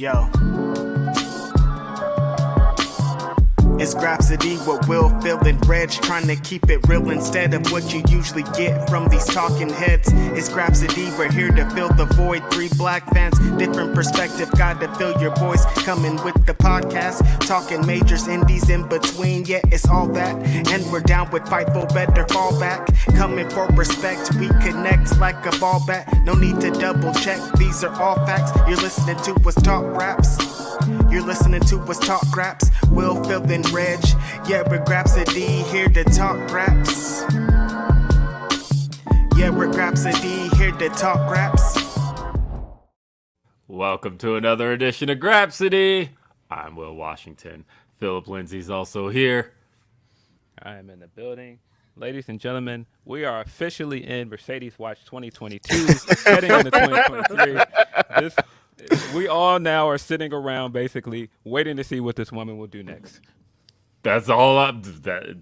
Yo. It's Grapsody with Will, Phil, and Reg, trying to keep it real instead of what you usually get from these talking heads. It's Grapsody, we're here to fill the void. 3 black fans, different perspective, gotta fill your voice. Coming with the podcast, talking majors, indies in between. Yeah, it's all that, and we're down with Fightful, better fall back. Coming for respect, we connect like a ball bat. No need to double check, these are all facts. You're listening to us talk raps. You're listening to us talk raps. Will, Phil, and Reg. Yeah, we're Grapsody, here to talk raps. Yeah, we're Grapsody, here to talk raps. Welcome to another edition of Grapsody. I'm Will Washington. Philip Lindsey's also here. I am in the building. Ladies and gentlemen, we are officially in Mercedes Watch 2022, heading into 2023. We all now are sitting around basically waiting to see what this woman will do next. That's all.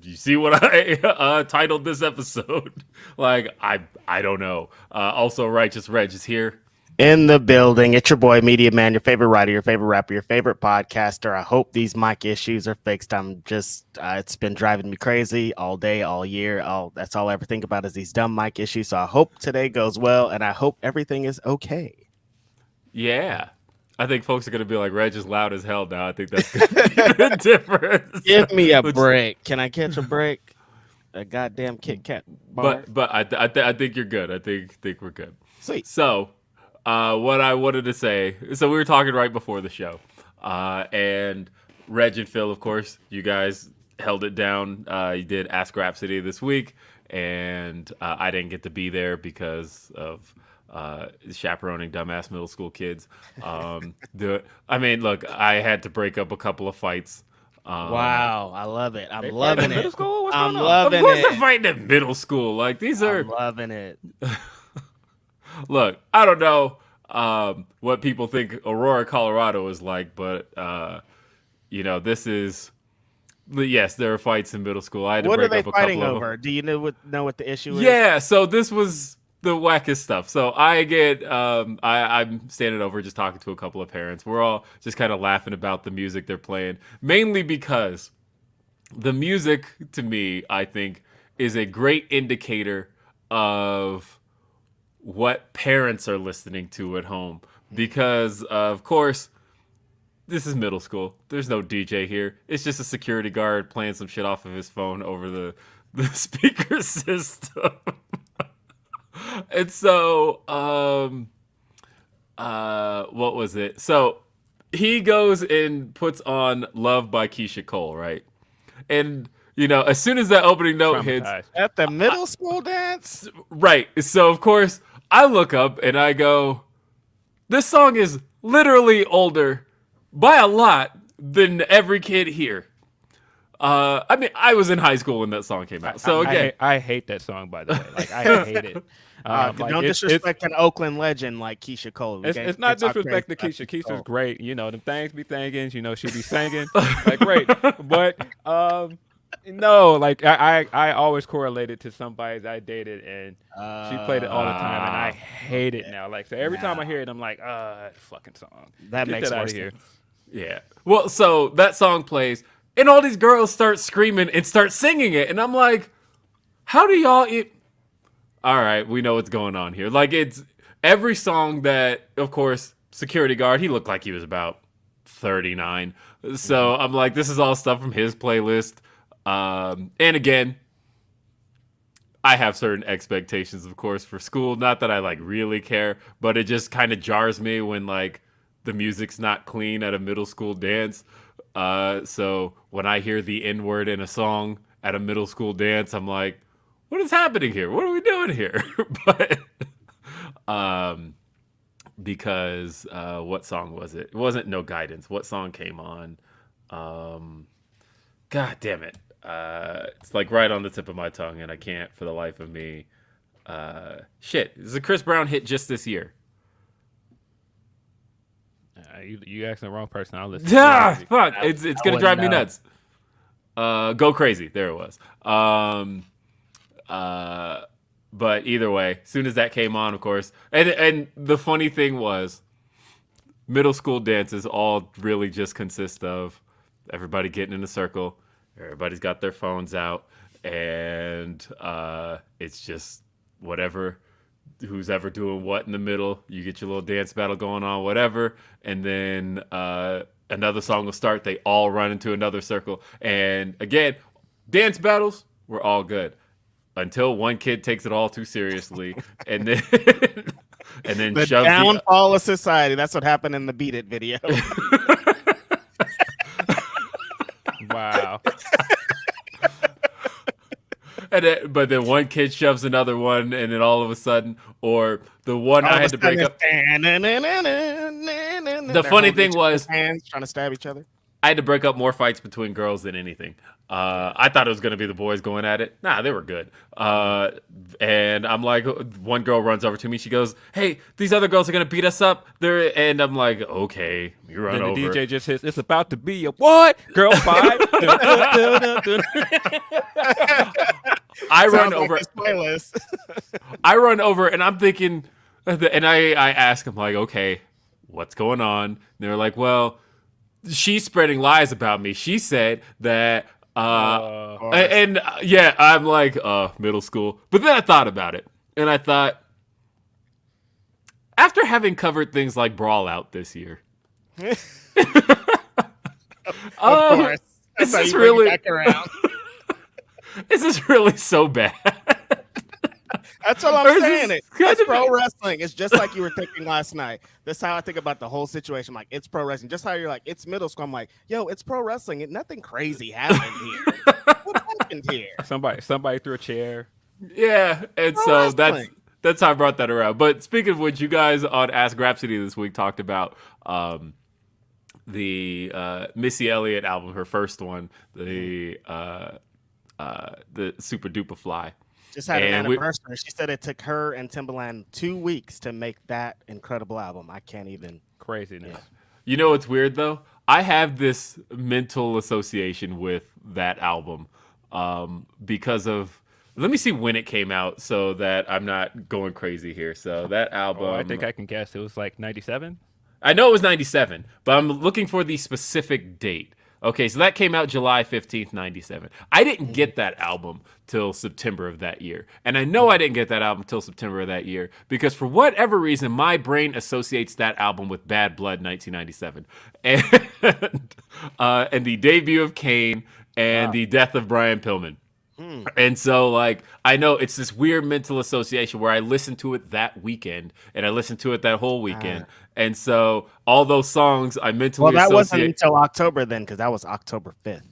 You see what I titled this episode? Like, I don't know. Also, Righteous Reg is here. In the building, it's your boy, Media Man, your favorite writer, your favorite rapper, your favorite podcaster. I hope these mic issues are fixed. I'm just, it's been driving me crazy all day, all year. That's all I ever think about is these dumb mic issues. So I hope today goes well, and I hope everything is okay. Yeah. I think folks are going to be like, Reg is loud as hell now. I think that's going to be the difference. Give me a break. Can I catch a break? A goddamn Kit Kat bar. But I think you're good. I think we're good. Sweet. So, what I wanted to say, so we were talking right before the show, and Reg and Phil, of course, you guys held it down. You did Ask Grapsody this week, and I didn't get to be there because of chaperoning dumbass middle school kids. I mean, look, I had to break up a couple of fights. Wow, I love it. I'm loving it. Middle school? What's I'm going on? loving Of course it. they're fighting in middle school. Like, these are... I'm loving it. Look, I don't know what people think Aurora, Colorado is like, but, this is... Yes, there are fights in middle school. I had to What are break they up a couple fighting of over? them. Do you know what the issue is? Yeah, so this was the wackest stuff. So I get, I'm standing over just talking to a couple of parents. We're all just kind of laughing about the music they're playing, mainly because the music, to me, I think, is a great indicator of what parents are listening to at home. Because, of course, this is middle school. There's no DJ here. It's just a security guard playing some shit off of his phone over the speaker system. And so, what was it? So he goes and puts on Love by Keisha Cole, right? And, as soon as that opening note hits... At the middle school dance? Right. So, of course, I look up and I go, this song is literally older by a lot than every kid here. I mean, I was in high school when that song came out. So, again... I hate that song, by the way. Like, I hate it. Don't disrespect an Oakland legend like Keisha Cole. It's not disrespect to Keisha. Keisha's great. Them things be thinking. She be singing. Like, great. But no, like I always correlated to somebody I dated, and she played it all the time, and I hate it now. Like, so every time I hear it, I'm like, that fucking song. That Get makes that more out of here. sense. Yeah. Well, so that song plays, and all these girls start screaming and start singing it, and I'm like, how do y'all... All right, we know what's going on here. Like, it's every song that, of course, security guard, he looked like he was about 39. So I'm like, this is all stuff from his playlist. And again, I have certain expectations, of course, for school. Not that I, really care, but it just kind of jars me when, the music's not clean at a middle school dance. So when I hear the N-word in a song at a middle school dance, I'm like, what is happening here? What are we doing here? But because what song was it? It wasn't No Guidance. What song came on? God damn it. It's right on the tip of my tongue, and I can't for the life of me. Shit. It's a Chris Brown hit just this year. You asking the wrong person. I'll listen. Fuck. It's going to drive me nuts. Go Crazy. There it was. But either way, as soon as that came on, of course, and the funny thing was, middle school dances all really just consist of everybody getting in a circle. Everybody's got their phones out, and it's just whatever, who's ever doing what in the middle. You get your little dance battle going on, whatever, and then another song will start. They all run into another circle, and again, dance battles were all good until one kid takes it all too seriously, and then the shoves downfall of society. That's what happened in the Beat It video. Wow. But then one kid shoves another one, and then all of a sudden, or the one I had to break up. The funny thing was, hands trying to stab each other. I had to break up more fights between girls than anything. I thought it was going to be the boys going at it. Nah, they were good. And I'm like, one girl runs over to me. She goes, "Hey, these other girls are going to beat us up." And I'm like, "Okay, you run over." Then the DJ just hits, "It's about to be a what? Girl fight." I run over. Playlist. I run over, and I'm thinking, and I ask them, like, "Okay, what's going on?" And they're like, "Well, she's spreading lies about me. She said that." I'm like, middle school. But then I thought about it, and I thought, after having covered things like Brawl Out this year, Of course. is That's this how you bring it really back around. is this really so bad? That's all Or I'm is saying. this It's kind of- pro wrestling. It's just like you were thinking last night. That's how I think about the whole situation. I'm like, it's pro wrestling. Just how you're like, it's middle school. I'm like, yo, it's pro wrestling. Nothing crazy happened here. What happened here? Somebody threw a chair. Yeah, and Pro so wrestling. that's how I brought that around. But speaking of which, you guys on Ask Grapsody this week talked about the Missy Elliott album, her first one, the Super Duper Fly. Just had an And anniversary. She said it took her and Timbaland 2 weeks to make that incredible album. I can't even. Craziness. You know what's weird though? I have this mental association with that album because of. Let me see when it came out so that I'm not going crazy here. So that album. Oh, I think I can guess. It was like 97. I know it was 97, but I'm looking for the specific date. Okay, so that came out July 15th, 97. I didn't get that album till September of that year. And I know I didn't get that album till September of that year because for whatever reason, my brain associates that album with Bad Blood 1997. And the debut of Kane and the death of Brian Pillman. And so, like, I know it's this weird mental association where I listened to it that weekend and I listened to it that whole weekend. And so all those songs I mentally Well, that wasn't associate. until October then, because that was October 5th.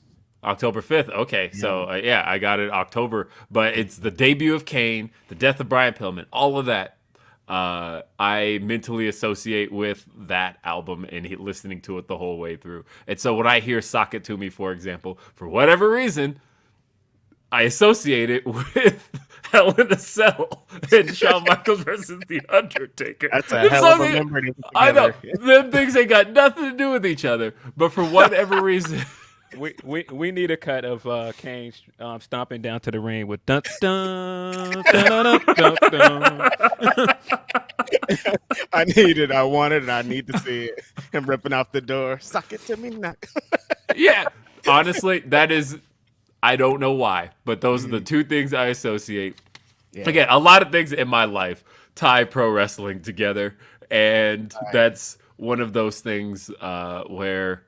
October 5th. Okay. So, I got it October. But it's the debut of Kane, the death of Brian Pillman, all of that. I mentally associate with that album and listening to it the whole way through. And so when I hear Sock It To Me, for example, for whatever reason, I associate it with Hell in a Cell and Shawn Michaels versus The Undertaker. That's a Them hell of songs a ain't- memory to put I know. together. Them things ain't got nothing to do with each other. But for whatever reason... We need a cut of Kane stomping down to the ring with dun dun dun dun dun dun. I need it. I want it. And I need to see it. Him ripping off the door. Suck it to me now. Yeah. Honestly, that is... I don't know why, but those are the two things I associate. Yeah. Again, a lot of things in my life tie pro wrestling together, and that's one of those things where,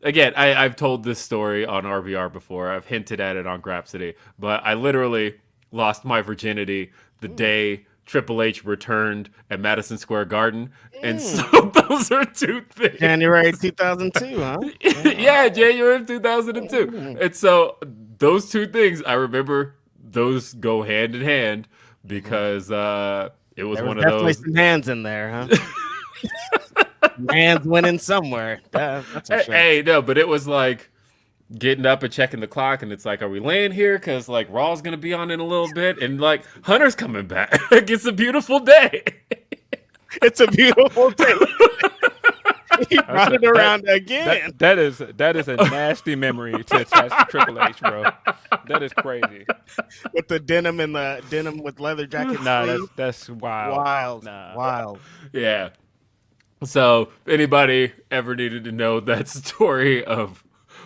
again, I've told this story on RBR before. I've hinted at it on Grapsody, but I literally lost my virginity the day Triple H returned at Madison Square Garden, and so those are two things. January 2002, huh? Yeah, January of 2002. And so those two things, I remember those go hand in hand because it was There one was of definitely those. some hands in there, huh? Hands winning somewhere. That's for sure. Hey, no, but it was like getting up and checking the clock, and it's like, are we laying here? Because like Raw's gonna be on in a little bit, and like Hunter's coming back. It's a beautiful day. It's a beautiful thing. He brought it around again. That is a nasty memory to attach to Triple H, bro. That is crazy. With the denim and the denim with leather jacket. Nah, sleeve. that's wild. Wild. Nah. Wild. Yeah. So, if anybody ever needed to know that story of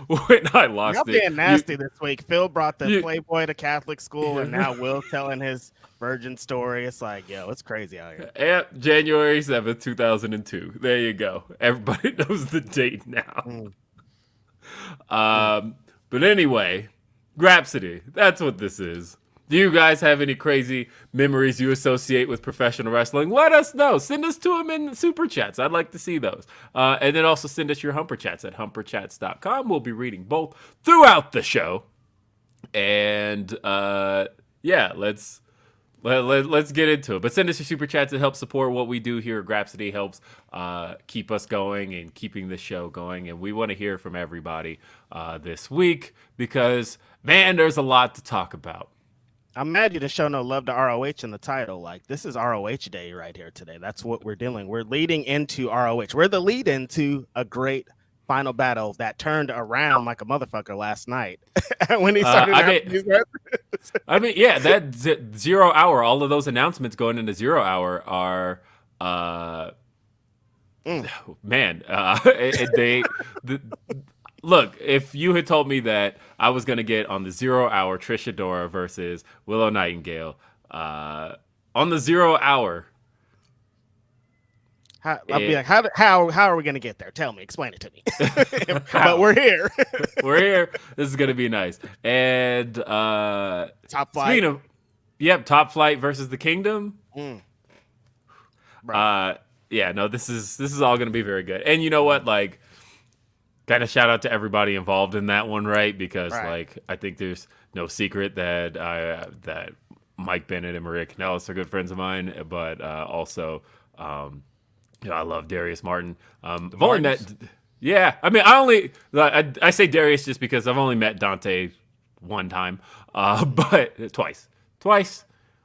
when I lost Y'all it, being nasty this week. Phil brought the Playboy to Catholic school, and now Will telling his virgin story. It's like, yo, it's crazy out here. Yep, January 7th, 2002. There you go. Everybody knows the date now. But anyway, Grapsody, that's what this is. Do you guys have any crazy memories you associate with professional wrestling? Let us know. Send us to them in super chats. I'd like to see those. And then also send us your Humper chats at humperchats.com. We'll be reading both throughout the show. And yeah, let's get into it. But send us your super chats to help support what we do here at Grapsody. Helps keep us going and keeping the show going. And we want to hear from everybody this week because, man, there's a lot to talk about. I'm mad you to show no love to ROH in the title. Like, this is ROH day right here today. That's what we're dealing. We're leading into ROH. We're the lead into a great final battle that turned around like a motherfucker last night when he started. I mean, yeah, that 0 hour, all of those announcements going into 0 hour are, man, look, if you had told me that I was going to get on the 0 hour Trish Adora versus Willow Nightingale on the 0 hour. I'll be like, how are we going to get there? Tell me, explain it to me. But we're here. We're here. This is going to be nice. And Top Flight. Top Flight versus the Kingdom. Yeah, no, this is all going to be very good. And you know what? Like, kind of shout out to everybody involved in that one, right? Because like I think there's no secret that that Mike Bennett and Maria Kanellis are good friends of mine, but also I love Darius Martin. I've only met, I mean, I say Darius just because I've only met Dante one time, but twice.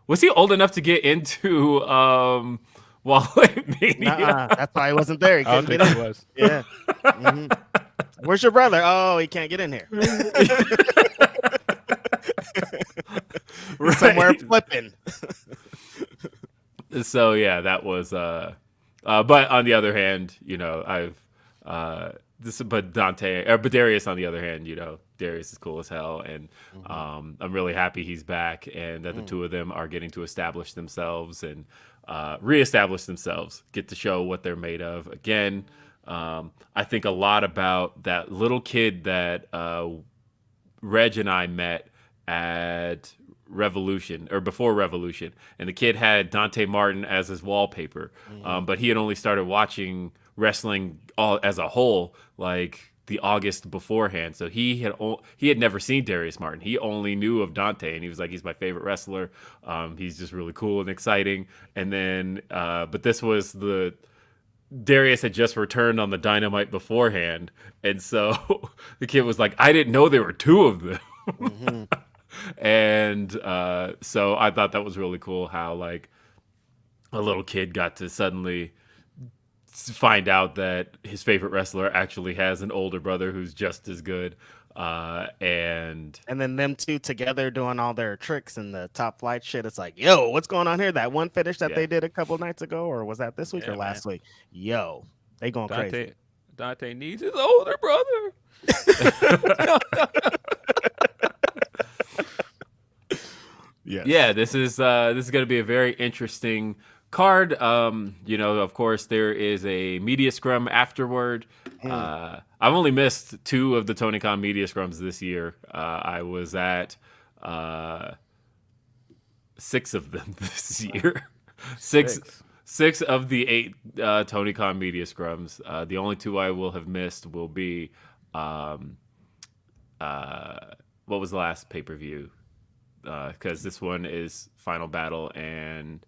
Was he old enough to get into Wale Mania? That's why he wasn't there. He couldn't get in. He was. Yeah. Mm-hmm. Where's your brother? Oh, he can't get in here. Somewhere flipping. So yeah, that was. But on the other hand, but Darius on the other hand, Darius is cool as hell, and I'm really happy he's back, and that the two of them are getting to establish themselves and reestablish themselves, get to show what they're made of again. I think a lot about that little kid that Reg and I met at Revolution or before Revolution, and the kid had Dante Martin as his wallpaper, but he had only started watching wrestling all as a whole like the August beforehand, so he had never seen Darius Martin. He only knew of Dante, and he was like, he's my favorite wrestler. He's just really cool and exciting. And then but this was Darius had just returned on the Dynamite beforehand, and so the kid was like, I didn't know there were two of them. And so I thought that was really cool how like a little kid got to suddenly find out that his favorite wrestler actually has an older brother who's just as good. And then them two together doing all their tricks and the Top Flight shit. It's like, yo, what's going on here? That one finish that they did a couple nights ago, or was that this week or last week? Yo, they going crazy. Dante needs his older brother. Yes. Yeah, this is going to be a very interesting card. Of course, there is a media scrum afterward. I've only missed 2 of the TonyCon media scrums this year. I was at 6 of them this year. Six of the 8 TonyCon media scrums. The only 2 I will have missed will be what was the last pay-per-view? Because this one is Final Battle and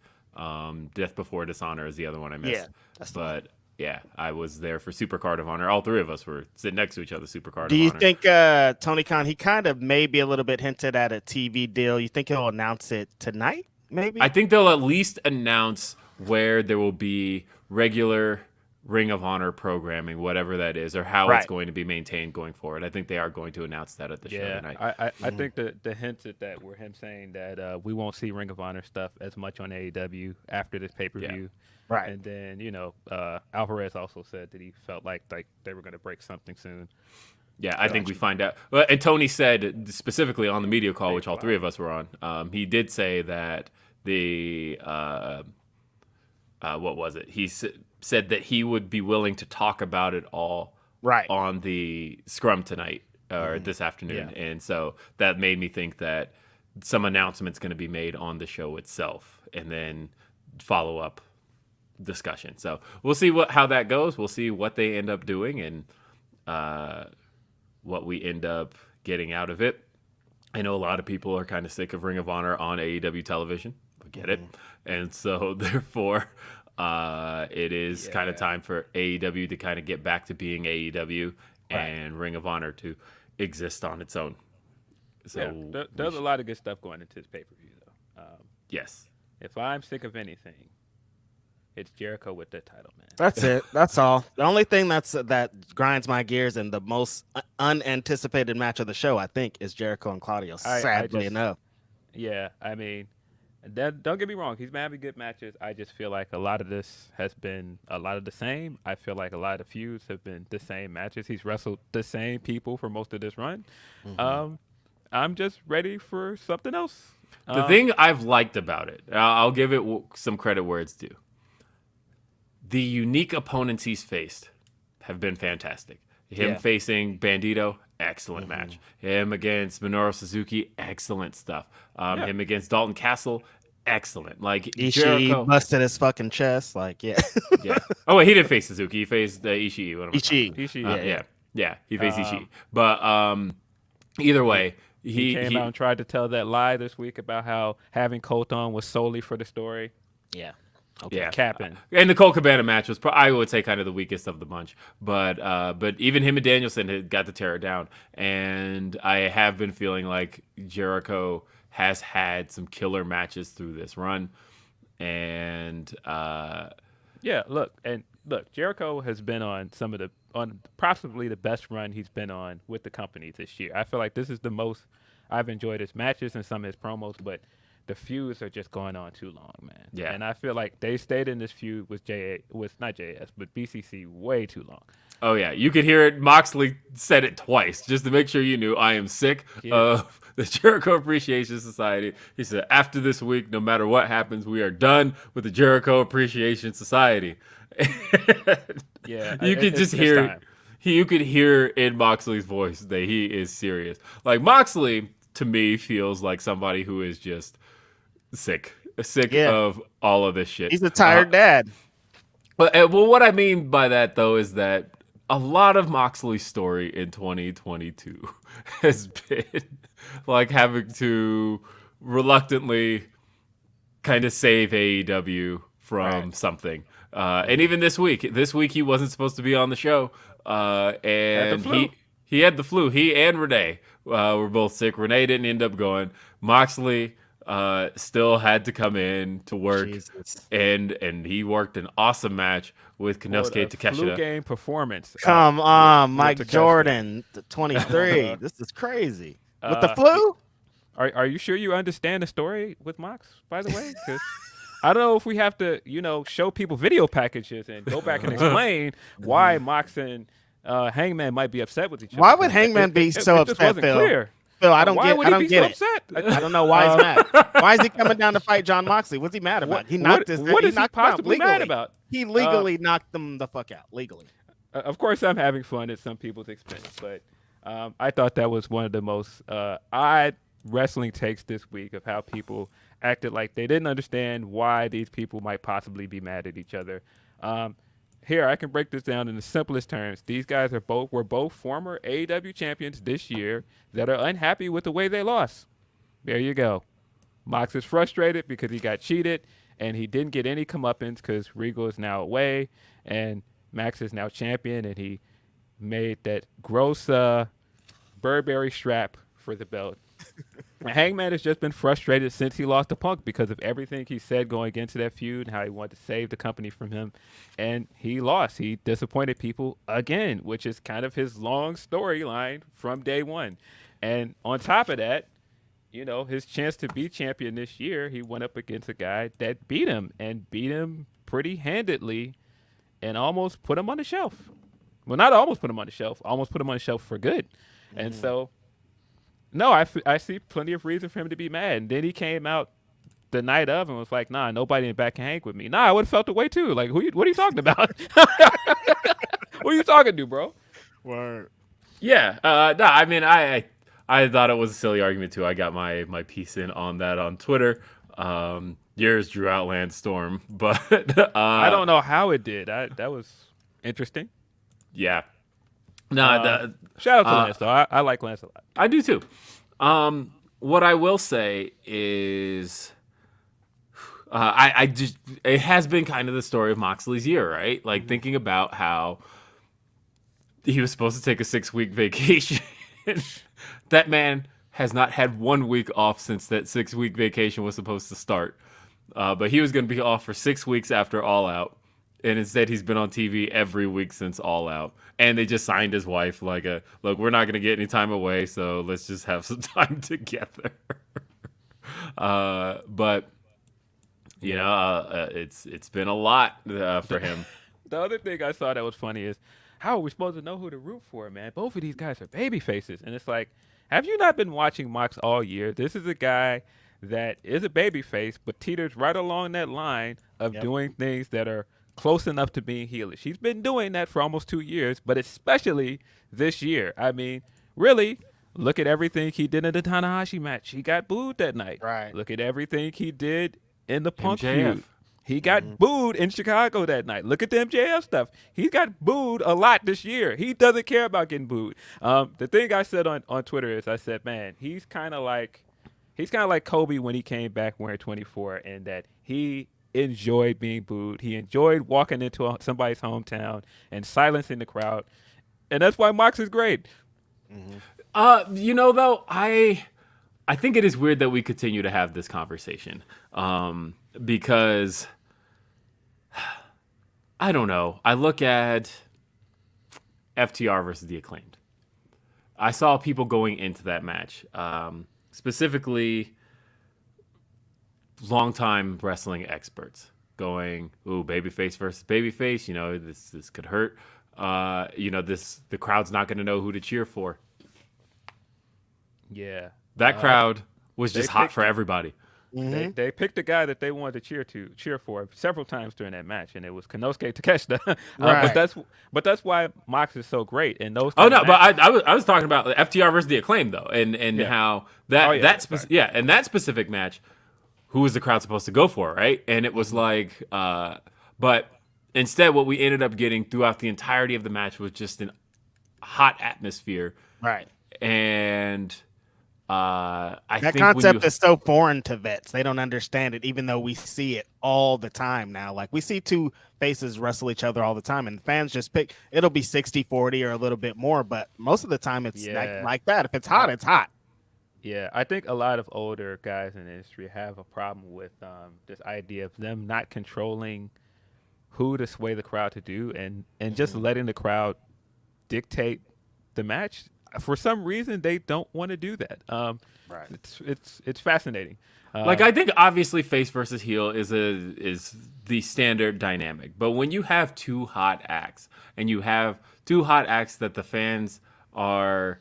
Death Before Dishonor is the other one I missed. Yeah, I was there for Supercard of Honor. All 3 of us were sitting next to each other. Supercard of Honor. Do you think Tony Khan? He kind of maybe a little bit hinted at a TV deal. You think he'll announce it tonight? Maybe. I think they'll at least announce where there will be regular Ring of Honor programming, whatever that is, or how it's going to be maintained going forward. I think they are going to announce that at the show tonight. I think the hints at that were him saying that we won't see Ring of Honor stuff as much on AEW after this pay-per-view. Right. And then, Alvarez also said that he felt like they were going to break something soon. Yeah, I think we find out. Well, and Tony said specifically on the media call, which all three of us were on, he did say that the what was it? He said that he would be willing to talk about it all on the scrum tonight or this afternoon. Yeah. And so that made me think that some announcement's going to be made on the show itself and then follow up discussion. So we'll see how that goes. We'll see what they end up doing and what we end up getting out of it. I know a lot of people are kind of sick of Ring of Honor on AEW television. I get it. And so therefore it is kind of time for AEW to kind of get back to being AEW and Ring of Honor to exist on its own. So there's a lot of good stuff going into this pay-per-view, though. Yes. If I'm sick of anything, it's Jericho with the title, man. That's it. That's all. The only thing that grinds my gears and the most unanticipated match of the show, I think, is Jericho and Claudio. Sadly enough. Yeah, I mean, don't get me wrong. He's been having good matches. I just feel like a lot of this has been a lot of the same. I feel like a lot of feuds have been the same matches. He's wrestled the same people for most of this run. I'm just ready for something else. The thing I've liked about it, I'll give it some credit where it's due. The unique opponents he's faced have been fantastic. Him facing Bandito, excellent match. Him against Minoru Suzuki, excellent stuff. Him against Dalton Castle, excellent. Like Ishii Jericho busted his fucking chest. Like, yeah. Oh wait, he didn't face Suzuki. He faced Ishii. Ishii. Yeah. He faced Ishii. But either way, he came out and tried to tell that lie this week about how having Colt on was solely for the story. Yeah. Okay. Yeah, capping. And the Colt Cabana match was, I would say, kind of the weakest of the bunch. But even him and Danielson had got to tear it down. And I have been feeling like Jericho has had some killer matches through this run. And look, Jericho has been on possibly the best run he's been on with the company this year. I feel like this is the most I've enjoyed his matches and some of his promos, but the feuds are just going on too long, man. Yeah. And I feel like they stayed in this feud with not JAS, but BCC way too long. Oh, yeah. You could hear it. Moxley said it twice just to make sure you knew. I am sick of the Jericho Appreciation Society. He said, after this week, no matter what happens, we are done with the Jericho Appreciation Society. You could just hear you could hear in Moxley's voice that he is serious. Like, Moxley, to me, feels like somebody who is just sick of all of this shit. He's a tired dad. Well, what I mean by that, though, is that a lot of Moxley's story in 2022 has been like having to reluctantly kind of save AEW from something. And even this week he wasn't supposed to be on the show. And he had the flu. He and Renee were both sick. Renee didn't end up going. Moxley still had to come in to work, and he worked an awesome match with Konosuke Takeshita. Flu game performance. Come on, Mike Jordan, 23. This is crazy. With the flu? Are you sure you understand the story with Mox, by the way? Because I don't know if we have to, show people video packages and go back and explain why Mox and Hangman might be upset with each other. Why would Hangman be so upset, Phil? Clear. Phil, I don't get it. Upset? I don't know why he's mad. Why is he coming down to fight John Moxley? What's he mad about? What is he possibly mad about? He legally knocked them the fuck out. Legally. Of course, I'm having fun at some people's expense, but I thought that was one of the most odd wrestling takes this week of how people acted like they didn't understand why these people might possibly be mad at each other. Here, I can break this down in the simplest terms. These guys were both former AEW champions this year that are unhappy with the way they lost. There you go. Mox is frustrated because he got cheated and he didn't get any comeuppance because Regal is now away and Max is now champion, and he made that gross Burberry strap for the belt. Hangman has just been frustrated since he lost to Punk because of everything he said going into that feud and how he wanted to save the company from him. And he lost. He disappointed people again, which is kind of his long storyline from day one. And on top of that, his chance to be champion this year, he went up against a guy that beat him pretty handedly and almost put him on the shelf. Well, not almost put him on the shelf, almost put him on the shelf for good. And so, no, I see plenty of reason for him to be mad. And then he came out the night of and was like, nah, nobody in the back can hang with me. Nah, I would have felt the way too. Like, what are you talking about? What are you talking to, bro? Word. Yeah. No, I mean, I thought it was a silly argument too. I got my piece in on that on Twitter. Yours drew out Lance Storm, but I don't know how it did. That was interesting. Yeah. No, shout out to Lance though. I like Lance a lot. I do too. What I will say is, I just it has been kind of the story of Moxley's year, right? Like thinking about how he was supposed to take a 6-week vacation. That man has not had 1 week off since that 6-week vacation was supposed to start. But he was going to be off for 6 weeks after All Out. And instead, he's been on TV every week since All Out. And they just signed his wife like look, we're not going to get any time away, so let's just have some time together. But, you know, it's been a lot for him. The other thing I saw that was funny is, how are we supposed to know who to root for, man? Both of these guys are baby faces. And it's like, have you not been watching Mox all year? This is a guy that is a baby face, but teeters right along that line of doing things that are close enough to being heelish. He's been doing that for almost 2 years, but especially this year. I mean, really, look at everything he did in the Tanahashi match. He got booed that night. Right. Look at everything he did in the Punk MJF. feud. He got booed in Chicago that night. Look at the MJF stuff. He got booed a lot this year. He doesn't care about getting booed. The thing I said on Twitter is, I said, man, he's kind of like Kobe when he came back wearing 24, and that he enjoyed being booed. He enjoyed walking into somebody's hometown and silencing the crowd, and that's why Mox is great. You know, though, I think it is weird that we continue to have this conversation, because I don't know. I look at FTR versus the Acclaimed. I saw people going into that match, specifically longtime wrestling experts going, ooh, babyface versus babyface, you know, this could hurt. You know, the crowd's not going to know who to cheer for. Yeah. That crowd was just hot for everybody. They picked the guy that they wanted to cheer for several times during that match, and it was Konosuke Takeshita. Right. But that's why Mox is so great. And those. Oh no, but I was talking about FTR versus the Acclaim though, and how that specific match, who was the crowd supposed to go for, right? And it was like, but instead, what we ended up getting throughout the entirety of the match was just an hot atmosphere, Right. and. I That think concept is so foreign to vets. They don't understand it, even though we see it all the time now. Like, we see two faces wrestle each other all the time, and fans just pick. It'll be 60-40 or a little bit more, but most of the time it's like that. If it's hot, it's hot. Yeah, I think a lot of older guys in the industry have a problem with this idea of them not controlling who to sway the crowd to do, and just letting the crowd dictate the match. For some reason, they don't want to do that. Right. It's fascinating. Like, I think obviously face versus heel is the standard dynamic, but when you have two hot acts and you have two hot acts that the fans are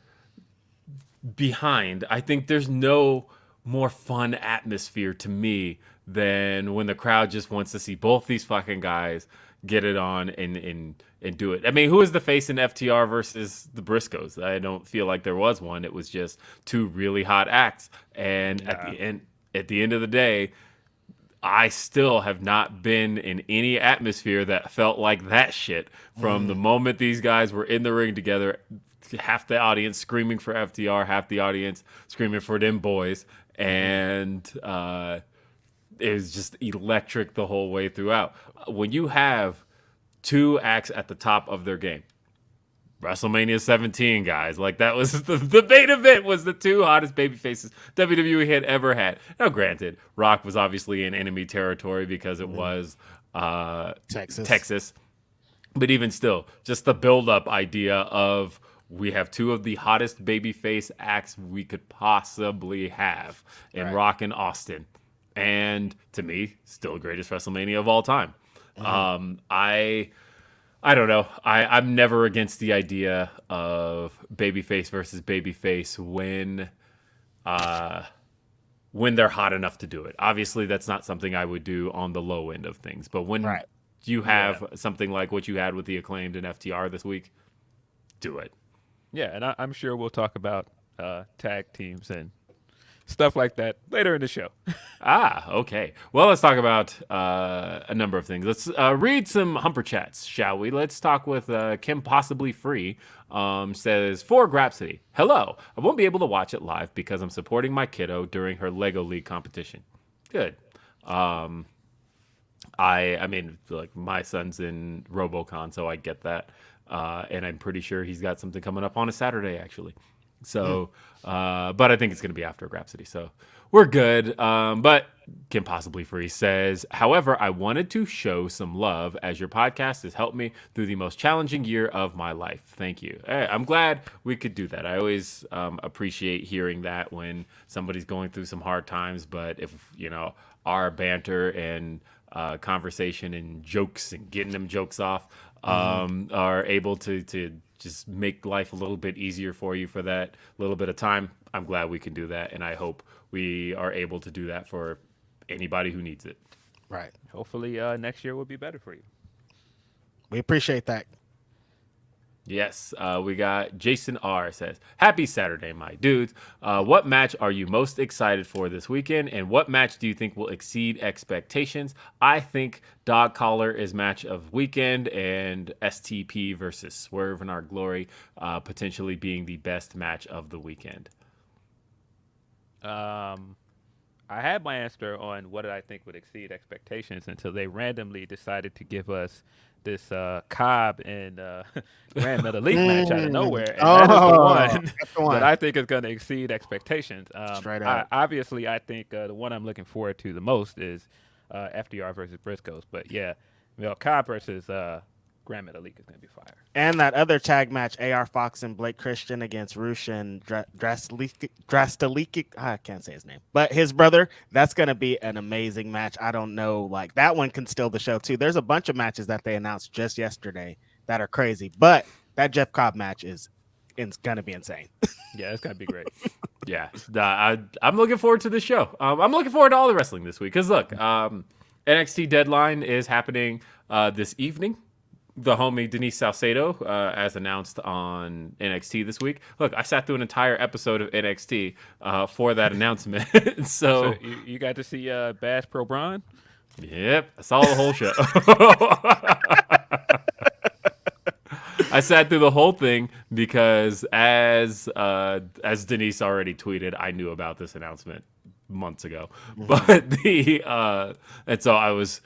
behind, I think there's no more fun atmosphere to me than when the crowd just wants to see both these fucking guys get it on and do it. I mean, who is the face in FTR versus the Briscoes? I don't feel like there was one. It was just two really hot acts. And at the end of the day, I still have not been in any atmosphere that felt like that shit from the moment these guys were in the ring together. Half the audience screaming for FTR, half the audience screaming for them boys. And it was just electric the whole way throughout. When you have two acts at the top of their game, WrestleMania 17, guys, like that was the main event was the two hottest baby faces WWE had ever had. Now, granted, Rock was obviously in enemy territory because it was Texas. But even still, just the build-up idea of we have two of the hottest babyface acts we could possibly have in Rock and Austin. And to me, still greatest WrestleMania of all time. I don't know. I'm never against the idea of babyface versus babyface when they're hot enough to do it. Obviously, that's not something I would do on the low end of things. But when you have something like what you had with the Acclaimed and FTR this week, do it. Yeah, and I'm sure we'll talk about tag teams and stuff like that later in the show. Okay. Well, let's talk about a number of things. Let's read some Humper chats, shall we? Let's talk with Kim Possibly Free. Says, for Grapsody, hello. I won't be able to watch it live because I'm supporting my kiddo during her Lego League competition. Good. I mean, like, my son's in Robocon, so I get that. And I'm pretty sure he's got something coming up on a Saturday, actually. So, but I think it's going to be after Grapsody, so we're good. But Kim Possibly Free says, however, I wanted to show some love as your podcast has helped me through the most challenging year of my life. Thank you. Hey, I'm glad we could do that. I always appreciate hearing that when somebody's going through some hard times, but if, our banter and conversation and jokes and getting them jokes off are able to just make life a little bit easier for you for that little bit of time, I'm glad we can do that, and I hope we are able to do that for anybody who needs it. Right. Hopefully next year will be better for you. We appreciate that. Yes, we got Jason R. says, happy Saturday, my dudes. What match are you most excited for this weekend, and what match do you think will exceed expectations? I think Dog Collar is match of weekend, and STP versus Swerve in Our Glory potentially being the best match of the weekend. I had my answer on what I think would exceed expectations until they randomly decided to give us this Cobb and Grand Metalik match out of nowhere. And that is the one that I think is going to exceed expectations. Straight up. Obviously, I think the one I'm looking forward to the most is FDR versus Briscoes. But yeah, Cobb versus Grand Metalik is going to be fire. And that other tag match, AR Fox and Blake Christian against Rush and Drastaliki. I can't say his name, but his brother. That's going to be an amazing match. I don't know, like that one can steal the show too. There's a bunch of matches that they announced just yesterday that are crazy, but that Jeff Cobb match is going to be insane. Yeah, it's going to be great. Yeah, I'm looking forward to the show. I'm looking forward to all the wrestling this week because look, NXT Deadline is happening this evening. The homie Denise Salcedo, as announced on NXT this week. Look, I sat through an entire episode of NXT for that announcement. so you got to see Bash Pro Braun? Yep, I saw the whole show. I sat through the whole thing because, as Denise already tweeted, I knew about this announcement months ago. But and so I was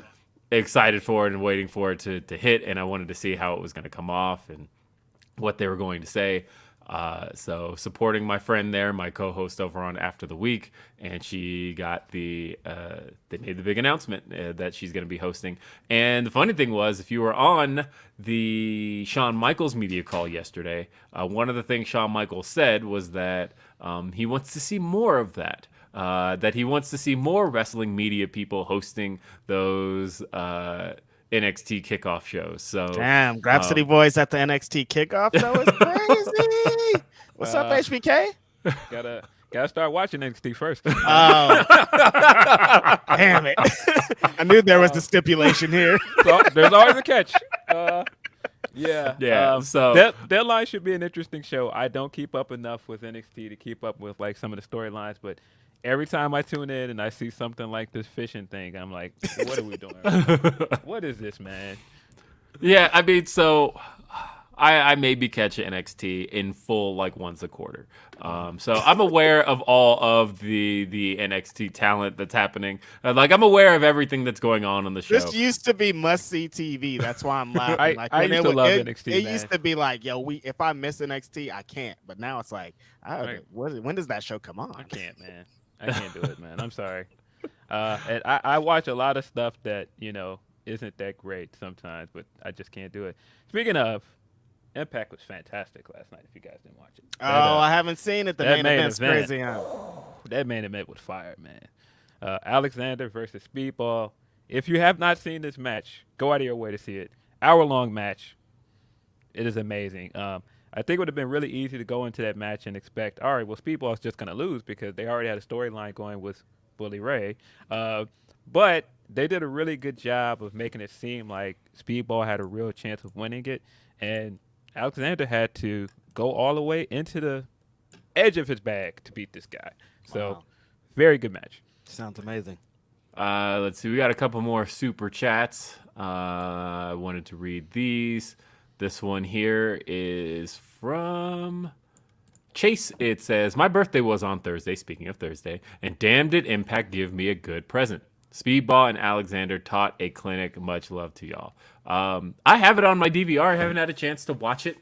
excited for it and waiting for it to hit, and I wanted to see how it was going to come off and what they were going to say. So supporting my friend there, my co-host over on After the Week, and she got they made the big announcement that she's going to be hosting. And the funny thing was, if you were on the Shawn Michaels media call yesterday, one of the things Shawn Michaels said was that he wants to see more of that. That he wants to see more wrestling media people hosting those NXT kickoff shows. So damn, Grapsody boys at the NXT kickoff show is crazy. What's up, HBK? Gotta start watching NXT first. Oh, damn it! I knew there was the stipulation here. So, there's always a catch. Yeah. So Deadline should be an interesting show. I don't keep up enough with NXT to keep up with like some of the storylines, but every time I tune in and I see something like this fishing thing, I'm like, what are we doing? What is this, man? Yeah, I mean, so I maybe catch NXT in full like once a quarter. So I'm aware of all of the NXT talent that's happening. Like I'm aware of everything that's going on the show. This used to be must-see TV. That's why I'm laughing. I used to love NXT. It used to be like, yo, if I miss NXT, I can't. But now it's like, when does that show come on? I can't, man. I can't do it, man. I'm sorry. And I watch a lot of stuff that, isn't that great sometimes, but I just can't do it. Speaking of, Impact was fantastic last night, if you guys didn't watch it. I haven't seen it. The main event's crazy, huh? That main event was fire, man. Alexander versus Speedball. if you have not seen this match, go out of your way to see it. Hour-long match. It is amazing. I think it would have been really easy to go into that match and expect, all right, well, Speedball's just going to lose because they already had a storyline going with Bully Ray. But they did a really good job of making it seem like Speedball had a real chance of winning it. And Alexander had to go all the way into the edge of his bag to beat this guy. So, very good match. Sounds amazing. Let's see. We got a couple more super chats. I wanted to read these. This one here is from Chase. It says, my birthday was on Thursday, speaking of Thursday, and damn did Impact give me a good present. Speedball and Alexander taught a clinic. Much love to y'all. I have it on my DVR. I haven't had a chance to watch it.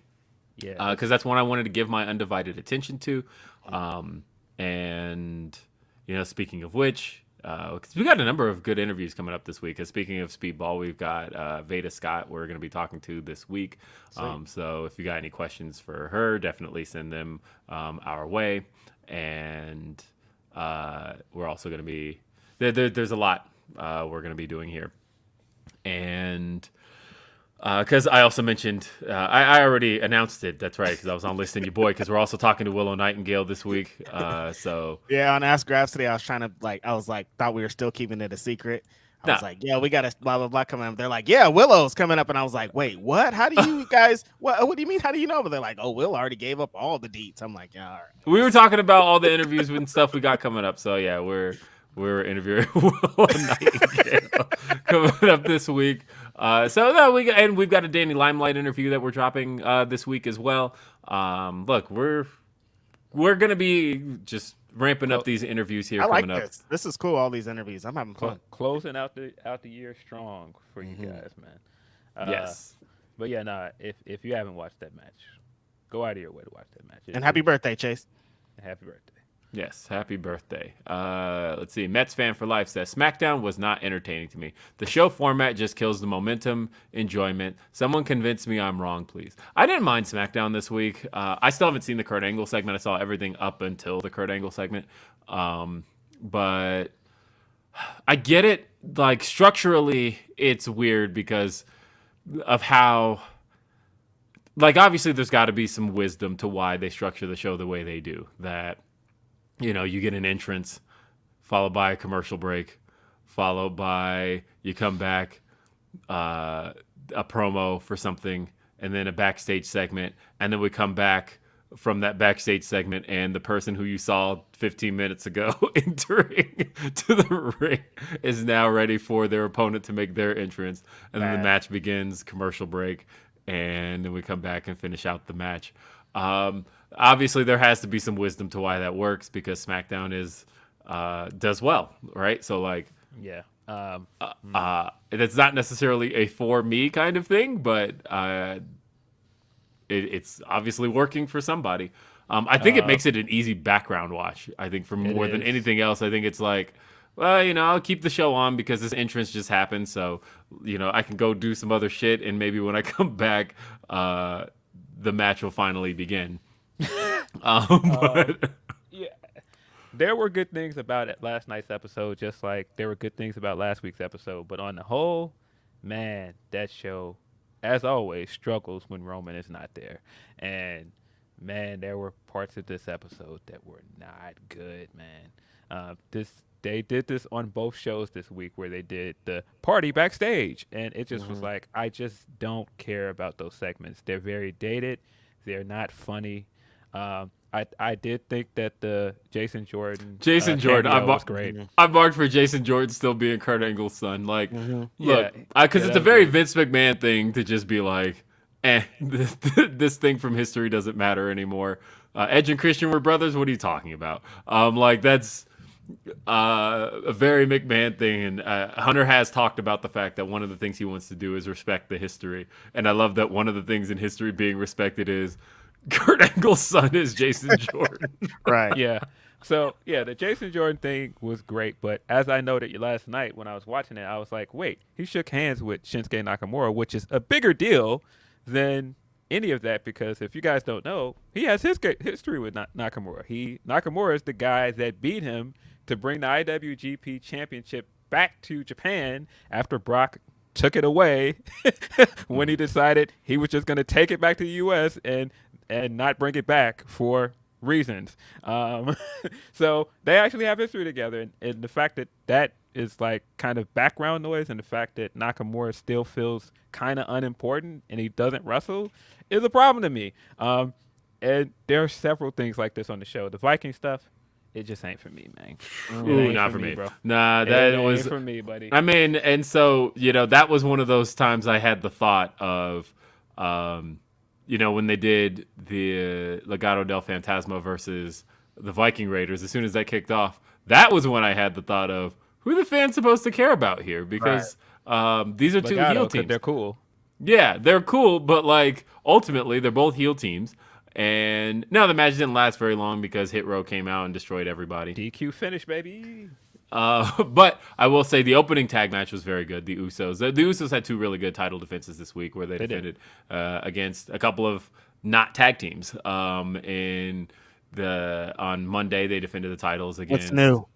Yeah. Because that's one I wanted to give my undivided attention to. And, speaking of which, because we got a number of good interviews coming up this week. And speaking of Speedball, we've got Veda Scott we're going to be talking to this week. So if you got any questions for her, definitely send them our way. And we're also going to be there's a lot we're going to be doing here. And because I also mentioned, I already announced it. That's right, because I was on Listing Your Boy, because we're also talking to Willow Nightingale this week. So yeah, on Ask Grapsody, I was trying to thought we were still keeping it a secret. I was like, yeah, we got a blah blah blah coming up. They're like, yeah, Willow's coming up, and I was like, wait, what? How do you guys? What do you mean? How do you know? But they're like, oh, Will already gave up all the deets. I'm like, yeah, all right. We were talking about all the interviews and stuff we got coming up. So yeah, we're interviewing Willow Nightingale coming up this week. We've got a Danny Limelight interview that we're dropping this week as well. Look, we're gonna be just ramping up these interviews here. I like coming up. This is cool. All these interviews, I'm having fun. Closing out the year strong for you guys, man. Yes. But yeah, if you haven't watched that match, go out of your way to watch that match. And happy birthday, Chase. Happy birthday. Yes, happy birthday. Let's see. Mets fan for life says, SmackDown was not entertaining to me. The show format just kills the momentum, enjoyment. Someone convince me I'm wrong, please. I didn't mind SmackDown this week. I still haven't seen the Kurt Angle segment. I saw everything up until the Kurt Angle segment. But I get it. Like, structurally, it's weird because of how... Like, obviously, there's got to be some wisdom to why they structure the show the way they do. That... you get an entrance, followed by a commercial break, followed by you come back, a promo for something, and then a backstage segment. And then we come back from that backstage segment, and the person who you saw 15 minutes ago entering to the ring is now ready for their opponent to make their entrance. And then the match begins, commercial break, and then we come back and finish out the match. Obviously, there has to be some wisdom to why that works because SmackDown does well, right? So, like, yeah, that's not necessarily a for me kind of thing, but it's obviously working for somebody. I think it makes it an easy background watch. I think for more than anything else, I think it's like, well, I'll keep the show on because this entrance just happened, so I can go do some other shit, and maybe when I come back, the match will finally begin. But yeah, there were good things about it last night's episode, just like there were good things about last week's episode. But on the whole, man, that show, as always, struggles when Roman is not there. And man, there were parts of this episode that were not good, man. They did this on both shows this week where they did the party backstage, and it just was like, I just don't care about those segments. They're very dated. They're not funny. I did think that the Jason Jordan was great. I marked for Jason Jordan still being Kurt Angle's son. Like, look, because it's a very Vince McMahon thing to just be like, this thing from history doesn't matter anymore. Edge and Christian were brothers. What are you talking about? Like, that's a very McMahon thing. And Hunter has talked about the fact that one of the things he wants to do is respect the history. And I love that one of the things in history being respected is Kurt Angle's son is Jason Jordan. Right. Yeah. So, yeah, the Jason Jordan thing was great. But as I noted last night when I was watching it, I was like, wait, he shook hands with Shinsuke Nakamura, which is a bigger deal than any of that, because if you guys don't know, he has his history with Nakamura. Nakamura is the guy that beat him to bring the IWGP Championship back to Japan after Brock took it away when he decided he was just going to take it back to the U.S. and not bring it back for reasons. So they actually have history together, and the fact that is like kind of background noise, and the fact that Nakamura still feels kind of unimportant and he doesn't wrestle is a problem to me. And there are several things like this on the show. The Viking stuff, it just ain't for me, man. Ooh, not for me, bro. Nah, It that was ain't for me, buddy. I mean, and so, that was one of those times I had the thought of, when they did the Legado del Fantasma versus the Viking Raiders, as soon as that kicked off, that was when I had the thought of, who are the fans supposed to care about here? Because these are two Legado, heel 'cause teams. they're cool. Yeah, they're cool, but ultimately they're both heel teams. And now the match didn't last very long because Hit Row came out and destroyed everybody. DQ finish, baby. But I will say the opening tag match was very good. The Usos. The Usos had two really good title defenses this week where they defended against a couple of not tag teams. On Monday they defended the titles against What's new?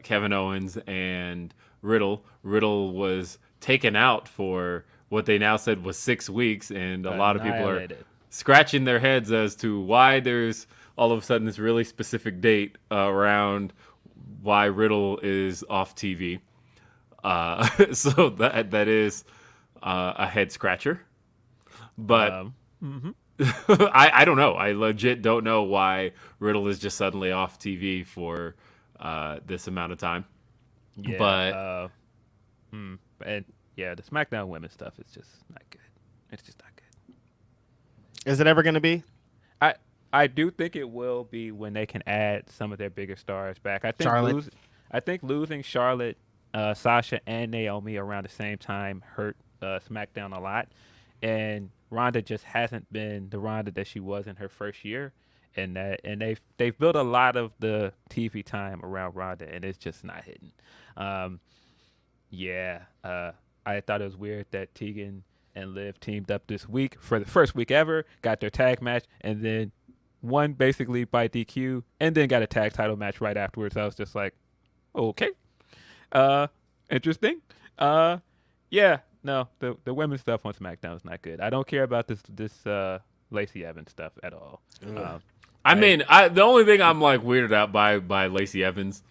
Kevin Owens and Riddle. Riddle was taken out for what they now said was 6 weeks, and a lot of people are scratching their heads as to why there's all of a sudden this really specific date around why Riddle is off TV. So that is a head scratcher. But I don't know. I legit don't know why Riddle is just suddenly off TV for this amount of time. Yeah, but and the SmackDown women's stuff is just not good. It's just not good. Is it ever going to be? I do think it will be when they can add some of their bigger stars back. I think losing Charlotte, Sasha, and Naomi around the same time hurt SmackDown a lot, and Ronda just hasn't been the Ronda that she was in her first year, and they've built a lot of the TV time around Ronda, and it's just not hitting. I thought it was weird that Tegan and Liv teamed up this week for the first week ever, got their tag match, and then won basically by DQ, and then got a tag title match right afterwards. I was just like, okay, interesting. The women's stuff on SmackDown is not good. I don't care about this Lacey Evans stuff at all. The only thing I'm weirded out by Lacey Evans,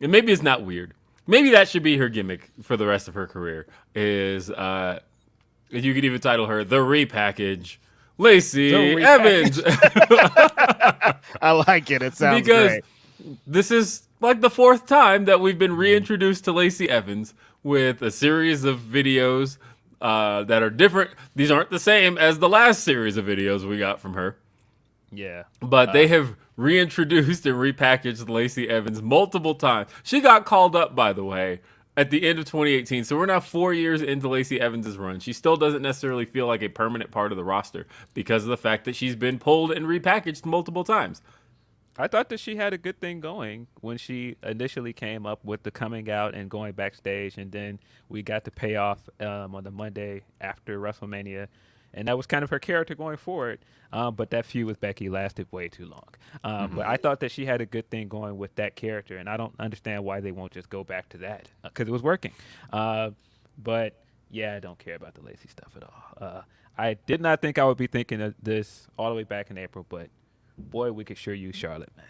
and maybe it's not weird. Maybe that should be her gimmick for the rest of her career. Is you could even title her the repackage Lacey Evans. I like it. It sounds great. This is the fourth time that we've been reintroduced to Lacey Evans with a series of videos that are different. These aren't the same as the last series of videos we got from her. Yeah. But they have reintroduced and repackaged Lacey Evans multiple times. She got called up, by the way, at the end of 2018. So we're now 4 years into Lacey Evans' run. She still doesn't necessarily feel like a permanent part of the roster because of the fact that she's been pulled and repackaged multiple times. I thought that she had a good thing going when she initially came up with the coming out and going backstage, and then we got the payoff on the Monday after WrestleMania, and that was kind of her character going forward. But that feud with Becky lasted way too long. But I thought that she had a good thing going with that character, and I don't understand why they won't just go back to that because it was working. But yeah, I don't care about the Lacey stuff at all. I did not think I would be thinking of this all the way back in April, but boy, we could sure use Charlotte, man.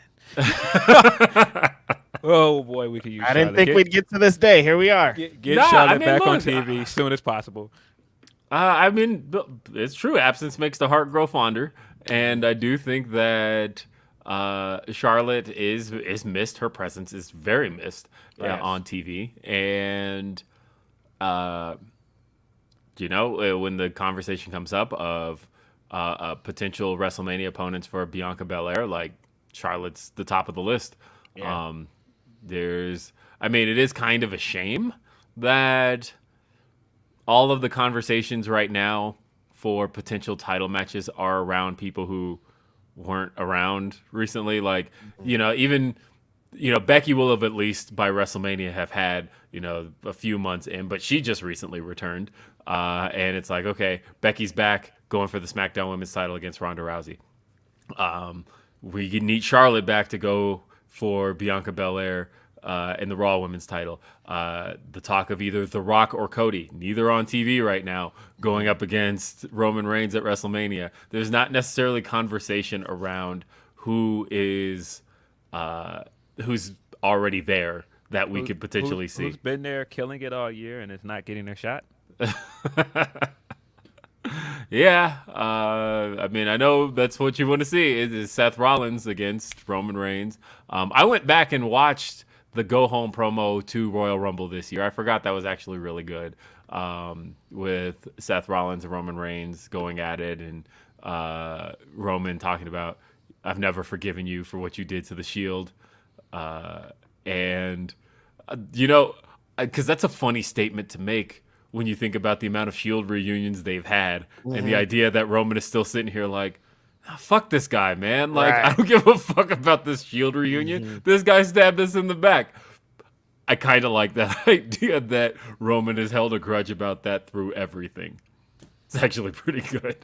Oh boy, we could use Charlotte. I didn't think we'd get to this day. Here we are. Get Charlotte back on TV as soon as possible. It's true. Absence makes the heart grow fonder, and I do think that Charlotte is missed. Her presence is very missed on TV, and when the conversation comes up of potential WrestleMania opponents for Bianca Belair, Charlotte's the top of the list. Yeah. It is kind of a shame that all of the conversations right now for potential title matches are around people who weren't around recently. Becky will have at least by WrestleMania have had, a few months in, but she just recently returned. And it's okay, Becky's back going for the SmackDown Women's title against Ronda Rousey. We need Charlotte back to go for Bianca Belair in the Raw Women's title. The talk of either The Rock or Cody, neither on TV right now, going up against Roman Reigns at WrestleMania. There's not necessarily conversation around who is who's already there that we could potentially see. Who's been there killing it all year and is not getting their shot? Yeah, I mean, I know that's what you want to see is Seth Rollins against Roman Reigns. I went back and watched the Go Home promo to Royal Rumble this year. I forgot that was actually really good, with Seth Rollins and Roman Reigns going at it, and Roman talking about, I've never forgiven you for what you did to the Shield. And, because that's a funny statement to make when you think about the amount of Shield reunions they've had, and the idea that Roman is still sitting here like, fuck this guy, man. Like, I don't give a fuck about this Shield reunion. This guy stabbed us in the back. I kind of like that idea that Roman has held a grudge about that through everything. It's actually pretty good.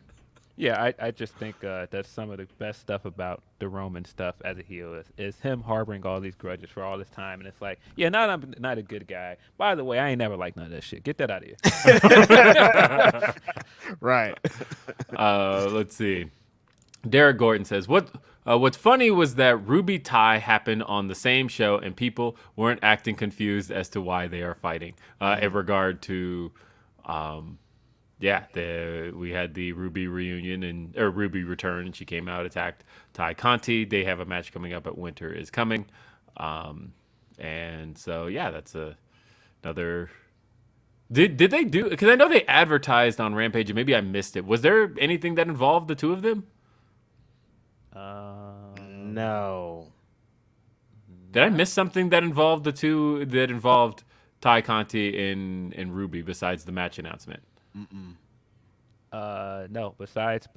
Yeah, I just think that's some of the best stuff about the Roman stuff as a heel is him harboring all these grudges for all this time. And it's like, yeah, now I'm not a good guy. By the way, I ain't never liked none of that shit. Get that out of here. Right. Let's see. Derek Gordon says, what's funny was that Ruby Ty happened on the same show and people weren't acting confused as to why they are fighting. In regard to... we had the Ruby reunion or Ruby return, and she came out, attacked Ty Conti. They have a match coming up at Winter is Coming. And so, yeah, that's another... Did they do... Because I know they advertised on Rampage, and maybe I missed it. Was there anything that involved the two of them? No. Did I miss something that involved the two, that involved Ty Conti and Ruby besides the match announcement? No. Besides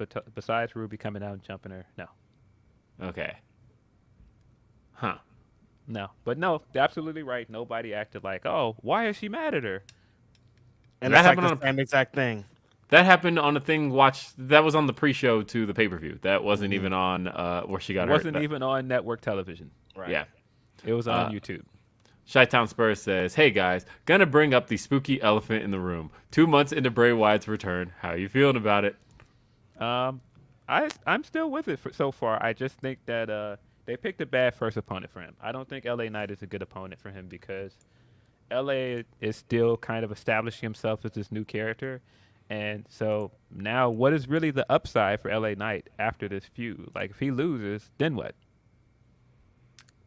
Ruby coming out and jumping her, no. Okay. Huh. No, but no, absolutely right. Nobody acted like, oh, why is she mad at her? And that that's happened like the same exact thing. That happened on a thing that was on the pre-show to the pay-per-view. That wasn't even on where she got hurt. Wasn't even on network television. Right. Yeah. It was on YouTube. Chi-Town Spurs says, hey guys, gonna bring up the spooky elephant in the room. 2 months into Bray Wyatt's return. How you feeling about it? I'm still with it so far. I just think that they picked a bad first opponent for him. I don't think LA Knight is a good opponent for him because LA is still kind of establishing himself as this new character. And so now what is really the upside for LA Knight after this feud? Like, if he loses, then what?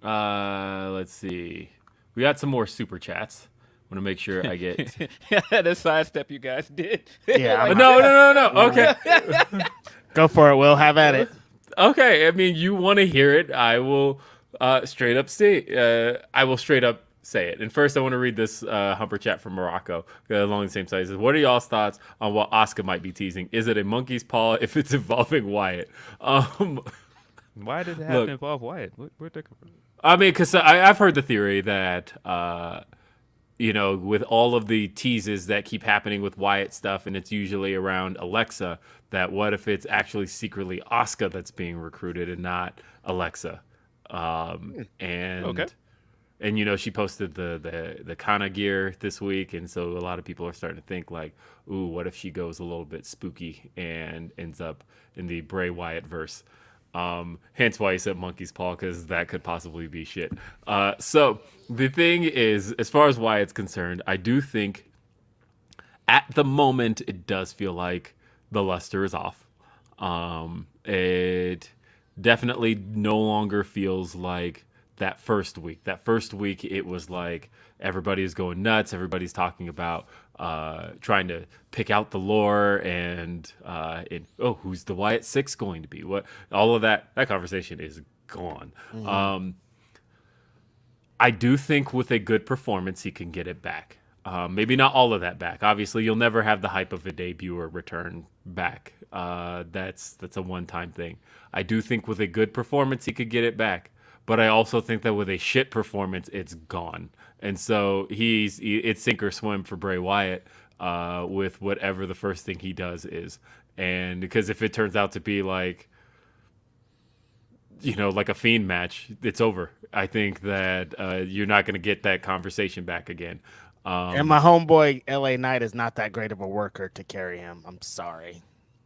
Let's see. We got some more super chats. Want to make sure I get... The sidestep you guys did. Yeah. No. Okay. Go for it, Will. Have at it. Okay. I mean, you want to hear it. I will straight up say it. And first, I want to read this Humper chat from Morocco along the same side. It says, what are y'all's thoughts on what Asuka might be teasing? Is it a monkey's paw if it's involving Wyatt? Why does it have to involve Wyatt? Where'd that come from? I mean, because I've heard the theory that, with all of the teases that keep happening with Wyatt stuff, and it's usually around Alexa, that what if it's actually secretly Asuka that's being recruited and not Alexa? And she posted the Kana gear this week, and so a lot of people are starting to think like, ooh, what if she goes a little bit spooky and ends up in the Bray Wyatt verse? Hence why he said monkey's paw, because that could possibly be shit. So the thing is, as far as Wyatt's concerned, I do think at the moment it does feel like the luster is off. It definitely no longer feels like that first week. That first week, it was like everybody is going nuts. Everybody's talking about trying to pick out the lore and who's the Wyatt 6 going to be? What all of that conversation is gone. Mm-hmm. I do think with a good performance, he can get it back. Maybe not all of that back. Obviously, you'll never have the hype of a debut or return back. That's a one-time thing. I do think with a good performance, he could get it back. But I also think that with a shit performance, it's gone. And so it's sink or swim for Bray Wyatt with whatever the first thing he does is. And because if it turns out to be like like a Fiend match, it's over. I think that you're not going to get that conversation back again. And my homeboy LA Knight is not that great of a worker to carry him. I'm sorry.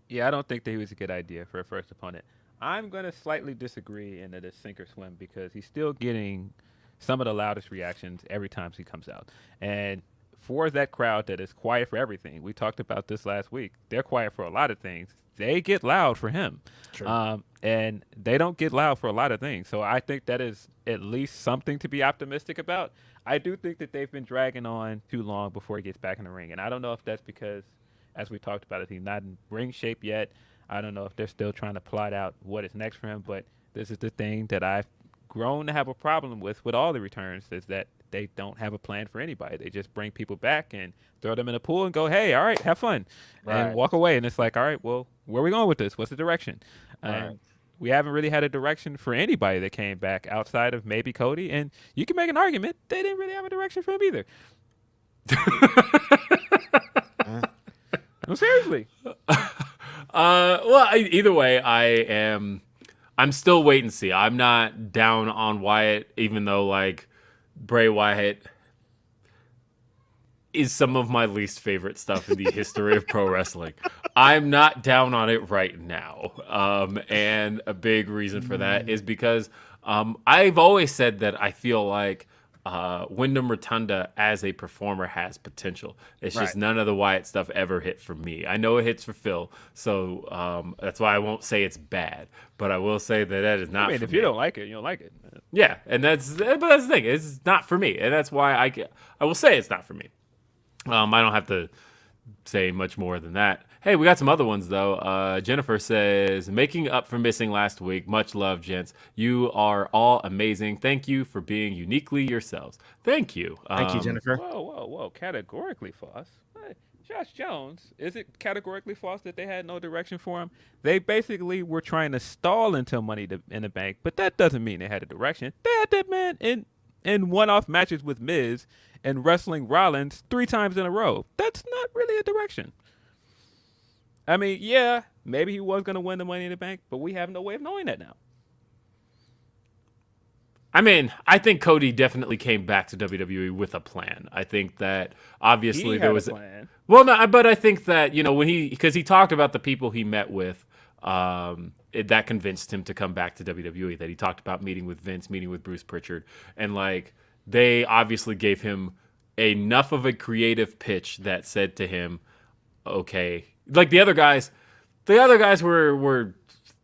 Yeah, I don't think that he was a good idea for a first opponent. I'm going to slightly disagree in that it's sink or swim because he's still getting some of the loudest reactions every time he comes out. And for that crowd that is quiet for everything, we talked about this last week, they're quiet for a lot of things. They get loud for him. True. And they don't get loud for a lot of things. So I think that is at least something to be optimistic about. I do think that they've been dragging on too long before he gets back in the ring. And I don't know if that's because, as we talked about, he's not in ring shape yet. I don't know if they're still trying to plot out what is next for him. But this is the thing that I've grown to have a problem with all the returns, is that they don't have a plan for anybody. They just bring people back and throw them in a pool and go, hey, all right, have fun, and walk away. And it's like, all right, well, where are we going with this? What's the direction? We haven't really had a direction for anybody that came back outside of maybe Cody. And you can make an argument they didn't really have a direction for him either. No, seriously. Either way, I'm still wait and see. I'm not down on Wyatt, even though like Bray Wyatt is some of my least favorite stuff in the history of pro wrestling. I'm not down on it right now. And a big reason for that is because I've always said that I feel like Wyndham Rotunda as a performer has potential. It's just none of the Wyatt stuff ever hit for me. I know it hits for Phil, so that's why I won't say it's bad. But I will say that is not. I mean, if you don't like it, you don't like it. Yeah, but that's the thing. It's not for me, and that's why I will say it's not for me. I don't have to say much more than that. Hey, we got some other ones, though. Jennifer says, making up for missing last week. Much love, gents. You are all amazing. Thank you for being uniquely yourselves. Thank you. Thank you, Jennifer. Whoa. Categorically false. Josh Jones, is it categorically false that they had no direction for him? They basically were trying to stall until Money in the Bank, but that doesn't mean they had a direction. They had that man in one-off matches with Miz and wrestling Rollins 3 times in a row. That's not really a direction. I mean, yeah, maybe he was going to win the Money in the Bank, but we have no way of knowing that now. I mean, I think Cody definitely came back to WWE with a plan. I think that obviously there was a plan. Well, no, but I think that, because he talked about the people he met with, that convinced him to come back to WWE. That he talked about meeting with Vince, meeting with Bruce Pritchard, and like they obviously gave him enough of a creative pitch that said to him, okay, like the other guys were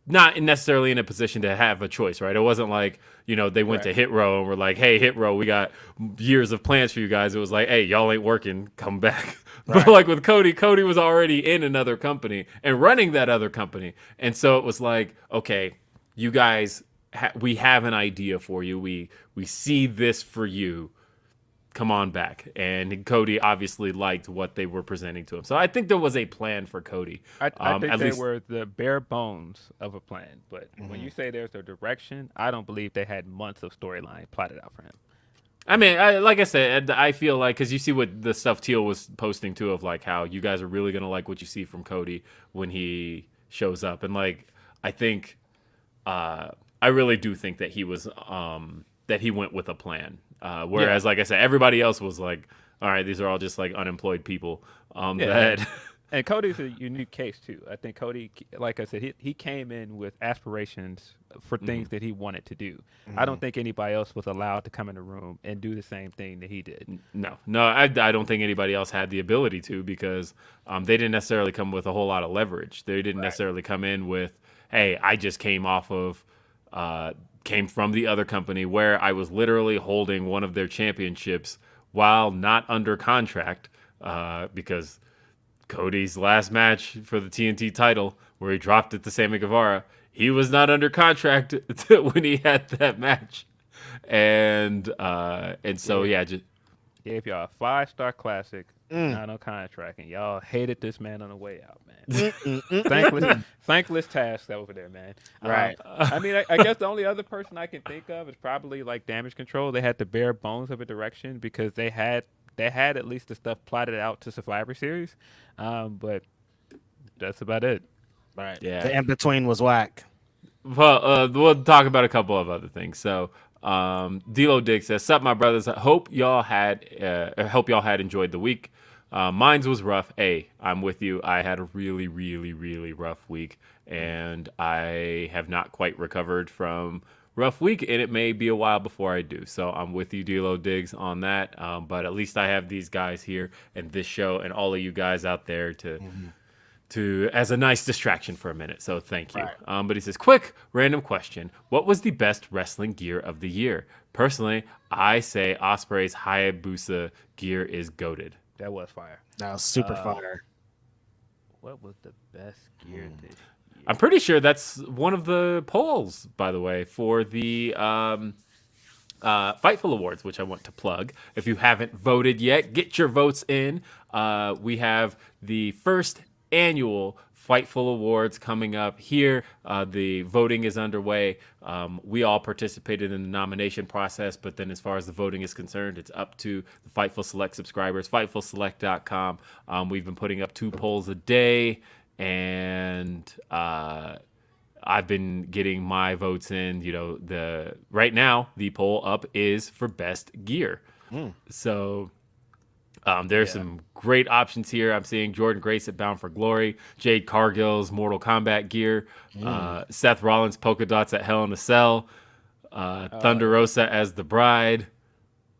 not necessarily in a position to have a choice, right? It wasn't like, they went to Hit Row and were like, hey, Hit Row, we got years of plans for you guys. It was like, hey, y'all ain't working, come back. Right. But like with Cody was already in another company and running that other company. And so it was like, okay, you guys, we have an idea for you. We see this for you. Come on back. And Cody obviously liked what they were presenting to him. So I think there was a plan for Cody. I think they were the bare bones of a plan. But when you say there's a direction, I don't believe they had months of storyline plotted out for him. I mean, like I said, I feel like, because you see what the stuff Teal was posting too, of like how you guys are really going to like what you see from Cody when he shows up. And like, I think, I really do think that he was, that he went with a plan. Whereas, like I said, everybody else was like, all right, these are all just like unemployed people. And Cody's a unique case too. I think Cody, like I said, he came in with aspirations for things that he wanted to do. I don't think anybody else was allowed to come in the room and do the same thing that he did. No, I don't think anybody else had the ability to, because they didn't necessarily come with a whole lot of leverage. They didn't necessarily come in with, hey, I just came from the other company where I was literally holding one of their championships while not under contract, because Cody's last match for the TNT title, where he dropped it to Sammy Guevara, he was not under contract when he had that match. And so, just gave y'all a 5-star classic, not on contract, and y'all hated this man on the way out, man. Thankless task over there, man. Right. I mean, I guess the only other person I can think of is probably like Damage Control. They had the bare bones of a direction because they had at least the stuff plotted out to Survivor Series, but that's about it. Right. Yeah. The in-between was whack. Well, we'll talk about a couple of other things. So, D'Lo Dick says, "Sup, my brothers. I hope y'all had enjoyed the week. Mine was rough. I'm with you. I had a really, really, really rough week, and I have not quite recovered from rough week, and it may be a while before I do. So I'm with you, D'Lo Diggs, on that. But at least I have these guys here and this show and all of you guys out there to as a nice distraction for a minute. So thank you. Right. But he says, quick random question: what was the best wrestling gear of the year? Personally, I say Ospreay's Hayabusa gear is goated. That was fire. That was super fire. What was the best gear this year? I'm pretty sure that's one of the polls, by the way, for the Fightful Awards, which I want to plug. If you haven't voted yet, get your votes in. We have the first annual Fightful Awards coming up here. The voting is underway. We all participated in the nomination process, but then as far as the voting is concerned, it's up to the Fightful Select subscribers, FightfulSelect.com. We've been putting up 2 polls a day, and I've been getting my votes in. Right now the poll up is for best gear. So there's some great options here. I'm seeing Jordan Grace at Bound for Glory, Jade Cargill's Mortal Kombat gear, Seth Rollins polka dots at Hell in a Cell, Thunder Rosa as the Bride.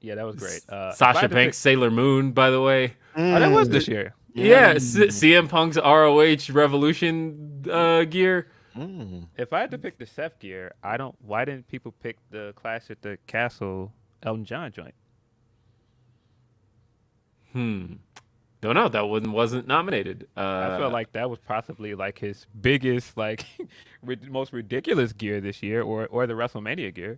Yeah, that was great. Sasha Banks Sailor Moon, by the way. Oh, that was this year. Yeah, CM Punk's ROH Revolution gear. If I had to pick the Seth gear, why didn't people pick the Clash at the Castle Elton John joint? Don't know. That one wasn't nominated. I felt like that was possibly like his biggest, like most ridiculous gear this year, or the WrestleMania gear.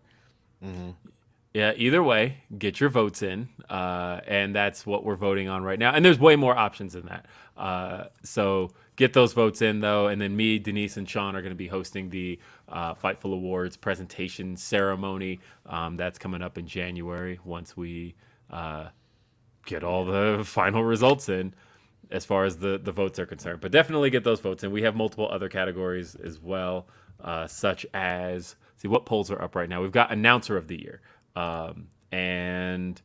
Yeah, either way, get your votes in, and that's what we're voting on right now. And there's way more options than that. So get those votes in, though, and then me, Denise, and Sean are going to be hosting the Fightful Awards presentation ceremony. That's coming up in January once we get all the final results in as far as the votes are concerned. But definitely get those votes in. We have multiple other categories as well, such as, see what polls are up right now. We've got Announcer of the Year. And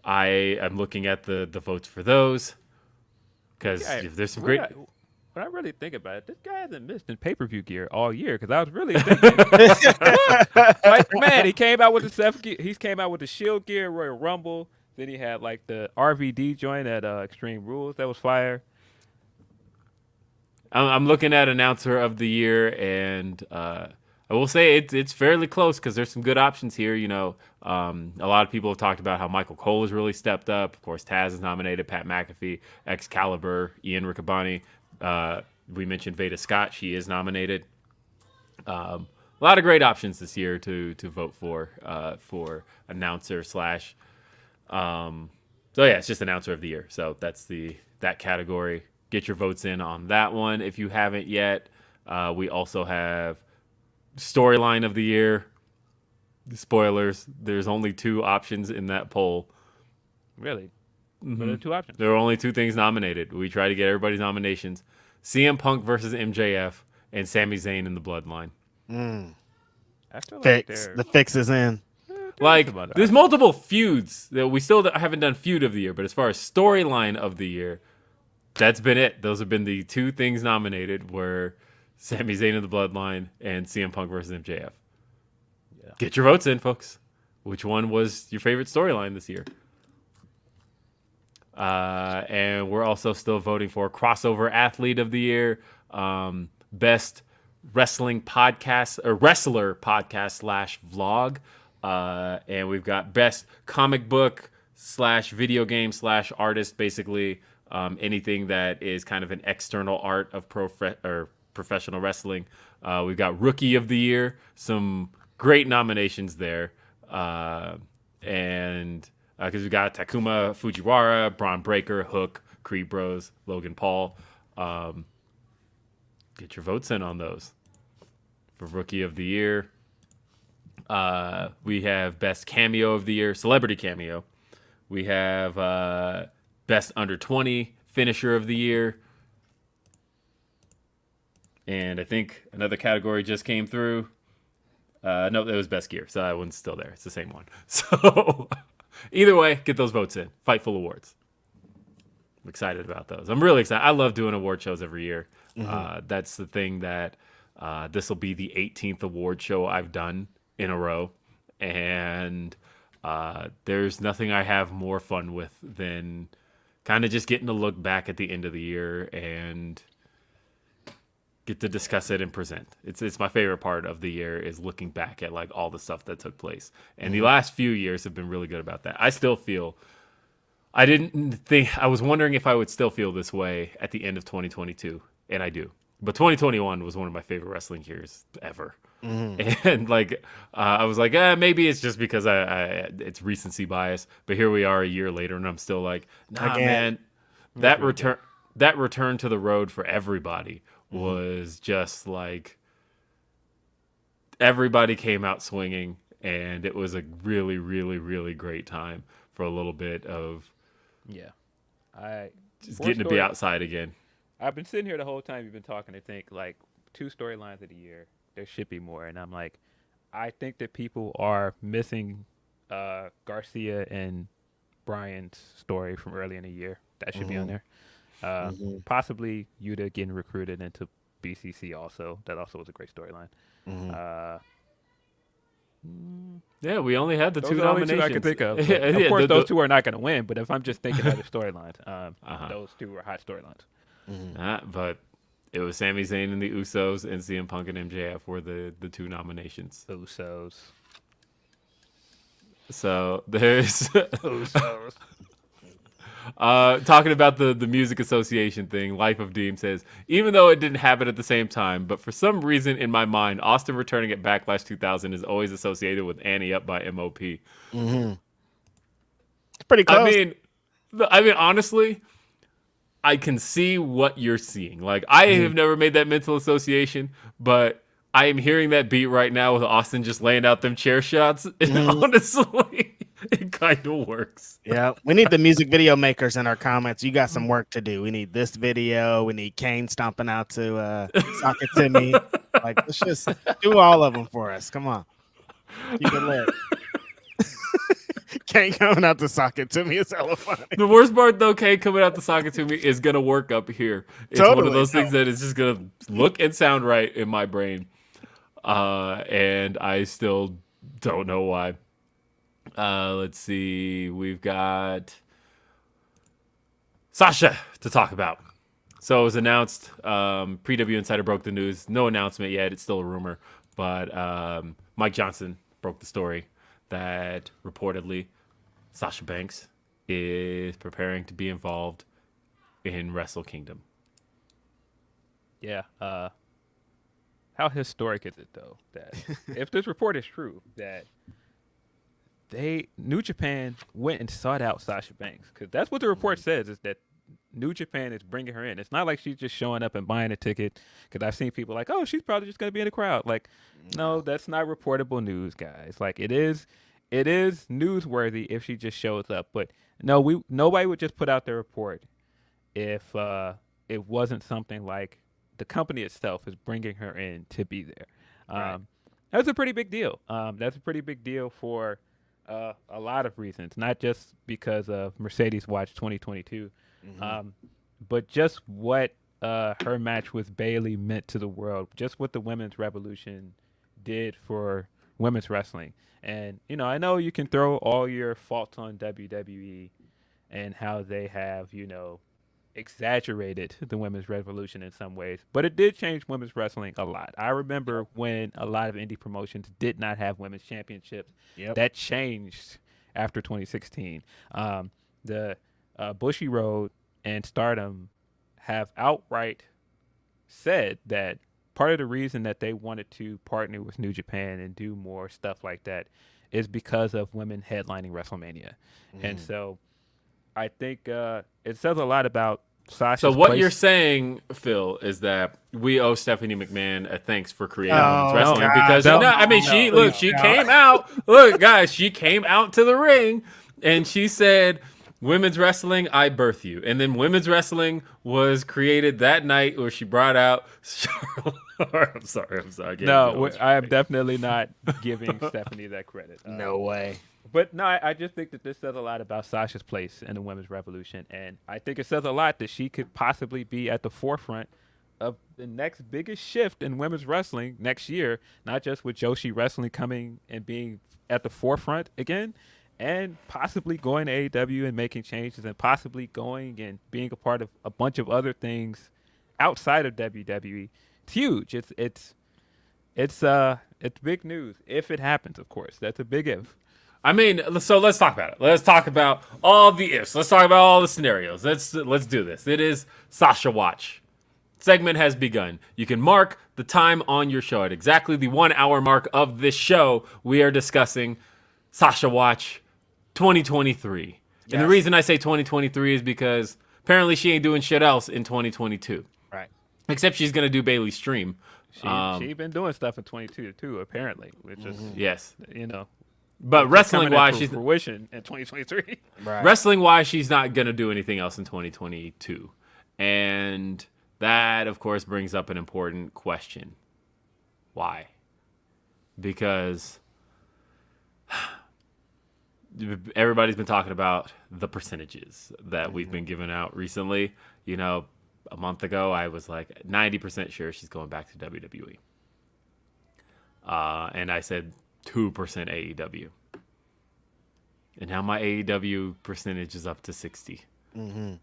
I am looking at the votes for those because there's some great. When I really think about it, this guy hasn't missed in pay-per-view gear all year because I was really thinking, like, man, he came out with the Seth gear, he came out with the Shield gear, Royal Rumble. Then he had like the RVD joint at Extreme Rules that was fire. I'm looking at Announcer of the Year, and I will say it's fairly close because there's some good options here. A lot of people have talked about how Michael Cole has really stepped up. Of course, Taz is nominated, Pat McAfee, Excalibur, Ian Riccaboni. We mentioned Veda Scott; she is nominated. A lot of great options this year to vote for announcer slash. So yeah, it's just Announcer of the Year. So that's that category. Get your votes in on that one if you haven't yet. We also have Storyline of the Year. Spoilers, there's only 2 options in that poll. Really? But there are 2 options. There are only 2 things nominated. We try to get everybody's nominations. CM Punk versus MJF and Sami Zayn in the Bloodline. I feel like The fix is in. Like, there's multiple feuds that we still haven't done feud of the year, but as far as storyline of the year, that's been it. Those have been the 2 things nominated were Sami Zayn in the Bloodline and CM Punk versus MJF. Yeah. Get your votes in, folks. Which one was your favorite storyline this year? And we're also still voting for Crossover Athlete of the Year, Best Wrestling Podcast or Wrestler Podcast / Vlog, and we've got Best Comic Book / Video Game / Artist, basically anything that is kind of an external art of professional wrestling. We've got Rookie of the Year, some great nominations there, and because we've got Takuma Fujiwara, Braun Breaker, Hook, Creed Bros, Logan Paul. Get your votes in on those for Rookie of the Year. We have Best Cameo of the Year, Celebrity Cameo. We have Best Under 20 Finisher of the Year. And I think another category just came through. No, it was best gear, so that one's still there. It's the same one. So either way, get those votes in. Fightful Awards. I'm excited about those. I'm really excited. I love doing award shows every year. That's the thing that this will be the 18th award show I've done in a row. And there's nothing I have more fun with than kind of just getting to look back at the end of the year and get to discuss it and present. It's my favorite part of the year is looking back at like all the stuff that took place. And the last few years have been really good about that. I still feel I was wondering if I would still feel this way at the end of 2022, and I do. But 2021 was one of my favorite wrestling years ever. And like I was like, maybe it's just because it's recency bias. But here we are a year later, and I'm still like, nah, man, that return to the road for everybody was just like everybody came out swinging, and it was a really, really, really great time for a little bit of getting to be outside again. I've been sitting here the whole time you've been talking to think like 2 storylines of the year. There should be more, and I'm like, I think that people are missing Garcia and Bryan's story from early in the year. That should be on there. Possibly Yuta getting recruited into BCC also. That also was a great storyline. Yeah, we only had the those 2 are the only nominations. 2 I can think of. Of course, those 2 are not going to win, but if I'm just thinking other storylines, those 2 are hot storylines. But it was Sami Zayn and the Usos, and CM Punk and MJF were the 2 nominations. Usos. So there's Usos. talking about the music association thing. Life of Deem says, even though it didn't happen at the same time, but for some reason in my mind, Austin returning at Backlash 2000 is always associated with Annie up by MOP. It's pretty close. I mean, honestly, I can see what you're seeing. Like, I have never made that mental association, but I am hearing that beat right now with Austin just laying out them chair shots. And honestly, it kind of works. Yeah, we need the music video makers in our comments. You got some work to do. We need this video. We need Kane stomping out to Socket Timmy. Like, let's just do all of them for us. Come on. Keep it lit. Kane coming out the socket to me is hella funny. The worst part, though, Kane coming out the socket to me is going to work up here. It's one of those things that is just going to look and sound right in my brain. And I still don't know why. Let's see. We've got Sasha to talk about. So it was announced. Pre-W Insider broke the news. No announcement yet. It's still a rumor. But Mike Johnson broke the story that reportedly Sasha Banks is preparing to be involved in Wrestle Kingdom. Yeah. How historic is it, though, that if this report is true, that New Japan went and sought out Sasha Banks? Because that's what the report says, is that New Japan is bringing her in. It's not like she's just showing up and buying a ticket, because I've seen people like, oh, she's probably just going to be in the crowd. Like, no, that's not reportable news, guys. Like, it is newsworthy if she just shows up. But no, nobody would just put out their report if it wasn't something like the company itself is bringing her in to be there. Right. That's a pretty big deal. That's a pretty big deal for a lot of reasons, not just because of Mercedes Watch 2022, but just what her match with Bayley meant to the world, just what the women's revolution did for women's wrestling. And, I know you can throw all your faults on WWE and how they have, exaggerated the women's revolution in some ways, but it did change women's wrestling a lot. I remember when a lot of indie promotions did not have women's championships. Yep. That changed after 2016. The Bushy Road and Stardom have outright said that part of the reason that they wanted to partner with New Japan and do more stuff like that is because of women headlining WrestleMania. And so I think it says a lot about Sasha's So what place. you're saying, Phil, is that we owe Stephanie McMahon a thanks for creating women's wrestling because she came out. Look, guys, she came out to the ring and she said, women's wrestling, I birth you. And then women's wrestling was created that night where she brought out Charlotte. I'm sorry. No, I am definitely not giving Stephanie that credit. No way. But no, I just think that this says a lot about Sasha's place in the women's revolution. And I think it says a lot that she could possibly be at the forefront of the next biggest shift in women's wrestling next year, not just with Joshi Wrestling coming and being at the forefront again, and possibly going to AEW and making changes, and possibly going and being a part of a bunch of other things outside of WWE. It's huge. It's big news if it happens. Of course, that's a big if. I mean, so let's talk about it. Let's talk about all the ifs. Let's talk about all the scenarios. Let's do this. It is Sasha Watch. Segment has begun. You can mark the time on your show at exactly the 1 hour mark of this show. We are discussing Sasha Watch 2023. Yes. And the reason I say 2023 is because apparently she ain't doing shit else in 2022. Right. Except she's going to do Bailey's stream. She been doing stuff in 22 too, apparently, which is, yes. But wrestling-wise, she's fruition in 2023. Right. Wrestling-wise, she's not going to do anything else in 2022. And that, of course, brings up an important question. Why? Because everybody's been talking about the percentages that we've been giving out recently. A month ago, I was like 90% sure she's going back to WWE. And I said 2% AEW. And now my AEW percentage is up to 60. Mm-hmm.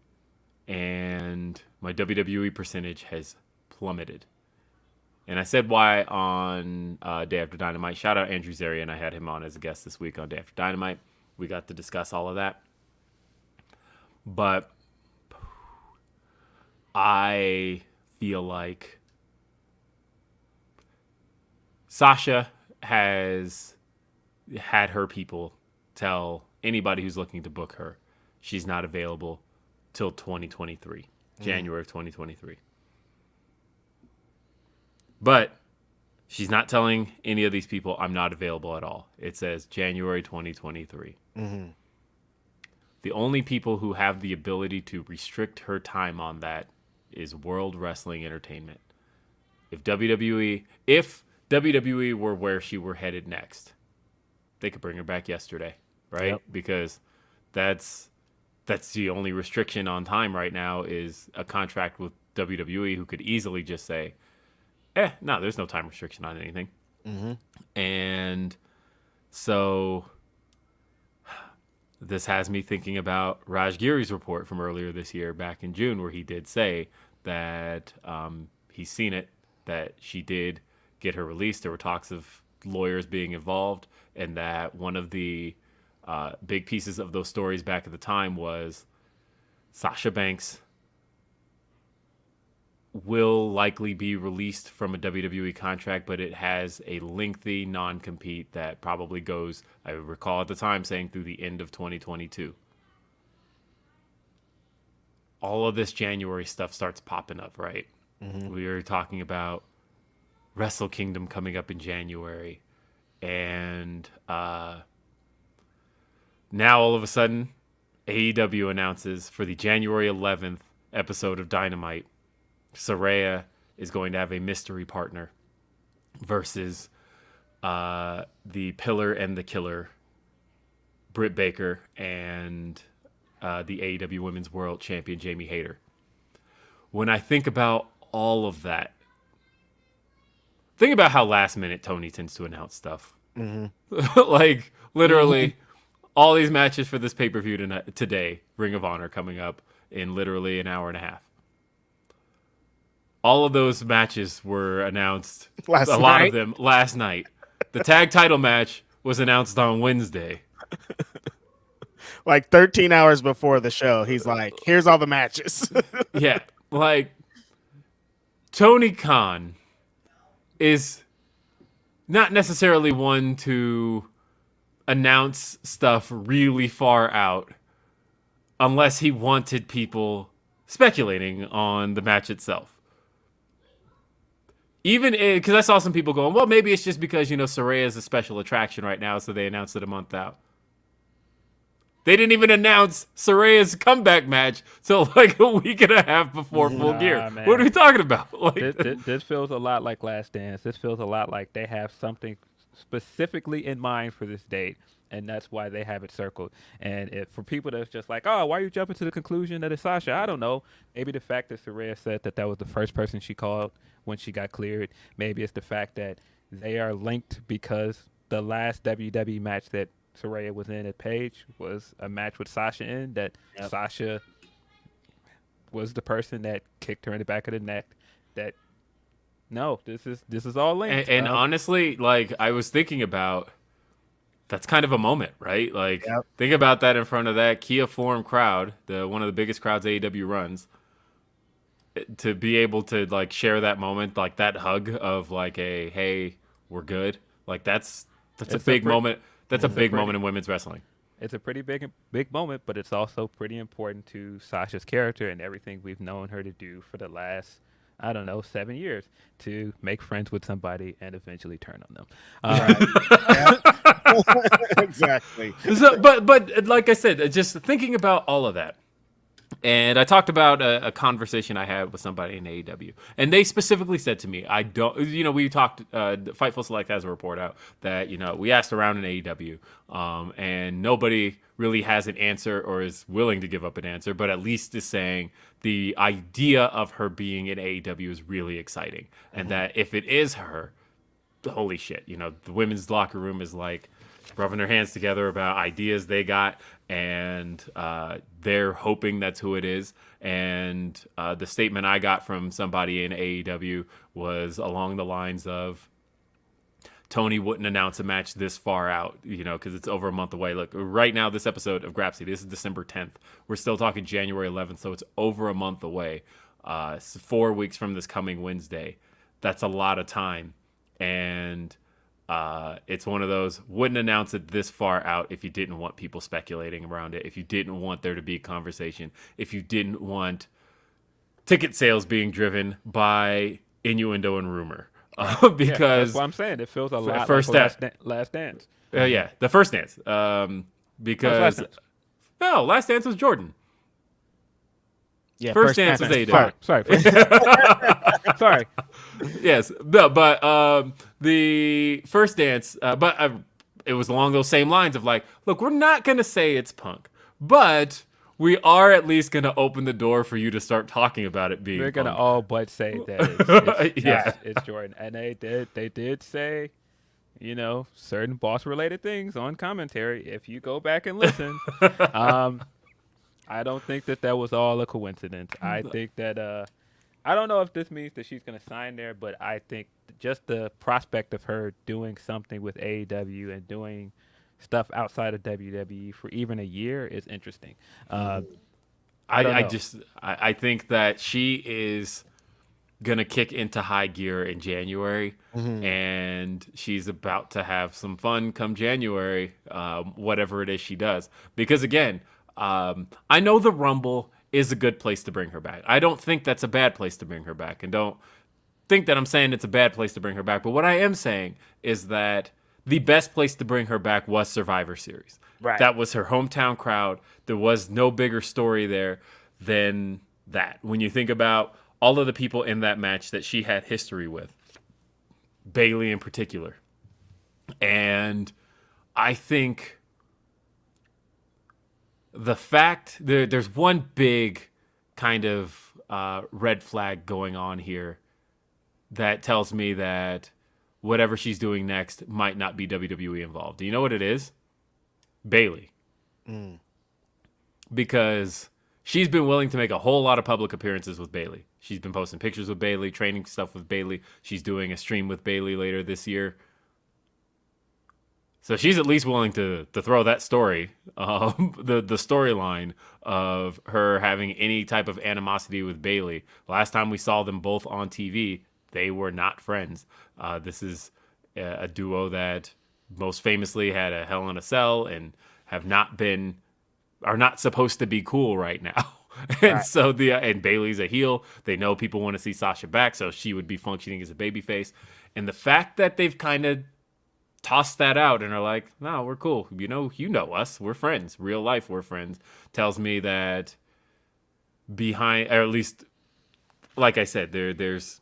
And my WWE percentage has plummeted. And I said why on Day After Dynamite. Shout out Andrew Zarian. I had him on as a guest this week on Day After Dynamite. We got to discuss all of that. But I feel like Sasha has had her people tell anybody who's looking to book her she's not available till 2023, January of 2023. But she's not telling any of these people I'm not available at all. It says January 2023. Mm-hmm. The only people who have the ability to restrict her time on that is World Wrestling Entertainment. If WWE were where she were headed next, they could bring her back yesterday, right? Yep. Because that's the only restriction on time right now is a contract with WWE, who could easily just say, no, there's no time restriction on anything. Mm-hmm. And so this has me thinking about Raj Giri's report from earlier this year, back in June, where he did say that he's seen it, that she did get her released. There were talks of lawyers being involved, and that one of the big pieces of those stories back at the time was Sasha Banks will likely be released from a WWE contract, but it has a lengthy non-compete that probably goes, I recall at the time saying, through the end of 2022. All of this January stuff starts popping up, right? Mm-hmm. We were talking about Wrestle Kingdom coming up in January, and now all of a sudden AEW announces for the January 11th episode of Dynamite, Saraya is going to have a mystery partner versus the Pillar and the Killer, Britt Baker, and the AEW Women's World Champion Jamie Hayter. When I think about all of that, think about how last minute Tony tends to announce stuff. Mm-hmm. Like, literally, all these matches for this pay-per-view today, Ring of Honor coming up in literally an hour and a half. All of those matches were announced, a lot of them, last night. The tag title match was announced on Wednesday. Like 13 hours before the show, he's like, here's all the matches. Yeah, like, Tony Khan is not necessarily one to announce stuff really far out unless he wanted people speculating on the match itself. Even because I saw some people going, well, maybe it's just because, Saraya is a special attraction right now, so they announced it a month out. They didn't even announce Saraya's comeback match till like a week and a half before Full Gear. Man. What are we talking about? Like, this feels a lot like Last Dance. This feels a lot like they have something specifically in mind for this date, and that's why they have it circled. And if for people that's just like, oh, why are you jumping to the conclusion that it's Sasha? I don't know. Maybe the fact that Saraya said that was the first person she called when she got cleared. Maybe it's the fact that they are linked because the last WWE match that Saraya was in at Page was a match with Sasha in that Sasha was the person that kicked her in the back of the neck. That no, this is all linked. And honestly, like I was thinking about, that's kind of a moment, right? Like think about that in front of that Kia Forum crowd, one of the biggest crowds AEW runs. To be able to like share that moment, like that hug of like a hey, we're good. Like that's a big moment. That's a big moment in women's wrestling. It's a pretty big moment, but it's also pretty important to Sasha's character and everything we've known her to do for the last, 7 years, to make friends with somebody and eventually turn on them. Exactly. So, but like I said, just thinking about all of that. And I talked about a conversation I had with somebody in AEW, and they specifically said to me, I don't, we talked, Fightful Select has a report out that, we asked around in AEW, and nobody really has an answer or is willing to give up an answer, but at least is saying the idea of her being in AEW is really exciting. And that if it is her, holy shit, the women's locker room is like rubbing their hands together about ideas they got, and they're hoping that's who it is. And the statement I got from somebody in AEW was along the lines of, Tony wouldn't announce a match this far out, because it's over a month away. Look, right now, this episode of Grapsody, this is December 10th. We're still talking January 11th, so it's over a month away. 4 weeks from this coming Wednesday. That's a lot of time. And it's one of those, wouldn't announce it this far out if you didn't want people speculating around it, if you didn't want there to be conversation, if you didn't want ticket sales being driven by innuendo and rumor. Because that's what I'm saying. It feels a lot first like Last Dance. The first dance. Because Last Dance was Jordan. Yeah, first dance was AEW. Sorry. Yes, no, but the first dance, it was along those same lines of like, look, we're not gonna say it's Punk, but we are at least gonna open the door for you to start talking about it being. We're Punk. gonna all but say that it's Jordan, and they did say, certain boss related things on commentary. If you go back and listen, I don't think that was all a coincidence. I think that I don't know if this means that she's going to sign there, but I think just the prospect of her doing something with AEW and doing stuff outside of WWE for even a year is interesting. I think that she is going to kick into high gear in January, and she's about to have some fun come January, whatever it is she does. Because again, I know the Rumble is a good place to bring her back. I don't think that's a bad place to bring her back, and don't think that I'm saying it's a bad place to bring her back. But what I am saying is that the best place to bring her back was Survivor Series. Right. That was her hometown crowd. There was no bigger story there than that. When you think about all of the people in that match that she had history with, Bayley in particular. And I think the fact there's one big kind of red flag going on here that tells me that whatever she's doing next might not be WWE involved. Do you know what it is? Bayley. Because she's been willing to make a whole lot of public appearances with Bayley. She's been posting pictures with Bayley, training stuff with Bayley. She's doing a stream with Bayley later this year. So she's at least willing to throw that story, the storyline of her having any type of animosity with Bayley. Last time we saw them both on TV, they were not friends. This is a duo that most famously had a Hell in a Cell and are not supposed to be cool right now. And right. So and Bayley's a heel. They know people want to see Sasha back, so she would be functioning as a babyface. And the fact that they've kind of toss that out and are like, no, we're cool. You know us. We're friends. Real life, we're friends. Tells me that behind, or at least, like I said, there's,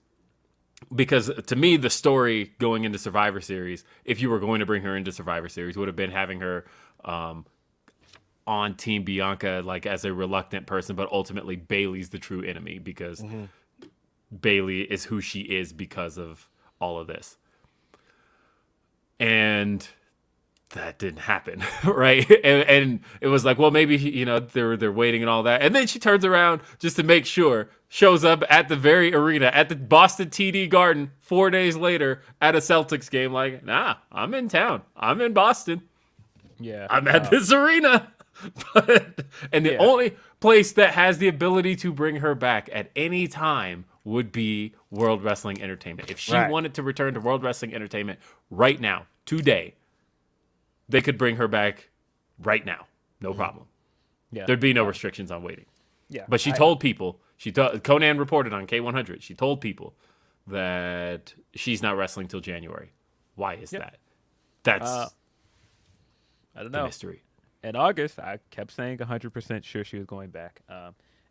because to me, the story going into Survivor Series, if you were going to bring her into Survivor Series, would have been having her on Team Bianca, like as a reluctant person, but ultimately Bayley's the true enemy because Bayley is who she is because of all of this. And that didn't happen, right? And it was like, well, maybe, they're waiting and all that. And then she turns around just to make sure, shows up at the very arena, at the Boston TD Garden 4 days later at a Celtics game, like, nah, I'm in town. I'm in Boston. Yeah. I'm at this arena. And the only place that has the ability to bring her back at any time would be World Wrestling Entertainment. If she wanted to return to World Wrestling Entertainment right now, today, they could bring her back right now. No problem. Yeah. There'd be no restrictions on waiting. Yeah. But she told people, Conan reported on K100, she told people that she's not wrestling till January. Why is that? That's I don't know. the mystery. In August, I kept saying 100% sure she was going back.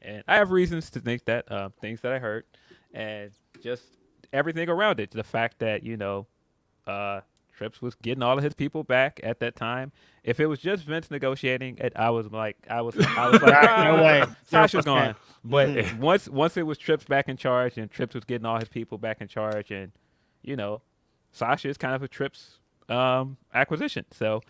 And I have reasons to think that, things that I heard, and just everything around it. The fact that, Trips was getting all of his people back at that time. If it was just Vince negotiating, I was like, no way. Sasha's gone. But once it was Trips back in charge, and Trips was getting all his people back in charge, and Sasha is kind of a Trips acquisition. So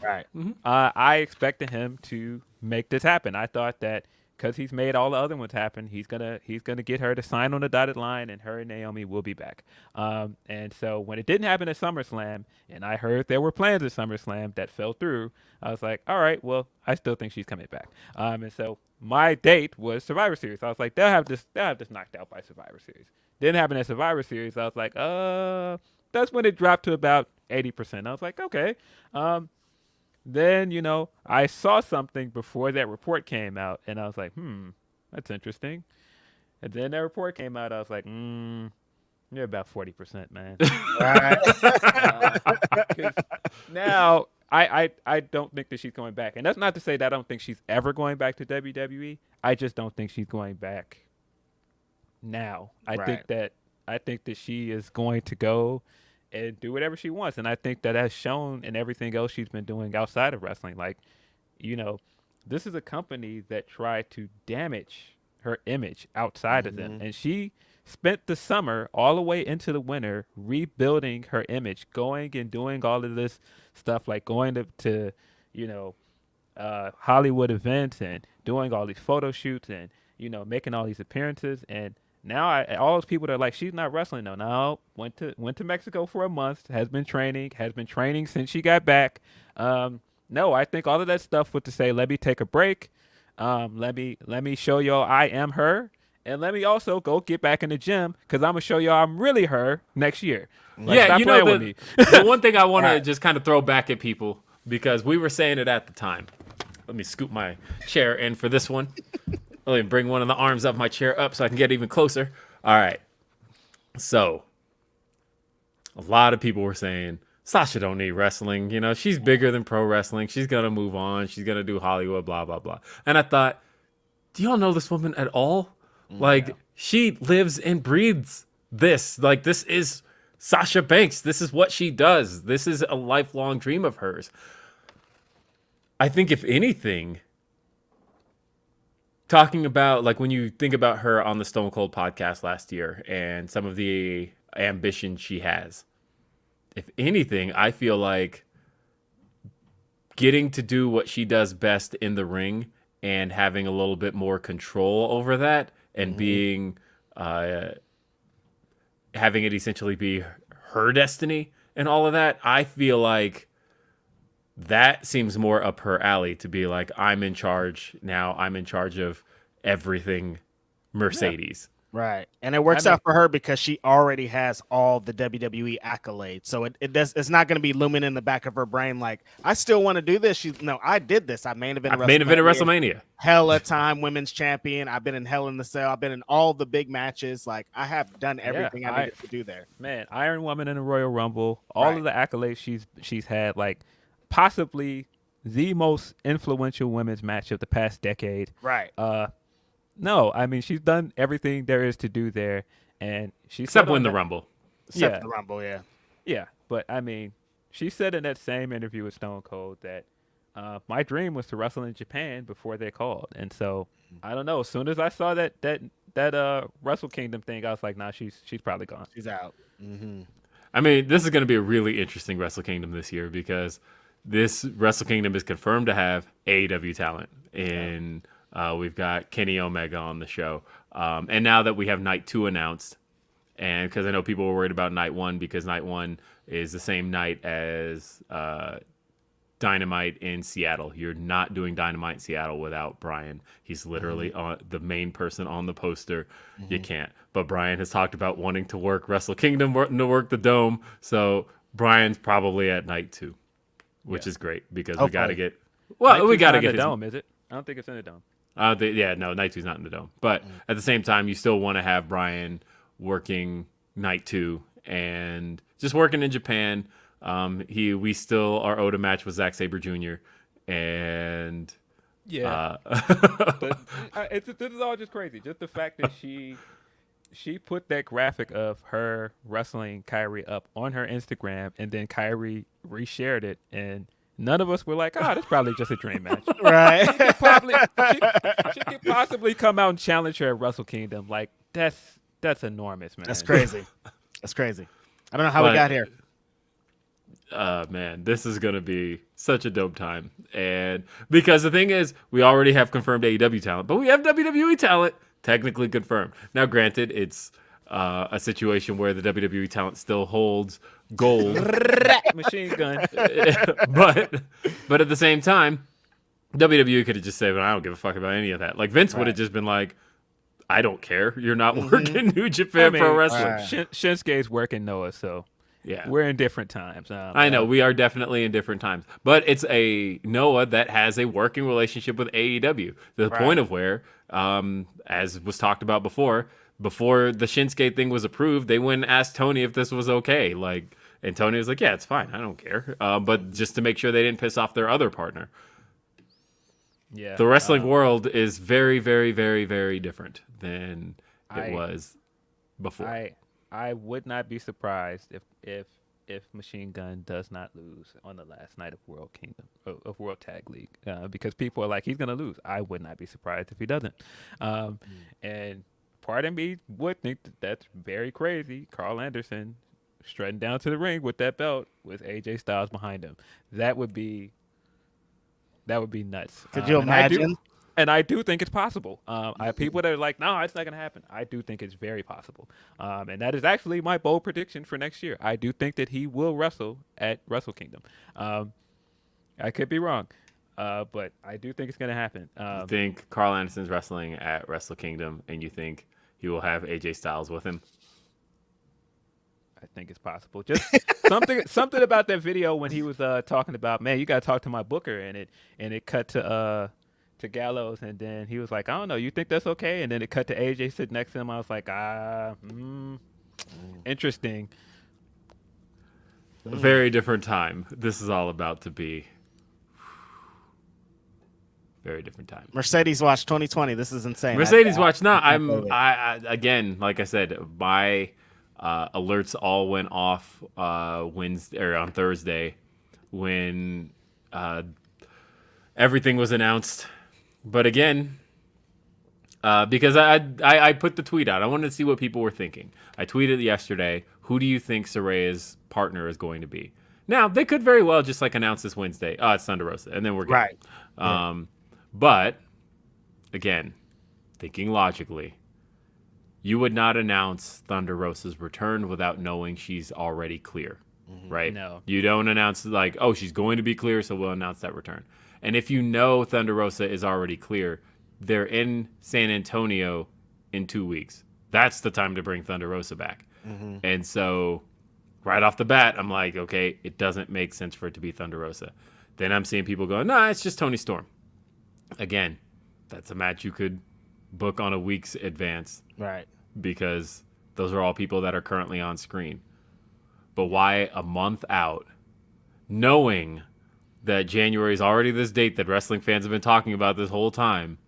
I expected him to make this happen. I thought that because he's made all the other ones happen, he's gonna get her to sign on the dotted line, and her and Naomi will be back. And so when it didn't happen at SummerSlam, and I heard there were plans at SummerSlam that fell through, I was like, all right, well, I still think she's coming back. And so my date was Survivor Series. I was like, they'll have this knocked out by Survivor Series. Didn't happen at Survivor Series. I was like, that's when it dropped to about 80%. I was like, okay. Then, I saw something before that report came out, and I was like, that's interesting. And then that report came out, I was like, you're about 40%, man. Now, I don't think that she's going back. And that's not to say that I don't think she's ever going back to WWE. I just don't think she's going back now. I think that she is going to go and do whatever she wants. And I think that has shown in everything else she's been doing outside of wrestling. Like, this is a company that tried to damage her image outside of them. And she spent the summer all the way into the winter rebuilding her image, going and doing all of this stuff, like going to Hollywood events and doing all these photo shoots and, making all these appearances. And now all those people that are like, she's not wrestling. No, went to Mexico for a month, has been training since she got back. No, I think all of that stuff was to say, let me take a break. Let me show y'all I am her. And let me also go get back in the gym because I'm going to show y'all I'm really her next year. Like, stop playing with me. The one thing I want to just kind of throw back at people, because we were saying it at the time. Let me scoop my chair in for this one. Let me bring one of the arms of my chair up so I can get even closer. All right. So, a lot of people were saying, Sasha don't need wrestling. She's bigger than pro wrestling. She's going to move on. She's going to do Hollywood, blah, blah, blah. And I thought, do y'all know this woman at all? Like, she lives and breathes this. Like, this is Sasha Banks. This is what she does. This is a lifelong dream of hers. I think, if anything, talking about, like, when you think about her on the Stone Cold podcast last year and some of the ambition she has, if anything, I feel like getting to do what she does best in the ring and having a little bit more control over that and being, having it essentially be her destiny and all of that, I feel like that seems more up her alley to be like, I'm in charge now. I'm in charge of everything Mercedes. Right. And it works out for her because she already has all the WWE accolades. So it's not going to be looming in the back of her brain like, I still want to do this. I did this. I main evented WrestleMania. Hella time women's champion. I've been in Hell in the Cell. I've been in all the big matches. Like, I have done everything I needed to do there. Man, Iron Woman in the Royal Rumble, all of the accolades she's had, like possibly the most influential women's match of the past decade. Right. No, I mean, she's done everything there is to do there, and except win the Rumble. Except the Rumble, yeah. Yeah, but I mean, she said in that same interview with Stone Cold that my dream was to wrestle in Japan before they called, and so I don't know. As soon as I saw that Wrestle Kingdom thing, I was like, nah, she's probably gone. She's out. Mm-hmm. I mean, this is going to be a really interesting Wrestle Kingdom this year because this Wrestle Kingdom is confirmed to have AEW talent in. We've got Kenny Omega on the show. And now that we have night 2 announced, and because I know people were worried about night 1 because night 1 is the same night as Dynamite in Seattle. You're not doing Dynamite in Seattle without Bryan. He's literally the main person on the poster. Mm-hmm. You can't. But Bryan has talked about wanting to work Wrestle Kingdom, wanting to work the Dome. So Bryan's probably at night 2, which is great because we got to get. Well, we got to get the Dome. Is it? I don't think it's in the Dome. Night 2's not in the Dome. But at the same time, you still want to have Bryan working night 2 and just working in Japan. We still are owed a match with Zack Sabre Jr. And this is all just crazy. Just the fact that she put that graphic of her wrestling Kairi up on her Instagram, and then Kairi reshared it, and none of us were like, that's probably just a dream match. Right. She could possibly come out and challenge her at Wrestle Kingdom. Like, that's enormous, man. That's crazy. That's crazy. I don't know how we got here. Man, this is going to be such a dope time. And because the thing is, we already have confirmed AEW talent, but we have WWE talent technically confirmed. Now, granted, it's a situation where the WWE talent still holds gold. Machine gun. but at the same time, WWE could have just said, well, I don't give a fuck about any of that. Like, Vince would have just been like, I don't care. You're not working New Japan Pro Wrestling. Shinsuke's working Noah, so yeah, we're in different times. I know, we are definitely in different times. But it's a Noah that has a working relationship with AEW. To the point of where, as was talked about before the Shinsuke thing was approved, they went and asked Tony if this was okay. Like, and Tony was like, yeah, it's fine. I don't care. But just to make sure they didn't piss off their other partner. Yeah. The wrestling world is very, very, very, very different than it was before. I would not be surprised if Machine Gun does not lose on the last night of World Tag League, because people are like, he's gonna lose. I would not be surprised if he doesn't. And part of me would think that's very crazy. Carl Anderson strutting down to the ring with that belt with AJ Styles behind him. That would be nuts. Could you imagine? And I do think it's possible. I have people that are like, no, it's not going to happen. I do think it's very possible. And that is actually my bold prediction for next year. I do think that he will wrestle at Wrestle Kingdom. I could be wrong, but I do think it's going to happen. You think Carl Anderson's wrestling at Wrestle Kingdom, and you think he will have AJ Styles with him? I think it's possible. Just something about that video when he was talking about, man, you got to talk to my booker, and it cut to Gallows, and then he was like, I don't know, you think that's okay? And then it cut to AJ sitting next to him. I was like, interesting. A very different time. This is all about to be. Very different time. Mercedes Watch 2020. This is insane. Mercedes Watch. No, I again, like I said, my alerts all went off Wednesday or on Thursday when everything was announced. But again, because I put the tweet out, I wanted to see what people were thinking. I tweeted yesterday, who do you think Saraya's partner is going to be? Now, they could very well just like announce this Wednesday, it's Thunder Rosa, and then we're good. Right. But again, thinking logically, you would not announce Thunder Rosa's return without knowing she's already clear, right? No. You don't announce like, oh, she's going to be clear, so we'll announce that return. And if you know Thunder Rosa is already clear, they're in San Antonio in 2 weeks. That's the time to bring Thunder Rosa back. And so right off the bat, I'm like, okay, it doesn't make sense for it to be Thunder Rosa. Then I'm seeing people going, nah, it's just Toni Storm. Again, that's a match you could book on a week's advance. Right. Because those are all people that are currently on screen. But why a month out, knowing that January is already this date that wrestling fans have been talking about this whole time,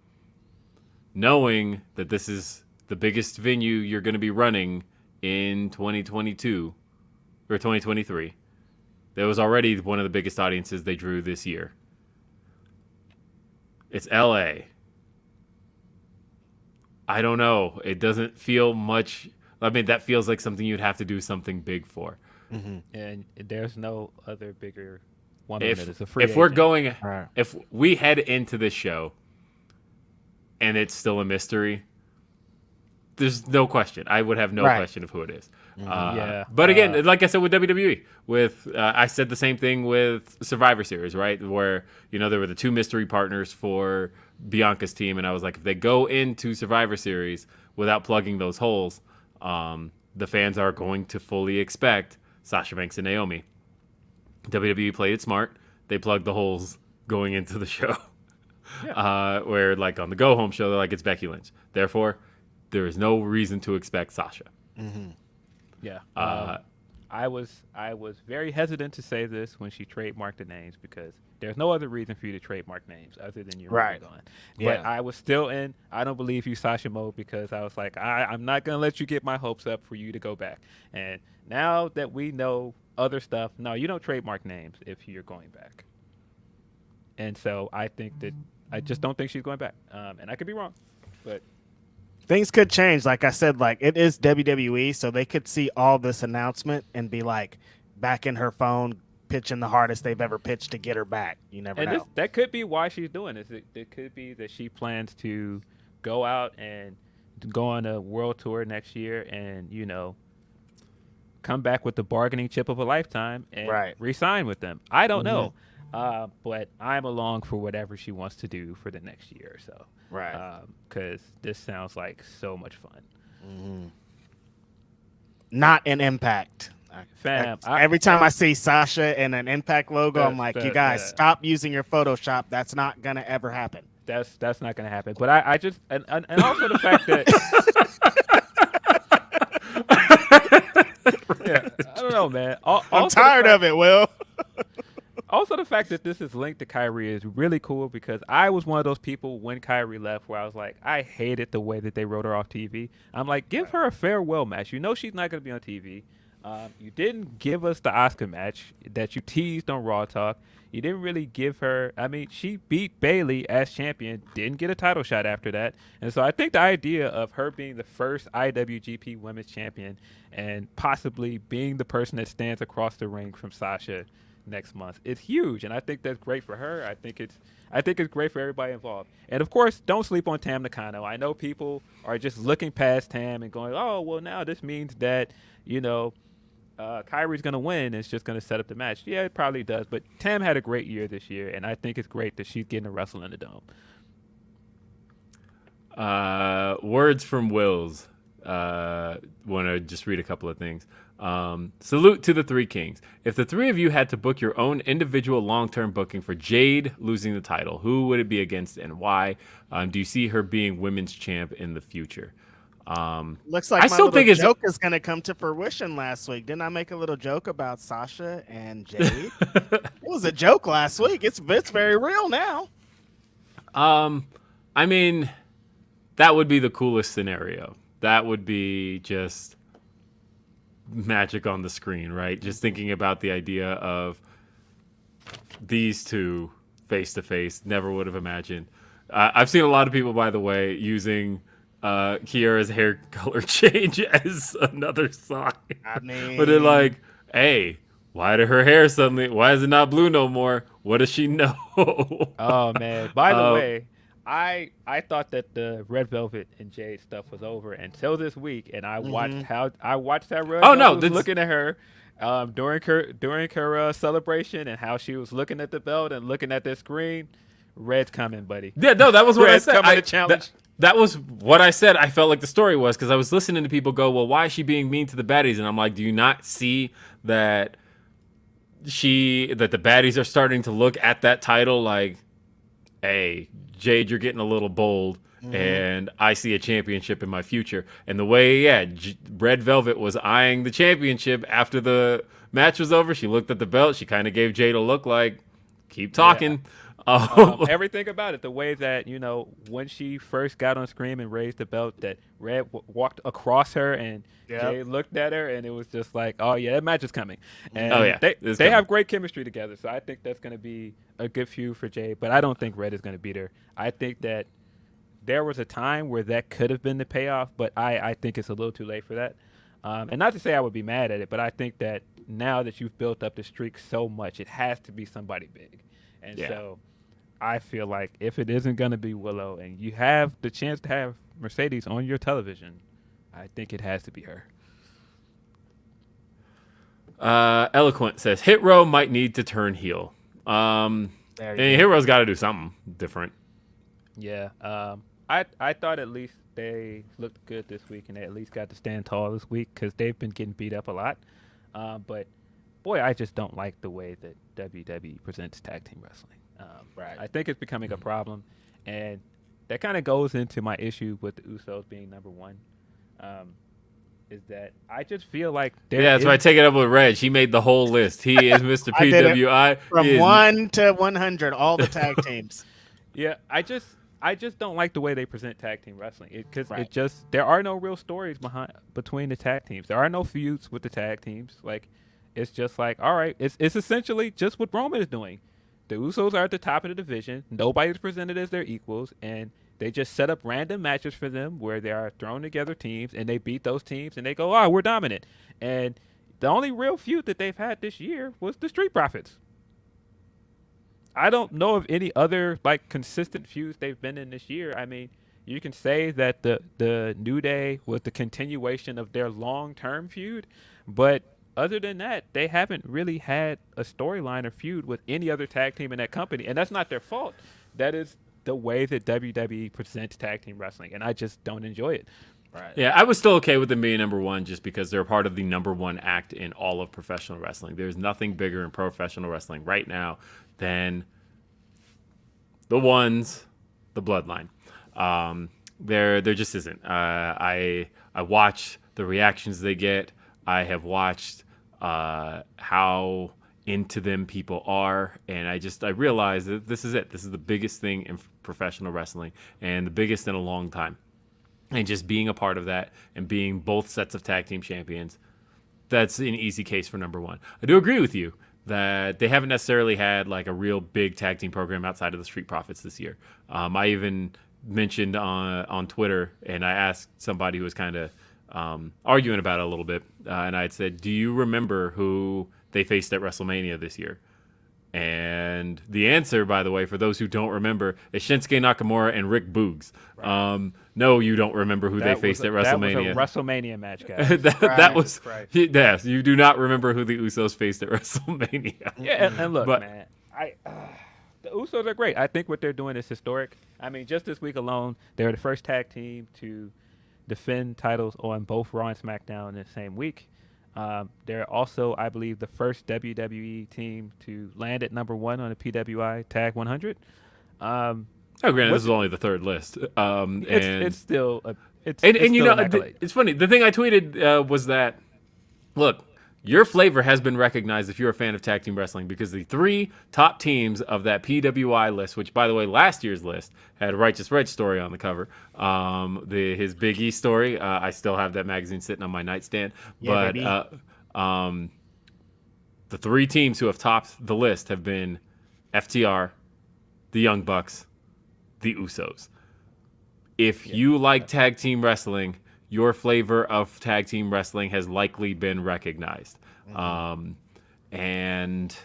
knowing that this is the biggest venue you're going to be running in 2022 or 2023. That was already one of the biggest audiences they drew this year. It's LA. I don't know. It doesn't feel much. I mean, that feels like something you'd have to do something big for. And there's no other bigger woman that is a free If we're agent. going, if we head into this show and it's still a mystery, there's no question. I would have no question of who it is. But again, like I said with WWE, I said the same thing with Survivor Series, right? Where, there were the two mystery partners for Bianca's team. And I was like, if they go into Survivor Series without plugging those holes, the fans are going to fully expect Sasha Banks and Naomi. WWE played it smart. They plugged the holes going into the show. Where, like, on the Go Home show, they're like, it's Becky Lynch. Therefore, there is no reason to expect Sasha. Yeah. I was very hesitant to say this when she trademarked the names because there's no other reason for you to trademark names other than you're moving on. But I was still in I don't believe you Sasha mode because I was like, I'm not going to let you get my hopes up for you to go back. And now that we know other stuff, no, you don't trademark names if you're going back. And so I just don't think she's going back. And I could be wrong, but things could change. Like I said, like it is WWE, so they could see all this announcement and be like back in her phone, pitching the hardest they've ever pitched to get her back. You never know. That could be why she's doing this. It could be that she plans to go out and go on a world tour next year and, come back with the bargaining chip of a lifetime and re-sign with them. I don't know. But I'm along for whatever she wants to do for the next year or so. Right. Because this sounds like so much fun. Not an Impact. Fam, every time I see Sasha and an Impact logo, I'm like, you guys, stop using your Photoshop. That's not going to ever happen. That's not going to happen. But I just, and also the fact that, I don't know, man. I'm tired of it, Will. Also, the fact that this is linked to Kairi is really cool because I was one of those people when Kairi left where I was like, I hated the way that they wrote her off TV. I'm like, give her a farewell match. You know she's not going to be on TV. You didn't give us the Oscar match that you teased on Raw Talk. You didn't really give her. I mean, she beat Bayley as champion, didn't get a title shot after that. And so I think the idea of her being the first IWGP Women's Champion and possibly being the person that stands across the ring from Sasha next month is huge, and I think that's great for her. I think it's great for everybody involved. And of course, don't sleep on Tam Nakano. I know people are just looking past Tam and going, "Oh, well, now this means that Kairi's going to win. It's just going to set up the match." Yeah, it probably does. But Tam had a great year this year, and I think it's great that she's getting to wrestle in the Dome. Words from Wills. Want to just read a couple of things. Salute to the Three Kings. If the three of you had to book your own individual long-term booking for Jade losing the title, who would it be against and why? Do you see her being women's champ in the future? Looks like my little joke is going to come to fruition last week. Didn't I make a little joke about Sasha and Jade? It was a joke last week. It's very real now. I mean, that would be the coolest scenario. That would be just magic on the screen, right? Just thinking about the idea of these two face to face. Never would have imagined. I've seen a lot of people, by the way, using Kiera's hair color change as another sign. I mean, but they're like, hey, why is it not blue no more? What does she know? Oh man. By the way, I thought that the Red Velvet and Jade stuff was over until this week, and I watched how Red Velvet was looking at her during her celebration and how she was looking at the belt and looking at the screen. Red's coming, buddy. Yeah, no, that was what Red's I said. coming to challenge. That was what I said. I felt like the story was because I was listening to people go, well, why is she being mean to the baddies? And I'm like, do you not see that the baddies are starting to look at that title like, hey, Jade, you're getting a little bold, and I see a championship in my future. And the way, Red Velvet was eyeing the championship after the match was over, she looked at the belt. She kind of gave Jade a look like, keep talking. Everything about it, the way that, when she first got on screen and raised the belt, that Red walked across her and Jade looked at her, and it was just like, oh, yeah, that match is coming. And they have great chemistry together, so I think that's going to be a good feud for Jade, but I don't think Red is going to beat her. I think that there was a time where that could have been the payoff, but I think it's a little too late for that. And not to say I would be mad at it, but I think that now that you've built up the streak so much, it has to be somebody big. And so I feel like if it isn't going to be Willow and you have the chance to have Mercedes on your television, I think it has to be her. Eloquent says, Hit Row might need to turn heel. Hit Row's got to do something different. Yeah. I thought at least they looked good this week and they at least got to stand tall this week because they've been getting beat up a lot. But, boy, I just don't like the way that WWE presents tag team wrestling. I think it's becoming a problem, and that kind of goes into my issue with the Usos being number one. Is that I just feel like that's why I take it up with Reg. He made the whole list. He is Mr. PWI. From 1 to 100, all the tag teams. Yeah, I just don't like the way they present tag team wrestling because it just there are no real stories between the tag teams. There are no feuds with the tag teams. Like it's just like, all right, it's essentially just what Roman is doing. The Usos are at the top of the division. Nobody's presented as their equals, and they just set up random matches for them where they are thrown together teams, and they beat those teams, and they go, oh, we're dominant. And the only real feud that they've had this year was the Street Profits. I don't know of any other consistent feuds they've been in this year. I mean, you can say that the New Day was the continuation of their long-term feud, but other than that, they haven't really had a storyline or feud with any other tag team in that company, and that's not their fault. That is the way that WWE presents tag team wrestling, and I just don't enjoy it. Right. Yeah, I was still okay with them being number one just because they're part of the number one act in all of professional wrestling. There's nothing bigger in professional wrestling right now than the Ones, the Bloodline. There just isn't. I watch the reactions they get. I have watched how into them people are, and I realize that this is it. This is the biggest thing in professional wrestling and the biggest in a long time. And just being a part of that and being both sets of tag team champions, that's an easy case for number one. I do agree with you that they haven't necessarily had a real big tag team program outside of the Street Profits this year. I even mentioned on Twitter, and I asked somebody who was kind of arguing about it a little bit, and I had said, do you remember who they faced at WrestleMania this year? And the answer, by the way, for those who don't remember, is Shinsuke Nakamura and Rick Boogs. Right. No, you don't remember who they faced at WrestleMania. That was a WrestleMania match, guys. that was yes. You do not remember who the Usos faced at WrestleMania. Yeah, and look, man, the Usos are great. I think what they're doing is historic. I mean, just this week alone, they're the first tag team to defend titles on both Raw and SmackDown in the same week. They're also, I believe, the first WWE team to land at number one on the PWI Tag 100. Granted, this is only the third list. It's still it's funny. The thing I tweeted was that, look, your flavor has been recognized if you're a fan of tag team wrestling because the three top teams of that PWI list, which, by the way, last year's list had a Righteous Reg story on the cover, his Big E story. I still have that magazine sitting on my nightstand. Yeah, but the three teams who have topped the list have been FTR, the Young Bucks, the Usos. If you like tag team wrestling, your flavor of tag team wrestling has likely been recognized. And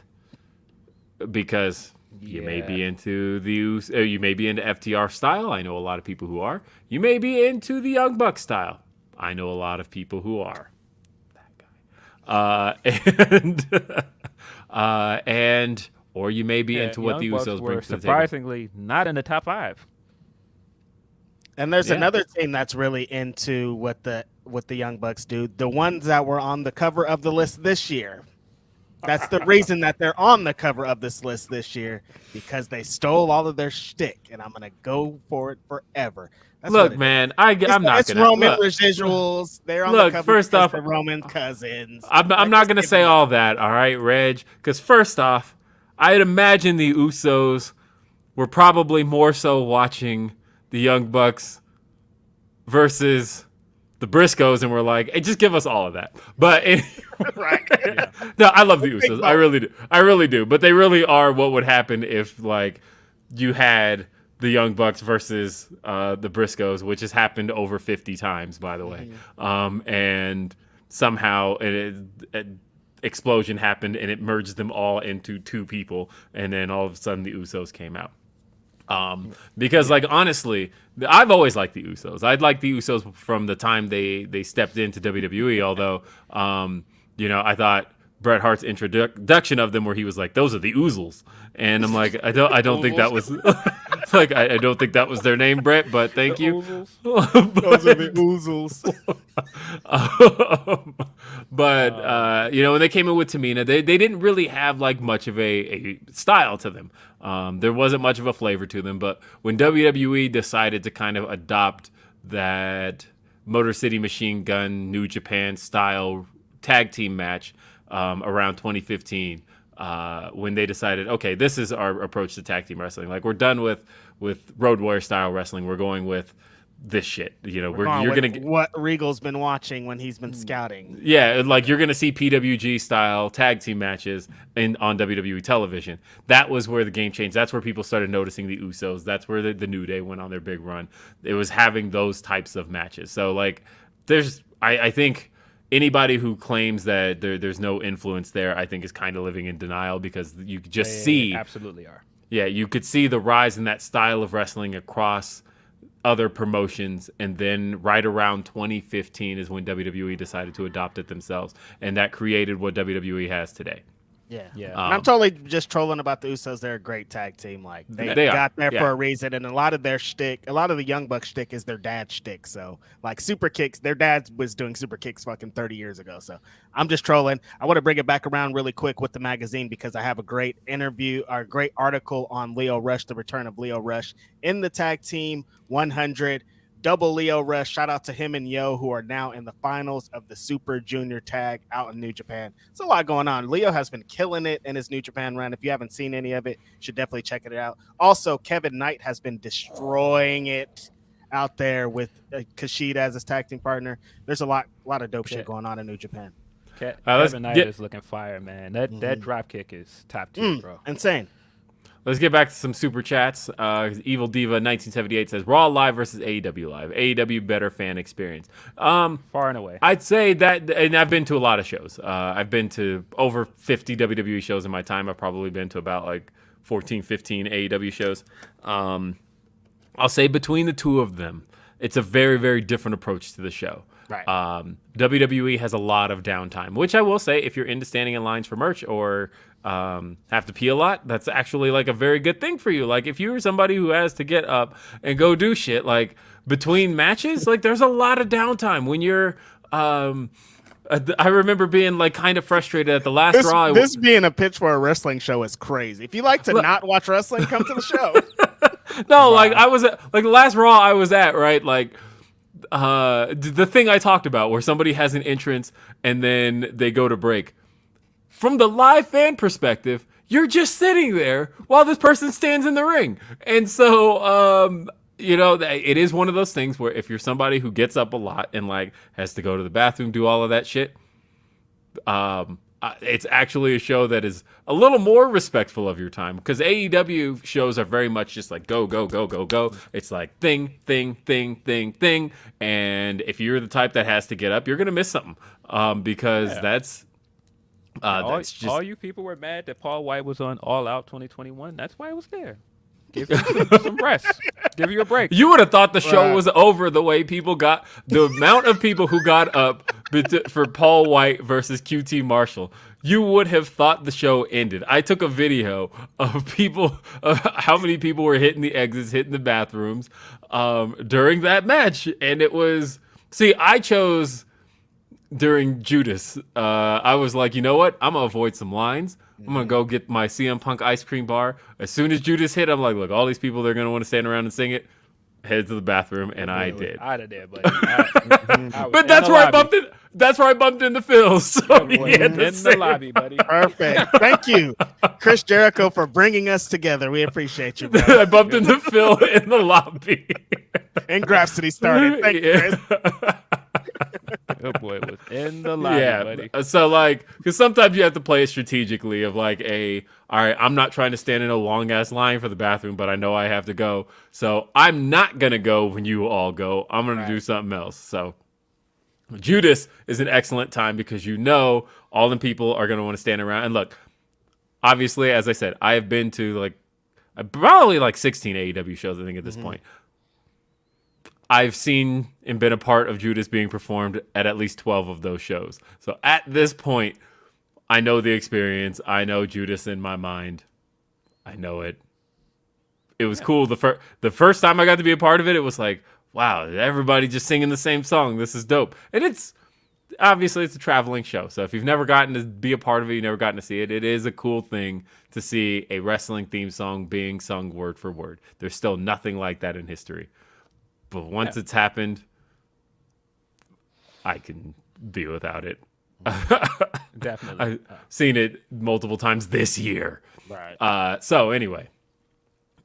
because you may be into you may be into FTR style. I know a lot of people who are. You may be into the Young Bucks style. I know a lot of people who are. That guy. And or you may be into what the Young Bucks Usos were bring to the table. surprisingly not in the top 5. And there's another team that's really into what the Young Bucks do. The ones that were on the cover of the list this year. That's the reason that they're on the cover of this list this year, because they stole all of their shtick, and I'm gonna go for it forever. That's Look, man, I'm not it's gonna Roman look, residuals. They're on look, the cover first because off, they're Roman cousins. I'm not gonna say all that, all right, Reg? Because first off, I'd imagine the Usos were probably more so watching the Young Bucks versus the Briscoes, and we're like, hey, just give us all of that. But right. no, I love the Usos. I really do. But they really are what would happen if like you had the Young Bucks versus the Briscoes, which has happened over 50 times, by the way. And somehow an explosion happened and it merged them all into 2 people, and then all of a sudden the Usos came out. Because like honestly, I've always liked the Usos. I'd like the Usos from the time they stepped into WWE, although I thought Bret Hart's introduction of them, where he was like, "Those are the Oozles," and I'm like, I don't think that was like I don't think that was their name, Bret. But thank you. Those are the Oozles. When they came in with Tamina, they didn't really have like much of a style to them. There wasn't much of a flavor to them. But when WWE decided to kind of adopt that Motor City Machine Gun New Japan style tag team match around 2015, when they decided, okay, this is our approach to tag team wrestling. Like, we're done with Road Warrior style wrestling. We're going with this shit. You're gonna get what Regal's been watching when he's been scouting. Yeah, like you're gonna see PWG style tag team matches on WWE television. That was where the game changed. That's where people started noticing the Usos. That's where the New Day went on their big run. It was having those types of matches. So like, I think anybody who claims that there's no influence there, I think is kind of living in denial, because you could just see absolutely are. Yeah, you could see the rise in that style of wrestling across other promotions, and then right around 2015 is when WWE decided to adopt it themselves, and that created what WWE has today. Yeah. And I'm totally just trolling about the Usos. They're a great tag team. Like they got there for a reason, and a lot of their shtick, a lot of the Young Bucks shtick is their dad's shtick. So like super kicks, their dad was doing super kicks fucking 30 years ago. So I'm just trolling. I want to bring it back around really quick with the magazine, because I have a great interview or a great article on Leo Rush, the return of Leo Rush in the tag team 100. Double Leo Rush, shout out to him and Yo, who are now in the finals of the Super Junior tag out in New Japan. There's a lot going on. Leo has been killing it in his New Japan run. If you haven't seen any of it, you should definitely check it out. Also, Kevin Knight has been destroying it out there with Takeshita as his tag team partner. There's a lot of dope shit going on in New Japan. Kevin Knight is looking fire, man. That drop kick is top tier, bro. Insane. Let's get back to some super chats. Evil Diva 1978 says Raw Live versus AEW Live. AEW better fan experience. Far and away. I'd say that, and I've been to a lot of shows. I've been to over 50 WWE shows in my time. I've probably been to about like 14, 15 AEW shows. I'll say between the two of them, it's a very, very different approach to the show. Right. WWE has a lot of downtime, which I will say, if you're into standing in lines for merch or have to pee a lot, that's actually like a very good thing for you. Like if you're somebody who has to get up and go do shit, like between matches, like there's a lot of downtime when you're I remember being like kind of frustrated at the last Raw. This being a pitch for a wrestling show is crazy. If you like to not watch wrestling, come to the show. No, like I was at, like the last Raw I was at, right? Like the thing I talked about where somebody has an entrance and then they go to break. From the live fan perspective, you're just sitting there while this person stands in the ring. And so, it is one of those things where if you're somebody who gets up a lot and like has to go to the bathroom, do all of that shit, it's actually a show that is a little more respectful of your time, because AEW shows are very much just like go, go, go, go, go. It's like thing. And if you're the type that has to get up, you're going to miss something because that's just... all you people were mad that Paul White was on All Out 2021. That's why it was there. Give you some rest. Give you a break. You would have thought the show was over the way people got, the amount of people who got up for Paul White versus QT Marshall. you would have thought the show ended. I took a video of people, of how many people were hitting the exits, hitting the bathrooms during that match. And it was, see, I chose during Judas. I was like, you know what? I'm going to avoid some lines. I'm going to go get my CM Punk ice cream bar. As soon as Judas hit, I'm like, look, all these people, they're going to want to stand around and sing it. Head to the bathroom, and I did. Out of there, buddy. But that's where I bumped it. That's where I bumped into Phil. So he had to in say the lobby, buddy. Perfect. Thank you, Chris Jericho, for bringing us together. We appreciate you, bro. I bumped into Phil in the lobby. And Grapsody started. Thank you, Chris. Oh boy, was in the lobby, buddy. So like, because sometimes you have to play it strategically of like all right, I'm not trying to stand in a long ass line for the bathroom, but I know I have to go. So I'm not gonna go when you all go. I'm gonna do something else. So Judas is an excellent time because you know all the people are gonna want to stand around. And look, obviously, as I said, I have been to like probably like 16 AEW shows, I think, at this point. I've seen and been a part of Judas being performed at least 12 of those shows. So at this point, I know the experience. I know Judas in my mind. I know it. It was cool. The first time I got to be a part of it, it was like, wow, everybody just singing the same song. This is dope. And it's obviously it's a traveling show. So if you've never gotten to be a part of it, you've never gotten to see it, it is a cool thing to see a wrestling theme song being sung word for word. There's still nothing like that in history. But once it's happened, I can be without it. Definitely. I've seen it multiple times this year. Right. So anyway,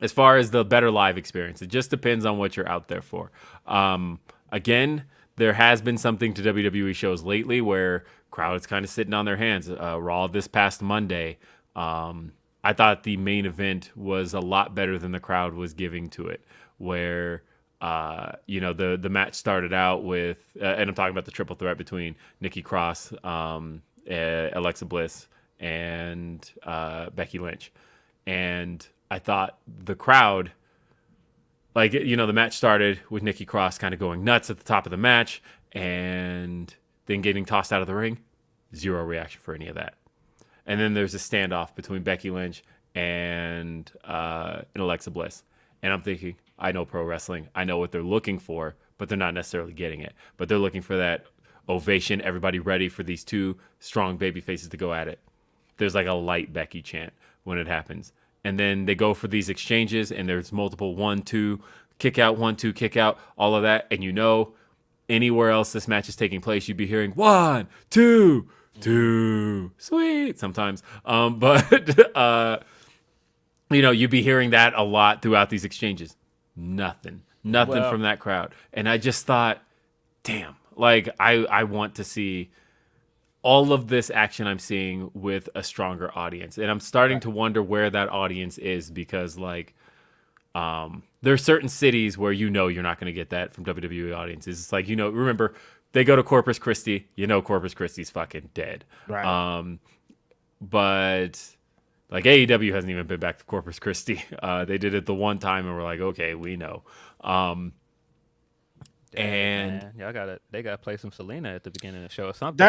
as far as the better live experience, it just depends on what you're out there for. Again, there has been something to WWE shows lately where crowds kind of sitting on their hands. Raw this past Monday, I thought the main event was a lot better than the crowd was giving to it, where the match started out with, and I'm talking about the triple threat between Nikki Cross, Alexa Bliss, and Becky Lynch. And I thought the crowd, the match started with Nikki Cross kind of going nuts at the top of the match and then getting tossed out of the ring. Zero reaction for any of that. And then there's a standoff between Becky Lynch and Alexa Bliss. And I'm thinking, I know pro wrestling. I know what they're looking for, but they're not necessarily getting it. But they're looking for that ovation, everybody ready for these two strong baby faces to go at it. There's like a light Becky chant when it happens. And then they go for these exchanges, and there's multiple 1-2, kick out, 1-2, kick out, all of that. And anywhere else this match is taking place, you'd be hearing 1, 2, 2, sweet sometimes. You'd be hearing that a lot throughout these exchanges. Nothing from that crowd. And I just thought, damn, I want to see all of this action I'm seeing with a stronger audience. And I'm starting to wonder where that audience is because there are certain cities where you're not going to get that from WWE audiences. It's like, remember, they go to Corpus Christi, Corpus Christi's fucking dead. Right. But like AEW hasn't even been back to Corpus Christi. They did it the one time and we're like, okay, we know. And they gotta play some Selena at the beginning of the show or something.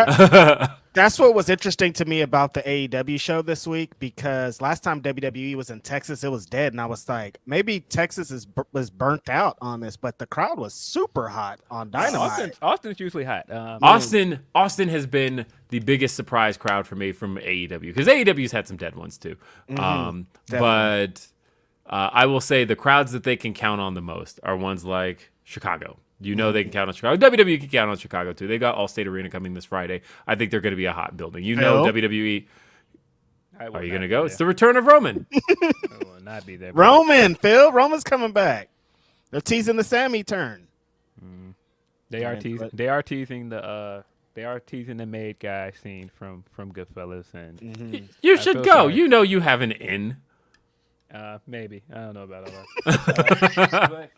That's what was interesting to me about the AEW show this week, because last time WWE was in Texas, it was dead, and I was like, maybe Texas was burnt out on this, but the crowd was super hot on Dynamite. Austin's usually hot. Austin has been the biggest surprise crowd for me from AEW, because AEW's had some dead ones too. But I will say the crowds that they can count on the most are ones like Chicago. They can count on Chicago. WWE can count on Chicago too. They got Allstate Arena coming this Friday. I think they're going to be a hot building. WWE. Are you going to go? It's the return of Roman. I will not be there. Roman's coming back. They're teasing the Sammy turn. They are teasing. They are teasing the. They are teasing the maid guy scene from Goodfellas, and you should go. Sorry. You have an in. Maybe I don't know about all that.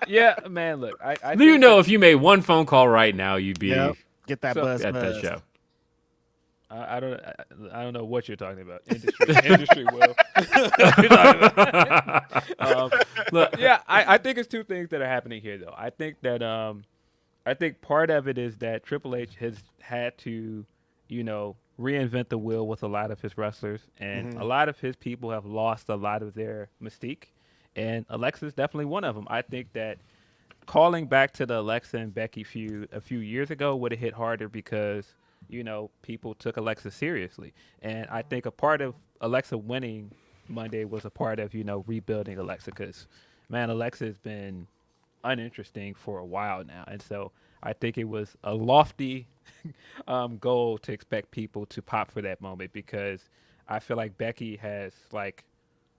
Yeah, man. Look, I if you made one phone call right now, you'd be get that buzz at that show. I don't know what you're talking about. Industry will. Look, yeah, I think it's two things that are happening here, though. I think that I think part of it is that Triple H has had to, reinvent the wheel with a lot of his wrestlers, and a lot of his people have lost a lot of their mystique, and Alexa's definitely one of them. I think that calling back to the Alexa and Becky feud a few years ago would have hit harder because, people took Alexa seriously. And I think a part of Alexa winning Monday was a part of, rebuilding Alexa because, man, Alexa has been uninteresting for a while now. And so I think it was a lofty goal to expect people to pop for that moment because I feel like Becky has,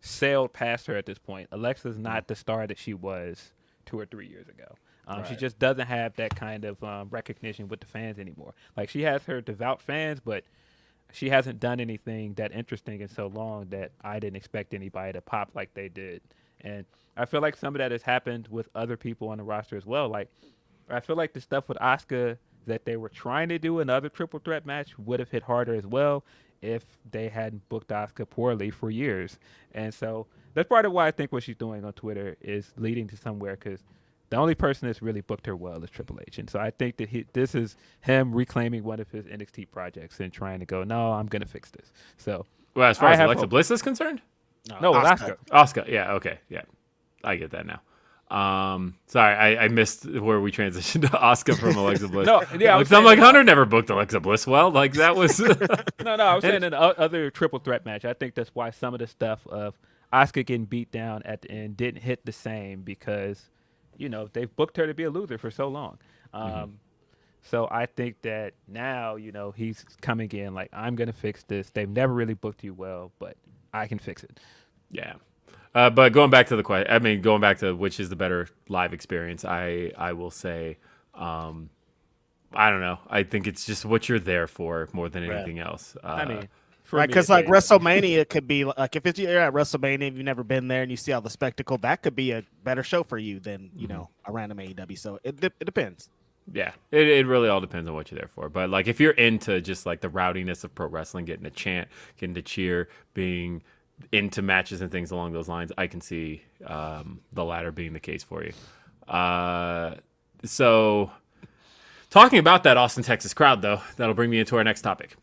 sailed past her at this point. Alexa's not the star that she was 2 or 3 years ago. Right. She just doesn't have that kind of recognition with the fans anymore. She has her devout fans, but she hasn't done anything that interesting in so long that I didn't expect anybody to pop like they did. And I feel like some of that has happened with other people on the roster as well. I feel like the stuff with Asuka that they were trying to do another triple threat match would have hit harder as well if they hadn't booked Asuka poorly for years. And so that's part of why I think what she's doing on Twitter is leading to somewhere because the only person that's really booked her well is Triple H. And so I think that this is him reclaiming one of his NXT projects and trying to go, no, I'm going to fix this. So, well, as far as Alexa Bliss is concerned? No, Asuka. Asuka, yeah, okay, yeah. I get that now. Sorry, I missed where we transitioned to Asuka from Alexa Bliss. I'm like Hunter never booked Alexa Bliss well. That was no. I was saying in the other triple threat match. I think that's why some of the stuff of Asuka getting beat down at the end didn't hit the same because they've booked her to be a loser for so long. So I think that now he's coming in I'm gonna fix this. They've never really booked you well, but I can fix it. Yeah. But going back to the question, going back to which is the better live experience, I will say, I don't know. I think it's just what you're there for more than anything else. Because WrestleMania could be if you're at WrestleMania, if you've never been there and you see all the spectacle, that could be a better show for you than a random AEW. So it depends. Yeah, it really all depends on what you're there for. But if you're into just the rowdiness of pro wrestling, getting to chant, getting to cheer, being into matches and things along those lines, I can see the latter being the case for you. So talking about that Austin, Texas crowd, though, that'll bring me into our next topic.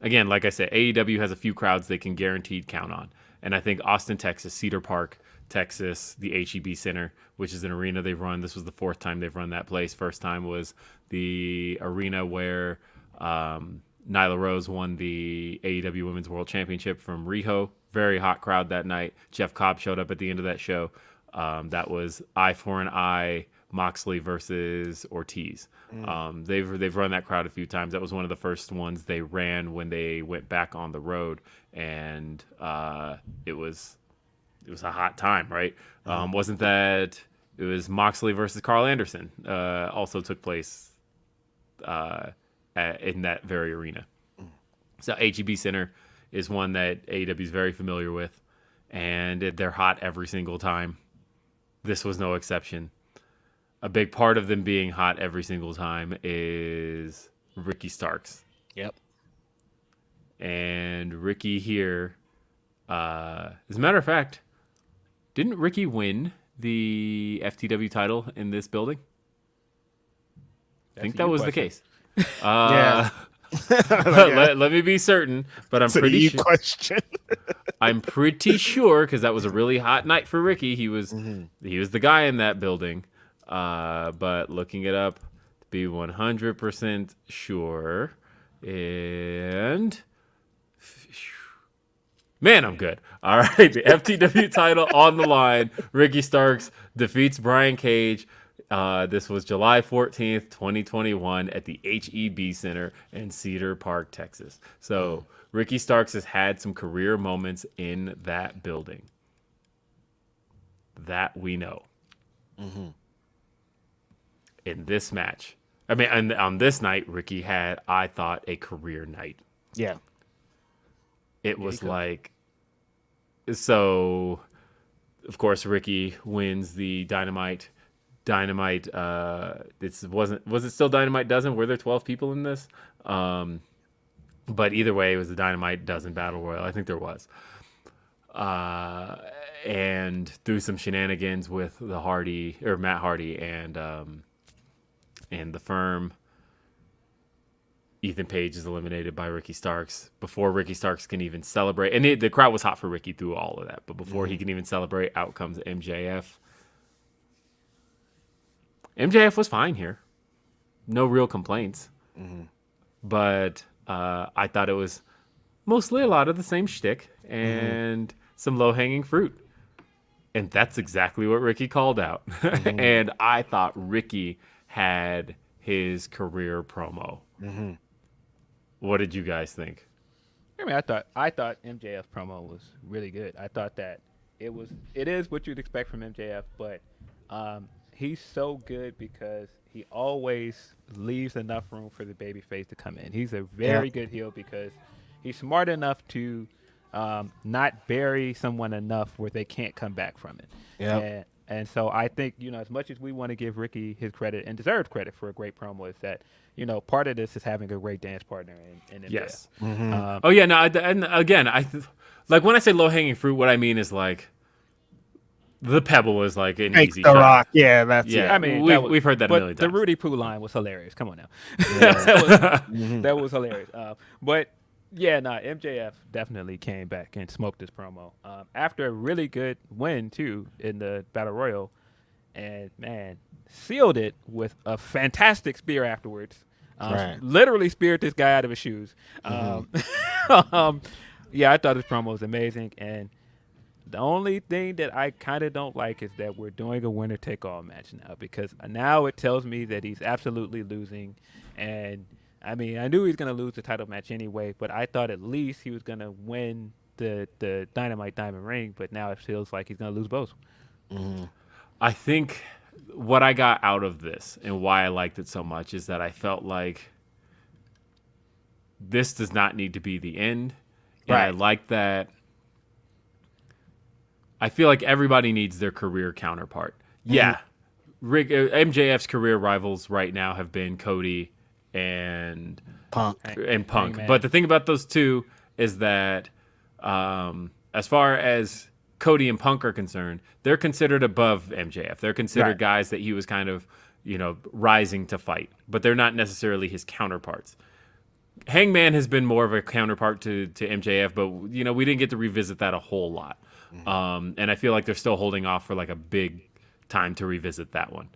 Again, like I said, AEW has a few crowds they can guaranteed count on. And I think Austin, Texas, Cedar Park, Texas, the HEB Center, which is an arena they've run. This was the 4th time they've run that place. First time was the arena where Nyla Rose won the AEW Women's World Championship from Riho. Very hot crowd that night. Jeff Cobb showed up at the end of that show. That was eye for an eye, Moxley versus Ortiz. They've run that crowd a few times. That was one of the first ones they ran when they went back on the road, and it was a hot time, right? Wasn't that it was Moxley versus Carl Anderson? Also took place in that very arena. So HEB Center is one that AEW is very familiar with, and they're hot every single time. This was no exception. A big part of them being hot every single time is Ricky Starks. Yep. And Ricky here, as a matter of fact, didn't Ricky win the FTW title in this building? I think that was the case. Yeah. Let me be certain, but I'm pretty sure. Question. I'm pretty sure because that was a really hot night for Ricky. He was the guy in that building. But looking it up to be 100% sure, and man, I'm good. All right, the FTW title on the line. Ricky Starks defeats Brian Cage. This was July 14th, 2021 at the HEB Center in Cedar Park, Texas. So Ricky Starks has had some career moments in that building. That we know. In this match, and on this night, Ricky had, I thought, a career night. Yeah. It was so, of course, Ricky wins the Dynamite. Was it still Dynamite Dozen? Were there 12 people in this? But either way, it was the Dynamite Dozen Battle Royal. I think there was. And through some shenanigans with Matt Hardy and the Firm, Ethan Page is eliminated by Ricky Starks before Ricky Starks can even celebrate. And the crowd was hot for Ricky through all of that. But before he can even celebrate, out comes MJF. MJF was fine here. No real complaints. But I thought it was mostly a lot of the same shtick and some low-hanging fruit. And that's exactly what Ricky called out. And I thought Ricky had his career promo. What did you guys think? I mean, I thought MJF's promo was really good. I thought that it is what you'd expect from MJF, but he's so good because he always leaves enough room for the babyface to come in. He's a very good heel because he's smart enough to not bury someone enough where they can't come back from it. Yeah. And so I think, as much as we want to give Ricky his credit and deserved credit for a great promo, is that, part of this is having a great dance partner in MJF. Yes. And again, like when I say low-hanging fruit, what I mean is like the pebble is like an easy shot. Rock. Yeah, that's it. I mean, we've heard that a million times. The Rudy Poo line was hilarious. Come on now. That was hilarious. MJF definitely came back and smoked this promo after a really good win too in the Battle Royal, and man, sealed it with a fantastic spear afterwards. Literally speared this guy out of his shoes. I thought this promo was amazing, and the only thing that I kind of don't like is that we're doing a winner take all match now, because now it tells me that he's absolutely losing. And I mean, I knew he was going to lose the title match anyway, but I thought at least he was going to win the Dynamite Diamond Ring, but now it feels like he's going to lose both. I think what I got out of this and why I liked it so much is that I felt like this does not need to be the end. And I like that. I feel like everybody needs their career counterpart. Yeah. MJF's career rivals right now have been Cody and Punk. But the thing about those two is that as far as Cody and Punk are concerned, they're considered above MJF. They're considered guys that he was kind of, rising to fight, but they're not necessarily his counterparts. Hangman has been more of a counterpart to MJF, but we didn't get to revisit that a whole lot. And I feel like they're still holding off for like a big time to revisit that one.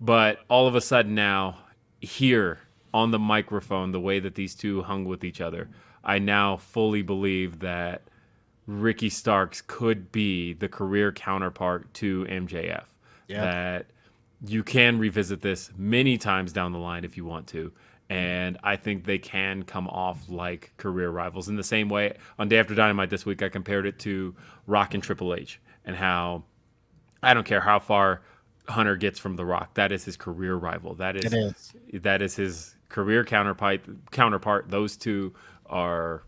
But all of a sudden now, here on the microphone, the way that these two hung with each other, I now fully believe that Ricky Starks could be the career counterpart to MJF. That you can revisit this many times down the line if you want to. And I think they can come off like career rivals. In the same way, on Day After Dynamite this week, I compared it to Rock and Triple H, and how I don't care how far Hunter gets from The Rock. That is his career rival. That is his career counterpart. Those two are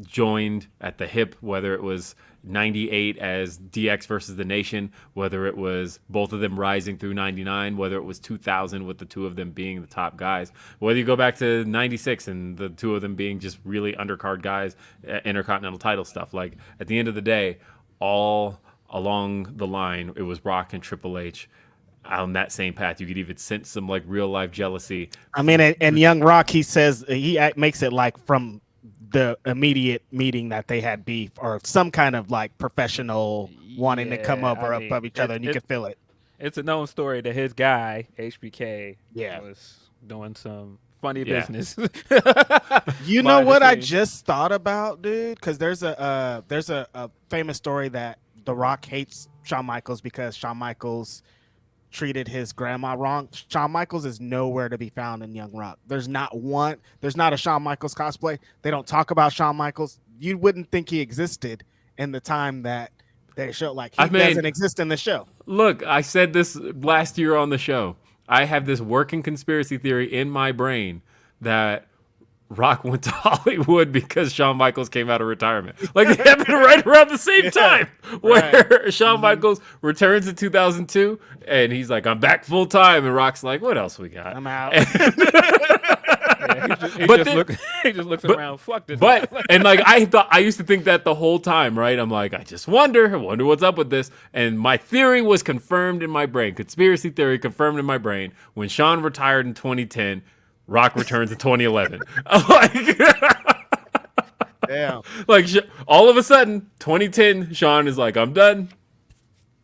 joined at the hip, whether it was 98 as DX versus The Nation, whether it was both of them rising through 99, whether it was 2000 with the two of them being the top guys, whether you go back to 96 and the two of them being just really undercard guys, intercontinental title stuff. Like, at the end of the day, all along the line, it was Rock and Triple H on that same path. You could even sense some like real life jealousy. I mean, and Young Rock, he says, he makes it like from the immediate meeting that they had beef or some kind of like professional wanting to come over above each other, and you can feel it. It's a known story that his guy HBK was doing some funny business. You know what I just thought about, dude? Because there's a famous story that The Rock hates Shawn Michaels because Shawn Michaels treated his grandma wrong. Shawn Michaels is nowhere to be found in Young Rock. There's not a Shawn Michaels cosplay. They don't talk about Shawn Michaels. You wouldn't think he existed in the time that they show. Like, he doesn't exist in the show. Look, I said this last year on the show. I have this working conspiracy theory in my brain that Rock went to Hollywood because Shawn Michaels came out of retirement. Like, it happened right around the same time where Shawn Michaels returns in 2002 and he's like, I'm back full time. And Rock's like, what else we got? I'm out. He just looks around. Fuck this. And like, I used to think that the whole time, right? I'm like, I wonder what's up with this. And my theory was confirmed in my brain. Conspiracy theory confirmed in my brain. When Shawn retired in 2010, Rock returns in 2011. Like, Damn. like all of a sudden, 2010, Shawn is like, I'm done.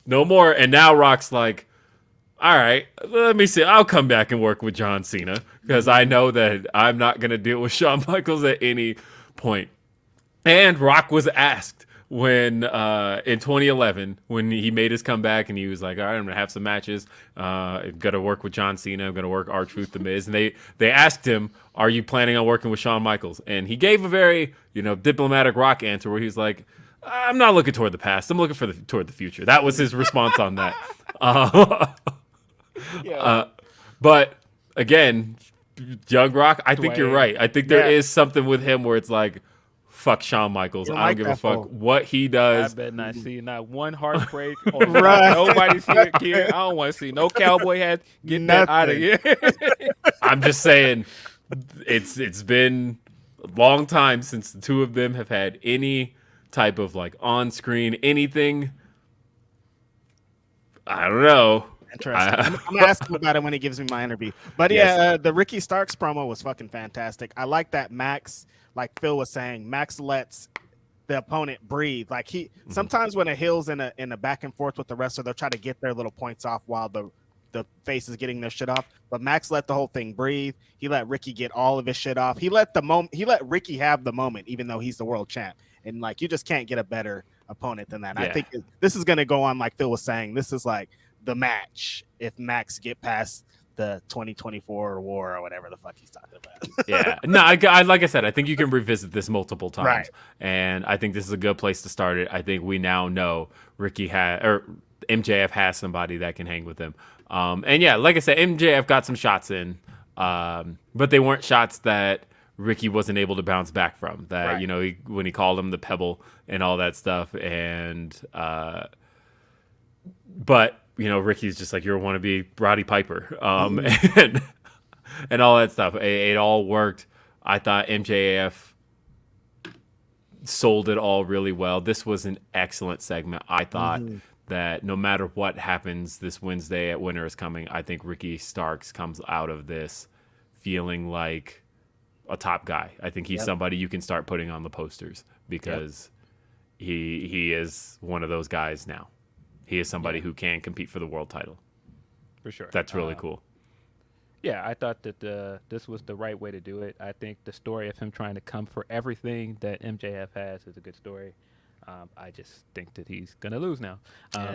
No more. And now Rock's like, all right, let me see. I'll come back and work with John Cena because I know that I'm not going to deal with Shawn Michaels at any point. And Rock was asked when in 2011 when he made his comeback and he was like, all right, I'm gonna have some matches, I'm gonna work with John Cena, I'm gonna work R-Truth, The Miz, and they asked him, are you planning on working with Shawn Michaels? And he gave a very diplomatic Rock answer where he was like, I'm not looking toward the past, I'm looking toward the future. That was his response on that. But again, Young Rock, I think you're right. I think there is something with him where it's like, fuck Shawn Michaels. I don't give a fuck what he does. I bet not see not one heartbreak. Nobody's here. I don't want to see no cowboy hat. Get that out of here. I'm just saying, it's been a long time since the two of them have had any type of like on-screen anything. I don't know. Interesting. I'm gonna ask him about it when he gives me my interview. But yeah, the Ricky Starks promo was fucking fantastic. I like that Max, like Phil was saying, Max lets the opponent breathe. Like sometimes when a heel's in a back and forth with the wrestler, they'll try to get their little points off while the face is getting their shit off. But Max let the whole thing breathe. He let Ricky get all of his shit off. He let Ricky have the moment, even though he's the world champ. And like you just can't get a better opponent than that. Yeah. I think this is gonna go on like Phil was saying. This is like the match if Max get past the 2024 war or whatever the fuck he's talking about. Yeah. No, I like I said, I think you can revisit this multiple times. Right. And I think this is a good place to start it. I think we now know MJF has somebody that can hang with him. And yeah, like I said, MJF got some shots in, but they weren't shots that Ricky wasn't able to bounce back from. That, right. When he called him the Pebble and all that stuff. And, but, Ricky's just like, you're a wannabe Roddy Piper, and all that stuff. It all worked. I thought MJF sold it all really well. This was an excellent segment. I thought that no matter what happens this Wednesday at Winter is Coming, I think Ricky Starks comes out of this feeling like a top guy. I think he's somebody you can start putting on the posters because he is one of those guys now. He is somebody who can compete for the world title. For sure. That's really cool. Yeah, I thought that this was the right way to do it. I think the story of him trying to come for everything that MJF has is a good story. I just think that he's going to lose now.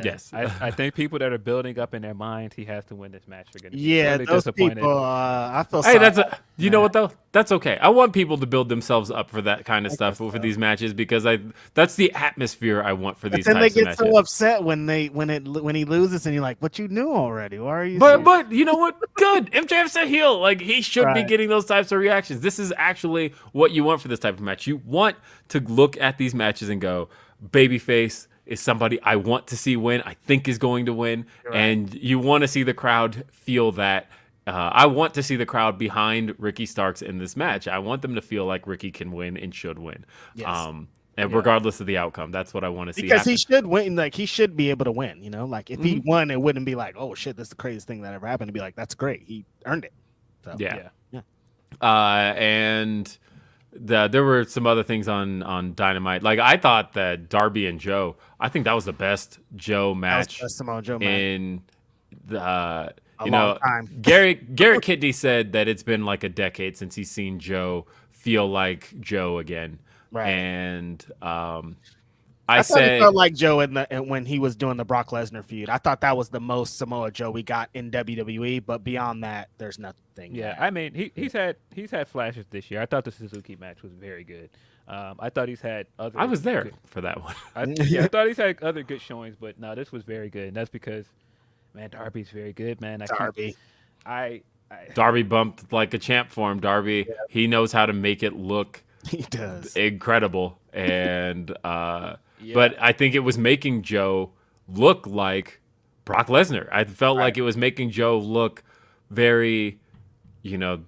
Yes. I think people that are building up in their minds he has to win this match are going to be really those disappointed. People, I feel sorry. You know what, though? That's okay. I want people to build themselves up for that kind of stuff for these matches because that's the atmosphere I want for these types of matches. Then they get so upset when he loses and you're like, but you knew already. Why are you But you know what? Good. MJF's a heel. Like, he should be getting those types of reactions. This is actually what you want for this type of match. You want to look at these matches and go, babyface is somebody I want to see win, I think is going to win, and you want to see the crowd feel that. I want to see the crowd behind Ricky Starks in this match. I want them to feel like Ricky can win and should win. Yes. And regardless of the outcome, that's what I want to see. Because he should win. Like, he should be able to win, Like, if he won, it wouldn't be like, oh, shit, this is the craziest thing that ever happened. It'd be like, that's great. He earned it. So, yeah. And there were some other things on Dynamite. Like, I thought that Darby and Joe, I think that was the best Joe match in the long time. Garrett Kidney said that it's been like a decade since he's seen Joe feel like Joe again. Right. And I said he felt like Joe when he was doing the Brock Lesnar feud. I thought that was the most Samoa Joe we got in WWE, but beyond that, there's nothing. Yeah, I mean, he's had flashes this year. I thought the Suzuki match was very good. I thought he's had other. I was there for that one. I thought he's had other good showings, but no, this was very good, and that's because, man, Darby's very good, man. Darby bumped like a champ for him. Darby, he knows how to make it look. He does incredible, and but I think it was making Joe look like Brock Lesnar. I felt like it was making Joe look very, it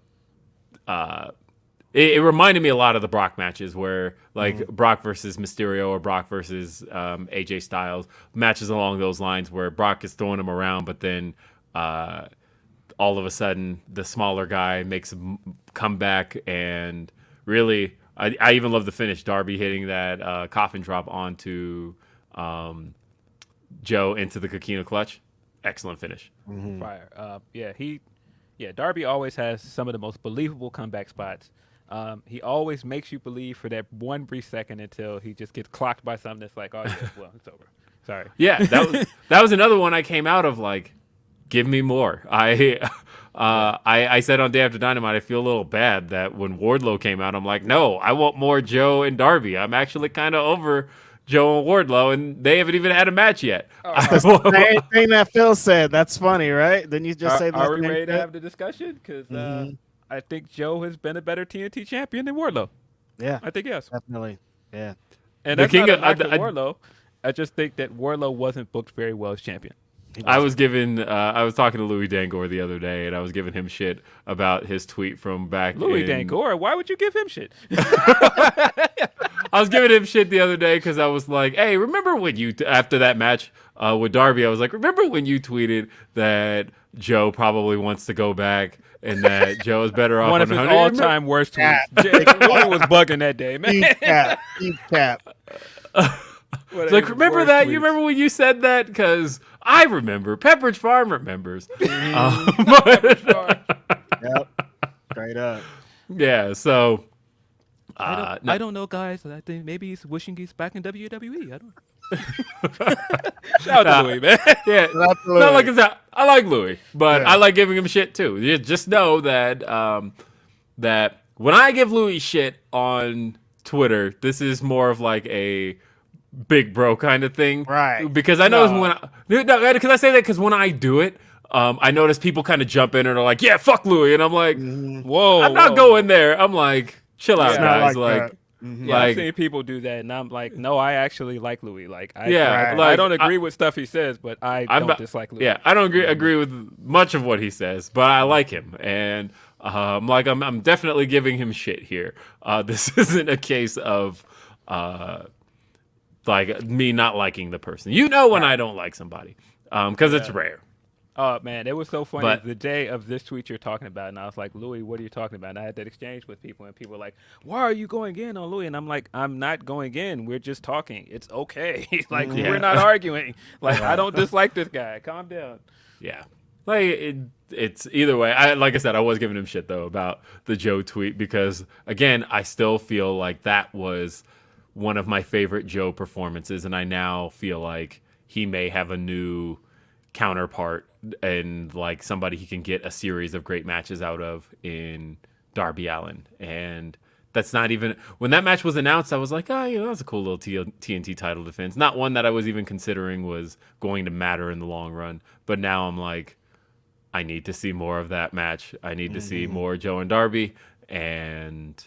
reminded me a lot of the Brock matches where like Brock versus Mysterio or Brock versus AJ Styles, matches along those lines where Brock is throwing him around, but then all of a sudden the smaller guy makes a comeback, and really, I even love the finish. Darby hitting that coffin drop onto Joe into the Coquina clutch. Excellent finish. Fire. Darby always has some of the most believable comeback spots. He always makes you believe for that one brief second until he just gets clocked by something that's like, oh yeah, well, it's over. Sorry. Yeah, that was another one I came out of like, give me more. I said on Day After Dynamite, I feel a little bad that when Wardlow came out, I'm like, no, I want more Joe and Darby. I'm actually kind of over Joe and Wardlow, and they haven't even had a match yet. Same thing that Phil said. That's funny, right? Then you just say, "Are we ready to have the discussion?" Because I think Joe has been a better TNT champion than Wardlow. Yeah, I think yes, definitely. Yeah, and that's not a knock to Wardlow. I just think that Wardlow wasn't booked very well as champion. I was talking to Louis Dangor the other day, and I was giving him shit about his tweet from back. Louis Dangor, why would you give him shit? I was giving him shit the other day because I was like, hey, remember when you, after that match with Darby, I was like, remember when you tweeted that Joe probably wants to go back and that Joe is better off one of his all-time worst tweets. Louis was bugging that day, man. Deep cap. It's like, remember that? Tweets. You remember when you said that? Because I remember. Pepperidge Farm remembers. Yep. Straight up. Yeah, so... I don't know, guys. I think maybe he's wishing he's back in WWE. I don't. Shout out to Louis, man. Yeah, not like that. I like Louis, but I like giving him shit too. You just know that that when I give Louis shit on Twitter, this is more of like a big bro kind of thing, right? Because I know because I say that because when I do it. I notice people kind of jump in and are like, "Yeah, fuck Louis," and I'm like, "Whoa, I'm not going there." I'm like, chill out, guys. I've seen people do that, and I'm like, no, I actually like Louis. Like, I don't agree with stuff he says, but I don't dislike Louis. Yeah, I don't agree with much of what he says, but I like him, and I'm definitely giving him shit here. This isn't a case of like me not liking the person. You know when I don't like somebody, because it's rare. Oh, man, it was so funny. The day of this tweet you're talking about, and I was like, Louis, what are you talking about? And I had that exchange with people, and people were like, why are you going in on Louis? And I'm like, I'm not going in. We're just talking. It's okay. Like, we're not arguing. Like, I don't dislike this guy. Calm down. Yeah. Like, it's either way. Like I said, I was giving him shit, though, about the Joe tweet because, again, I still feel like that was one of my favorite Joe performances, and I now feel like he may have a new counterpart and like somebody he can get a series of great matches out of in Darby Allin. And that's not even when that match was announced, I was like, that's a cool little TNT title defense. Not one that I was even considering was going to matter in the long run. But now I'm like, I need to see more of that match. I need to see more Joe and Darby, and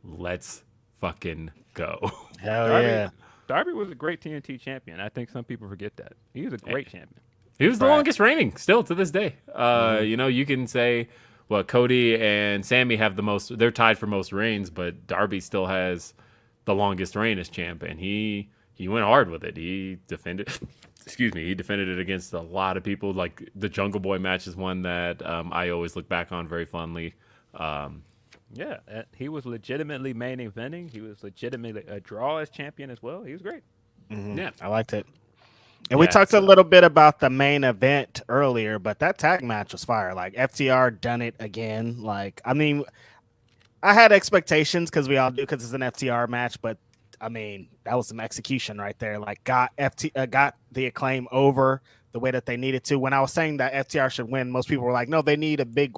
let's fucking go. Hell yeah. Darby was a great TNT champion. I think some people forget that. He was a great champion. He was the longest reigning still to this day. You can say, well, Cody and Sammy have the most, they're tied for most reigns, but Darby still has the longest reign as champ, and he went hard with it. He defended it against a lot of people. Like the Jungle Boy match is one that I always look back on very fondly. He was legitimately main eventing. He was legitimately a draw as champion as well. He was great. Yeah, I liked it. And we talked a little bit about the main event earlier, but that tag match was fire. Like FTR done it again. Like, I mean, I had expectations because we all do because it's an FTR match, but I mean, that was some execution right there. Like got the Acclaim over the way that they needed to. When I was saying that FTR should win, most people were like, no, they need a big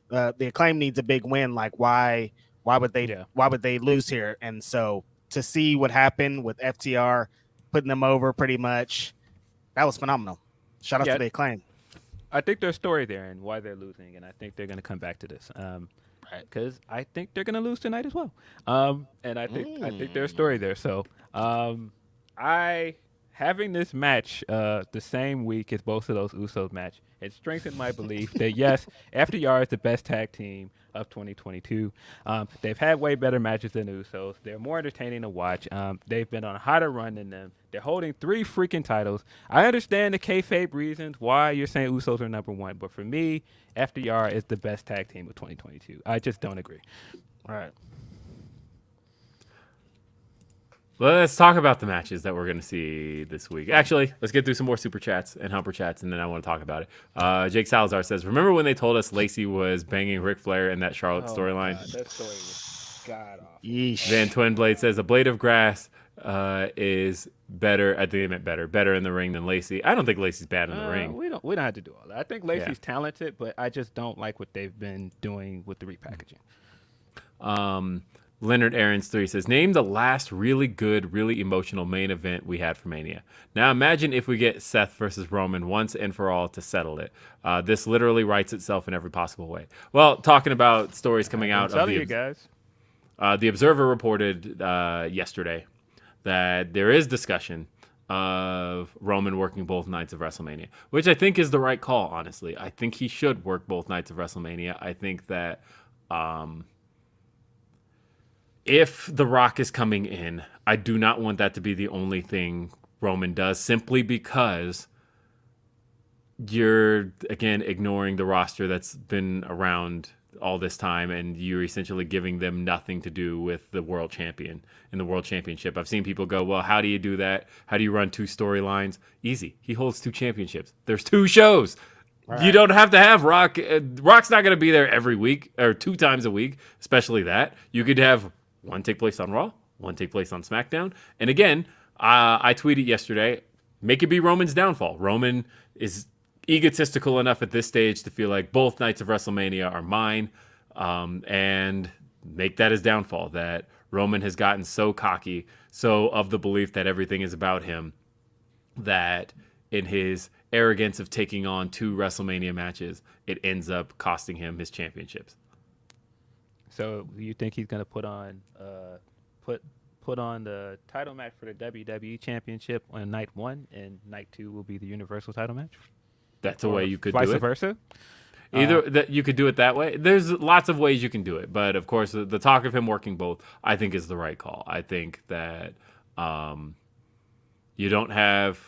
the Acclaim needs a big win. Like why would they lose here? And so to see what happened with FTR putting them over pretty much, that was phenomenal. Shout out to the Acclaim. I think there's a story there and why they're losing, and I think they're going to come back to this. Because I think they're going to lose tonight as well. And I think there's a story there. So I having this match the same week as both of those Usos match, it strengthened my belief that yes, FTR is the best tag team of 2022. They've had way better matches than the Usos. They're more entertaining to watch. They've been on a hotter run than them. They're holding 3 freaking titles. I understand the kayfabe reasons why you're saying Usos are number 1, but for me, FTR is the best tag team of 2022. I just don't agree. All right. Let's talk about the matches that we're going to see this week. Actually, let's get through some more super chats and humper chats, and then I want to talk about it. Jake Salazar says, remember when they told us Lacey was banging Ric Flair in that Charlotte storyline? That story was god awful. Yeesh. Van Twinblade says, a blade of grass is better. I think they meant better in the ring than Lacey. I don't think Lacey's bad in the ring. We don't have to do all that. I think Lacey's talented, but I just don't like what they've been doing with the repackaging. Leonard Aarons 3 says, name the last really good, really emotional main event we had for Mania. Now imagine if we get Seth versus Roman once and for all to settle it. This literally writes itself in every possible way. Well, talking about stories coming out of you guys. The Observer reported yesterday that there is discussion of Roman working both nights of WrestleMania, which I think is the right call, honestly. I think he should work both nights of WrestleMania. I think that if The Rock is coming in, I do not want that to be the only thing Roman does, simply because you're, again, ignoring the roster that's been around all this time, and you're essentially giving them nothing to do with the world champion and the world championship. I've seen people go, well, how do you do that? How do you run 2 storylines? Easy. He holds 2 championships. There's 2 shows. Right. You don't have to have Rock. Rock's not going to be there every week or 2 times a week, especially that. You could have one take place on Raw, one take place on SmackDown. And again, I tweeted yesterday, make it be Roman's downfall. Roman is egotistical enough at this stage to feel like both nights of WrestleMania are mine, and make that his downfall, that Roman has gotten so cocky, so of the belief that everything is about him, that in his arrogance of taking on 2 WrestleMania matches, it ends up costing him his championships. So you think he's going to put on the title match for the WWE Championship on night 1, and night 2 will be the Universal title match? That's a way you could do it. Vice versa? Either that you could do it that way. There's lots of ways you can do it, but of course, the talk of him working both, I think, is the right call. I think that you don't have.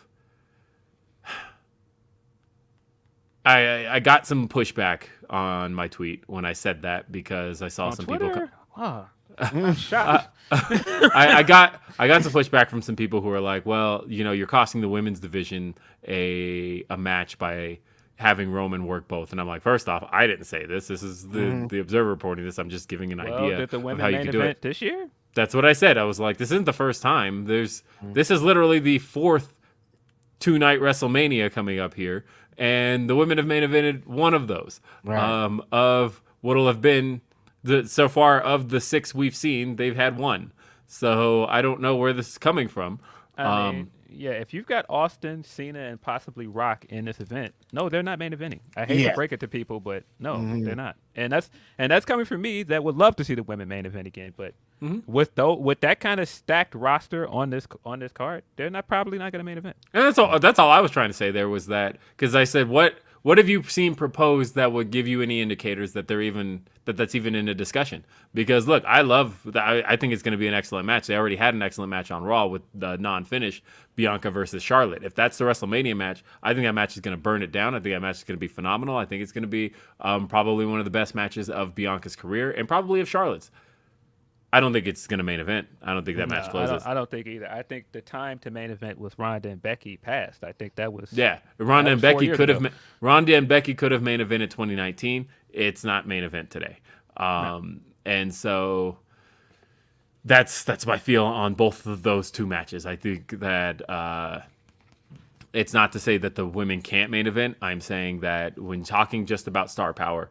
I got some pushback on my tweet when I said that, because I saw on some Twitter? people. I'm shocked. I got some pushback from some people who are like, well, you're costing the women's division a match by having Roman work both. And I'm like, first off, I didn't say this. This is the Observer reporting this. I'm just giving an idea did the of women how you main could do event it this year? That's what I said. I was like, this isn't the first time. This is literally the 4th 2-night WrestleMania coming up here, and the women have main evented one of those. Right. Of what'll have been so far of the 6 we've seen, they've had 1. So I don't know where this is coming from. I mean, if you've got Austin, Cena, and possibly Rock in this event, no, they're not main eventing. I hate to break it to people, but no, they're not. And that's coming from me that would love to see the women main event again. But with that kind of stacked roster on this card, they're probably not going to main event. And that's all I was trying to say there, was that, because I said, what have you seen proposed that would give you any indicators that that's even in a discussion? Because look, I think it's going to be an excellent match. They already had an excellent match on Raw with the non-finish, Bianca versus Charlotte. If that's the WrestleMania match, I think that match is going to burn it down. I think that match is going to be phenomenal. I think it's going to be probably one of the best matches of Bianca's career, and probably of Charlotte's. I don't think it's going to main event. I don't think that match closes. I don't think either. I think the time to main event with Ronda and Becky passed. I think that was Ronda and Becky could have main evented 2019. It's not main event today. And so that's my feel on both of those 2 matches. I think that it's not to say that the women can't main event. I'm saying that when talking just about star power,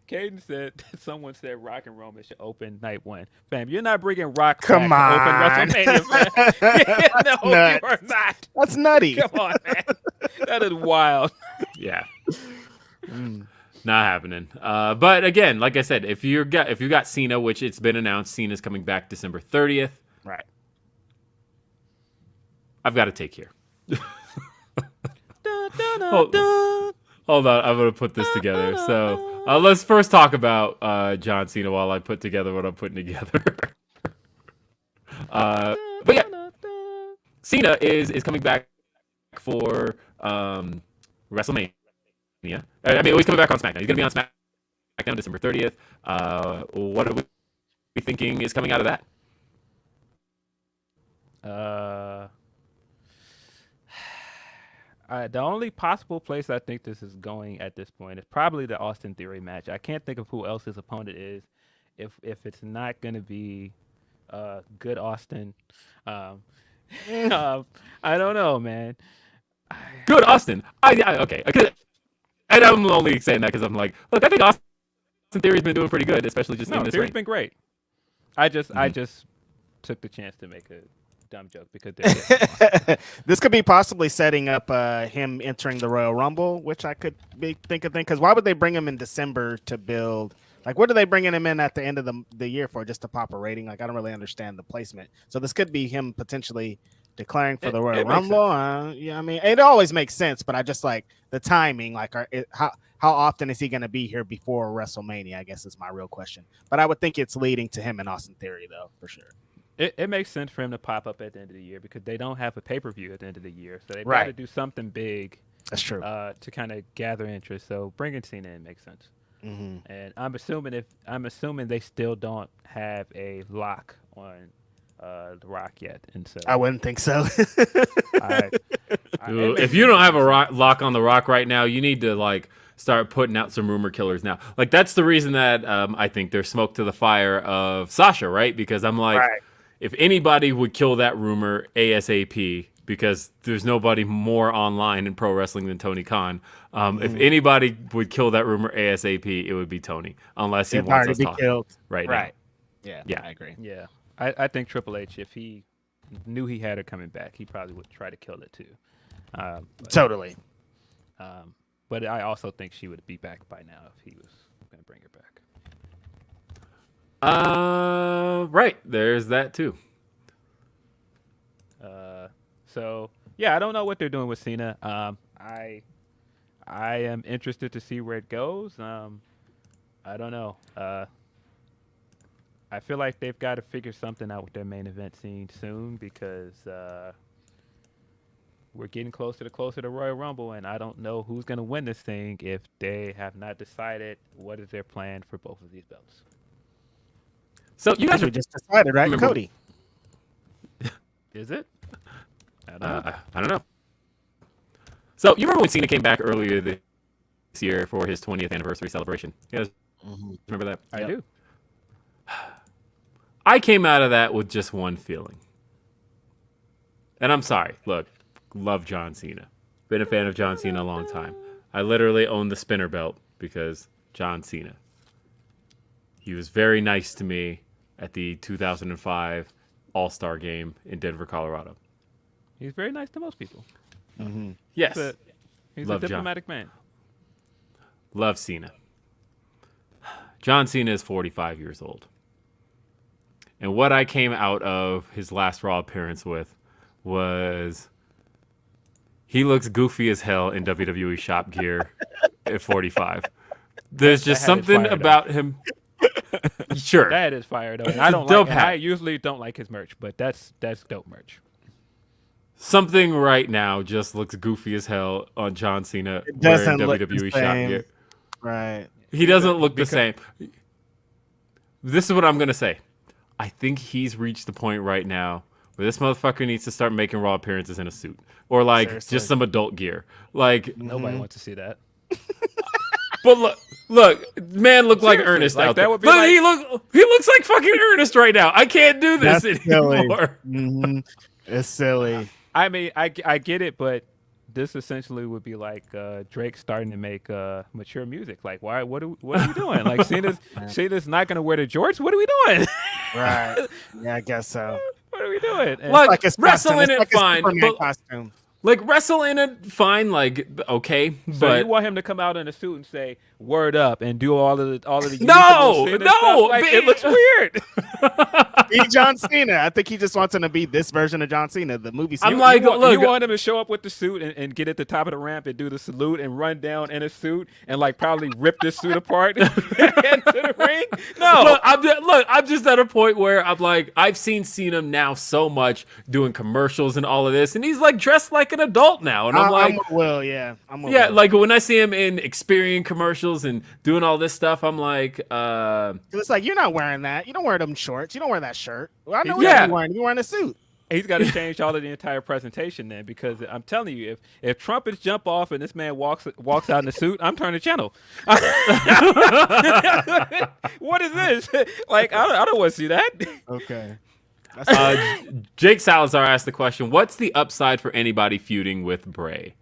Caden said, someone said Rock and Roman should open night 1. Fam, you're not bringing Rock Come back on. to open WrestleMania. No, nuts. you are not. That's nutty. Come on, man. That is wild. Yeah. Not happening. But again, like I said, if you got Cena, which it's been announced, Cena's coming back December 30th. Right. I've got a take here. Hold on, I'm gonna put this together. So let's first talk about John Cena while I put together what I'm putting together. But yeah, Cena is coming back for WrestleMania. I mean, he's coming back on SmackDown. He's gonna be on SmackDown December 30th. What are we thinking is coming out of that? The only possible place I think this is going at this point is probably the Austin Theory match. I can't think of who else his opponent is. If it's not going to be good Austin, I don't know, man. Good Austin. Okay. And I'm only saying that because I'm like, look, I think Austin Theory's been doing pretty good, especially just in this Theory's ring. been great. I just took the chance to make a dumb joke because this could be possibly setting up him entering the Royal Rumble, which I could think of. Because why would they bring him in December to build? Like, what are they bringing him in at the end of the year for? Just to pop a rating? Like, I don't really understand the placement. So this could be him potentially declaring for the Royal Rumble. Yeah, I mean, it always makes sense, but I just like the timing. Like, how often is he going to be here before WrestleMania? I guess is my real question. But I would think it's leading to him and Austin Theory, though, for sure. It makes sense for him to pop up at the end of the year because they don't have a pay-per-view at the end of the year. So they've got to do something big. That's true. To kind of gather interest. So bringing Cena in makes sense. Mm-hmm. And I'm assuming they still don't have a lock on The Rock yet. And so I wouldn't think so. If you don't have a lock on The Rock right now, you need to like start putting out some rumor killers now. Like that's the reason that I think there's smoke to the fire of Sasha, right? Because I'm like, if anybody would kill that rumor ASAP, because there's nobody more online in pro wrestling than Tony Khan. If anybody would kill that rumor ASAP, it would be Tony, unless he wants us talking right now. Yeah, I agree. Yeah, I think Triple H, if he knew he had her coming back, he probably would try to kill it too. Totally. But I also think she would be back by now if he was going to bring her back. Right. There's that too. So yeah, I don't know what they're doing with Cena. I am interested to see where it goes. I don't know. I feel like they've got to figure something out with their main event scene soon because we're getting closer to Royal Rumble, and I don't know who's going to win this thing if they have not decided what is their plan for both of these belts. So you guys just decided, right? Cody. Is it? I don't know. So you remember when Cena came back earlier this year for his 20th anniversary celebration? You guys remember that? I do. I came out of that with just one feeling. And I'm sorry. Look, love John Cena. Been a fan of John Cena a long time. I literally own the spinner belt because John Cena. He was very nice to me at the 2005 All-Star Game in Denver, Colorado. He's very nice to most people. Mm-hmm. Yes. He's a diplomatic man. Love Cena. John Cena is 45 years old. And what I came out of his last Raw appearance with was he looks goofy as hell in WWE shop gear at 45. There's just something about him. Sure. That is fire, though. And I usually don't like his merch, but that's dope merch. Something right now just looks goofy as hell on John Cena wearing WWE shop gear. Right. He doesn't look the same. This is what I'm going to say. I think he's reached the point right now where this motherfucker needs to start making Raw appearances in a suit. Or like just some adult gear. Like nobody wants to see that. But look, man looked like Ernest out there. Look, he looks like fucking Ernest right now. I can't do this anymore. It's silly. I mean, I get it, but this essentially would be like Drake starting to make mature music. Like, why? What are we doing? Like, Cena's not going to wear the jorts. What are we doing? Right. Yeah, I guess so. What are we doing? Like wrestling it fine. Like, wrestle in a fine, like, okay, So but you want him to come out in a suit and say "word up" and do all of the No, usual Cena no, stuff? Like, it looks weird. Be John Cena. I think he just wants him to be this version of John Cena, the movie. I'm Cena. like, you look, want him to show up with the suit and get at the top of the ramp and do the salute and run down in a suit and like probably rip this suit apart into the ring? No. I'm just at a point where I'm like, I've seen Cena now so much doing commercials and all of this, and he's like dressed like an adult now, and I'm like, I'm with Will, yeah. yeah, like when I see him in Experian commercials and doing all this stuff, I'm like, it's like, you're not wearing that. You don't wear them shorts. You don't wear that shirt. Well, I know what Yeah. you're wearing. You're wearing a suit. He's got to change all of the entire presentation then, because I'm telling you, if trumpets jump off and this man walks out in a suit, I'm turning channel. What is this? Like, I don't want to see that. Okay. Jake Salazar asked the question, what's the upside for anybody feuding with Bray?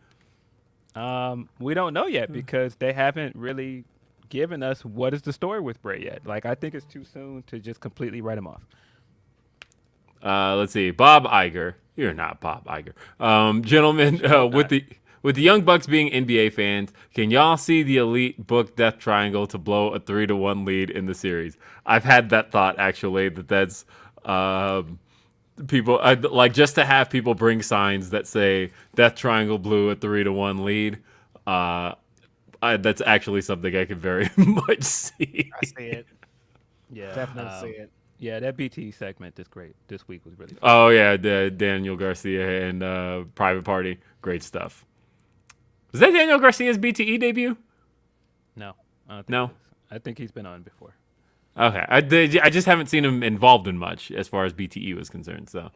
We don't know yet because they haven't really given us what is the story with Bray yet. Like, I think it's too soon to just completely write him off. Let's see. Bob Iger. You're not Bob Iger. Gentlemen, with the Young Bucks being NBA fans, can y'all see the Elite book Death Triangle to blow a 3-1 lead in the series? I've had that thought, actually, that's people like just to have people bring signs that say Death Triangle blew a 3-1 lead. That's actually something I could very much see. I see it. Yeah, Definitely see it. Yeah, that BT segment this week was really fun. Oh yeah, the Daniel Garcia and Private Party, great stuff. Was that Daniel Garcia's BTE debut? No, I don't think No? it is. I think he's been on before. Okay, I just haven't seen him involved in much as far as BTE was concerned. So,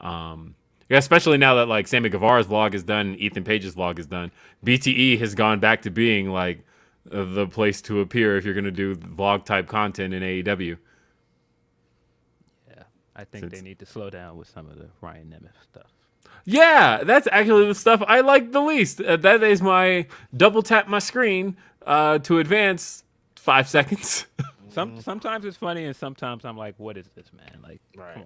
yeah, especially now that like Sammy Guevara's vlog is done, Ethan Page's vlog is done, BTE has gone back to being like the place to appear if you're going to do vlog type content in AEW. Yeah, I think they need to slow down with some of the Ryan Nemeth stuff. Yeah, that's actually the stuff I like the least. That is my double tap my screen to advance 5 seconds. Sometimes it's funny, and sometimes I'm like, "What is this, man? Like, Right. come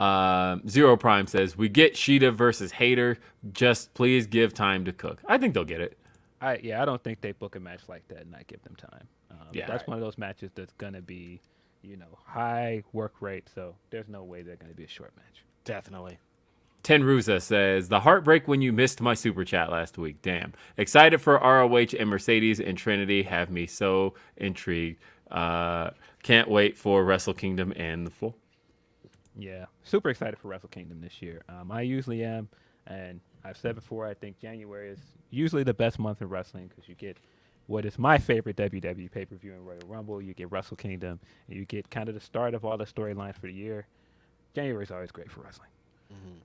on." Zero Prime says, we get Shida versus Hater. Just please give time to cook. I think they'll get it. I don't think they book a match like that and not give them time. Yeah, that's right. one of those matches that's gonna be, high work rate. So there's no way they're gonna be a short match. Definitely. Ten Ruza says, the heartbreak when you missed my super chat last week. Damn. Excited for ROH and Mercedes and Trinity have me so intrigued. Can't wait for Wrestle Kingdom and the full. Yeah, super excited for Wrestle Kingdom this year. I usually am, and I've said before, I think January is usually the best month in wrestling because you get what is my favorite WWE pay-per-view in Royal Rumble. You get Wrestle Kingdom, and you get kind of the start of all the storylines for the year. January is always great for wrestling. Mm-hmm.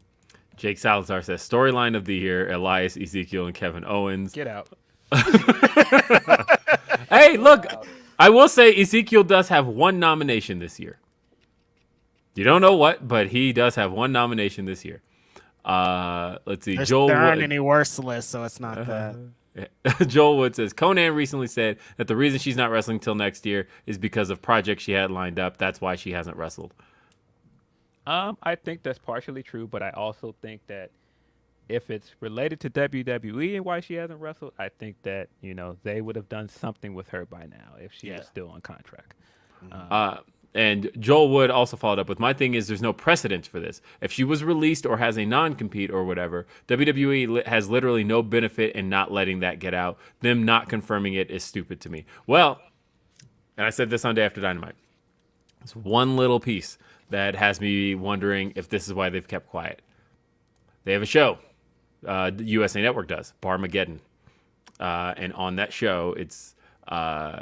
Jake Salazar says, storyline of the year, Elias, Ezekiel, and Kevin Owens. Get out. Hey, look, I will say Ezekiel does have one nomination this year. You don't know what, but he does have one nomination this year. Let's see. There aren't any worse lists, so it's not that. Joel Wood says, Conan recently said that the reason she's not wrestling till next year is because of projects she had lined up. That's why she hasn't wrestled. I think that's partially true, but I also think that if it's related to WWE and why she hasn't wrestled, I think that, they would have done something with her by now if she was still on contract. And Joel Wood also followed up with, my thing is there's no precedent for this. If she was released or has a non-compete or whatever, WWE has literally no benefit in not letting that get out. Them not confirming it is stupid to me. Well, and I said this on Day After Dynamite, it's one little piece that has me wondering if this is why they've kept quiet. They have a show. The USA Network does, Barmageddon. And on that show,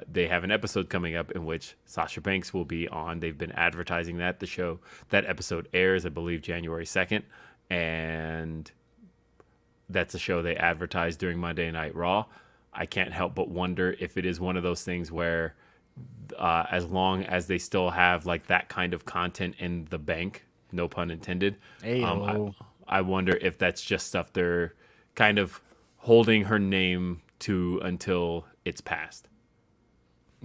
they have an episode coming up in which Sasha Banks will be on. They've been advertising that. That episode airs, I believe, January 2nd. And that's a show they advertised during Monday Night Raw. I can't help but wonder if it is one of those things where as long as they still have like that kind of content in the bank, no pun intended, I wonder if that's just stuff they're kind of holding her name to until it's passed.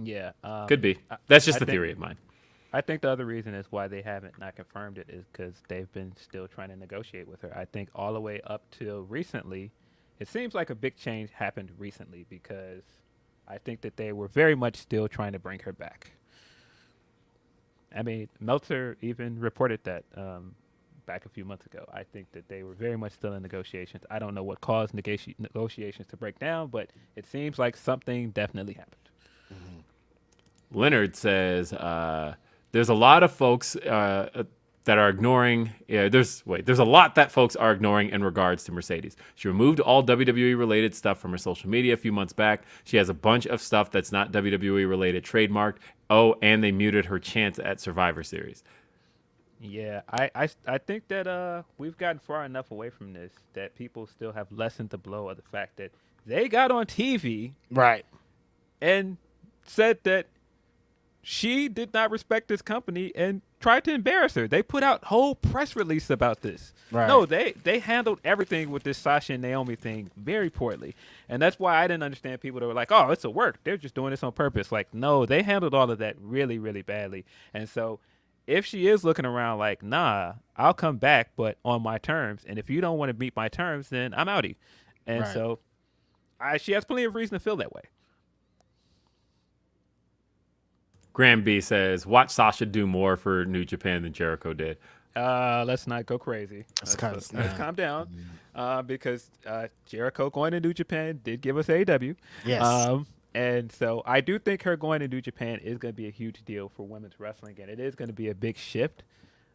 Yeah. Could be. That's just a theory of mine. I think the other reason is why they haven't not confirmed it is because they've been still trying to negotiate with her. I think all the way up till recently, it seems like a big change happened recently because I think that they were very much still trying to bring her back. I mean, Meltzer even reported that back a few months ago. I think that they were very much still in negotiations. I don't know what caused negotiations to break down, but it seems like something definitely happened. Leonard says there's a lot of folks that are ignoring. There's a lot that folks are ignoring in regards to Mercedes. She removed all WWE related stuff from her social media a few months back. She has a bunch of stuff that's not WWE related trademarked. Oh, and they muted her chance at Survivor Series. Yeah, I think that we've gotten far enough away from this that people still have lessened the blow of the fact that they got on TV Right. and said that she did not respect this company and tried to embarrass her. They put out whole press release about this. Right. No, they handled everything with this Sasha and Naomi thing very poorly. And that's why I didn't understand people that were like, oh, it's a work. They're just doing this on purpose. Like, no, they handled all of that really, really badly. And so if she is looking around like, nah, I'll come back, but on my terms. And if you don't want to meet my terms, then I'm outie. And Right. so she has plenty of reason to feel that way. Graham B says, watch Sasha do more for New Japan than Jericho did. Let's not go crazy. Let's calm down. Because Jericho going to New Japan did give us AEW. Yes. And so I do think her going to New Japan is going to be a huge deal for women's wrestling, and it is going to be a big shift.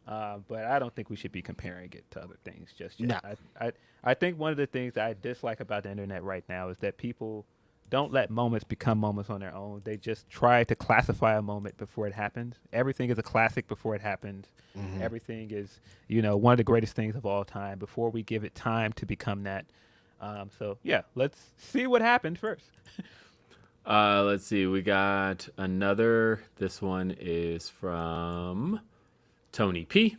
But I don't think we should be comparing it to other things just yet. No. I think one of the things that I dislike about the internet right now is that people don't let moments become moments on their own. They just try to classify a moment before it happens. Everything is a classic before it happens. Mm-hmm. Everything is, one of the greatest things of all time before we give it time to become that. So, yeah, let's see what happened first. Let's see. We got another. This one is from Tony P.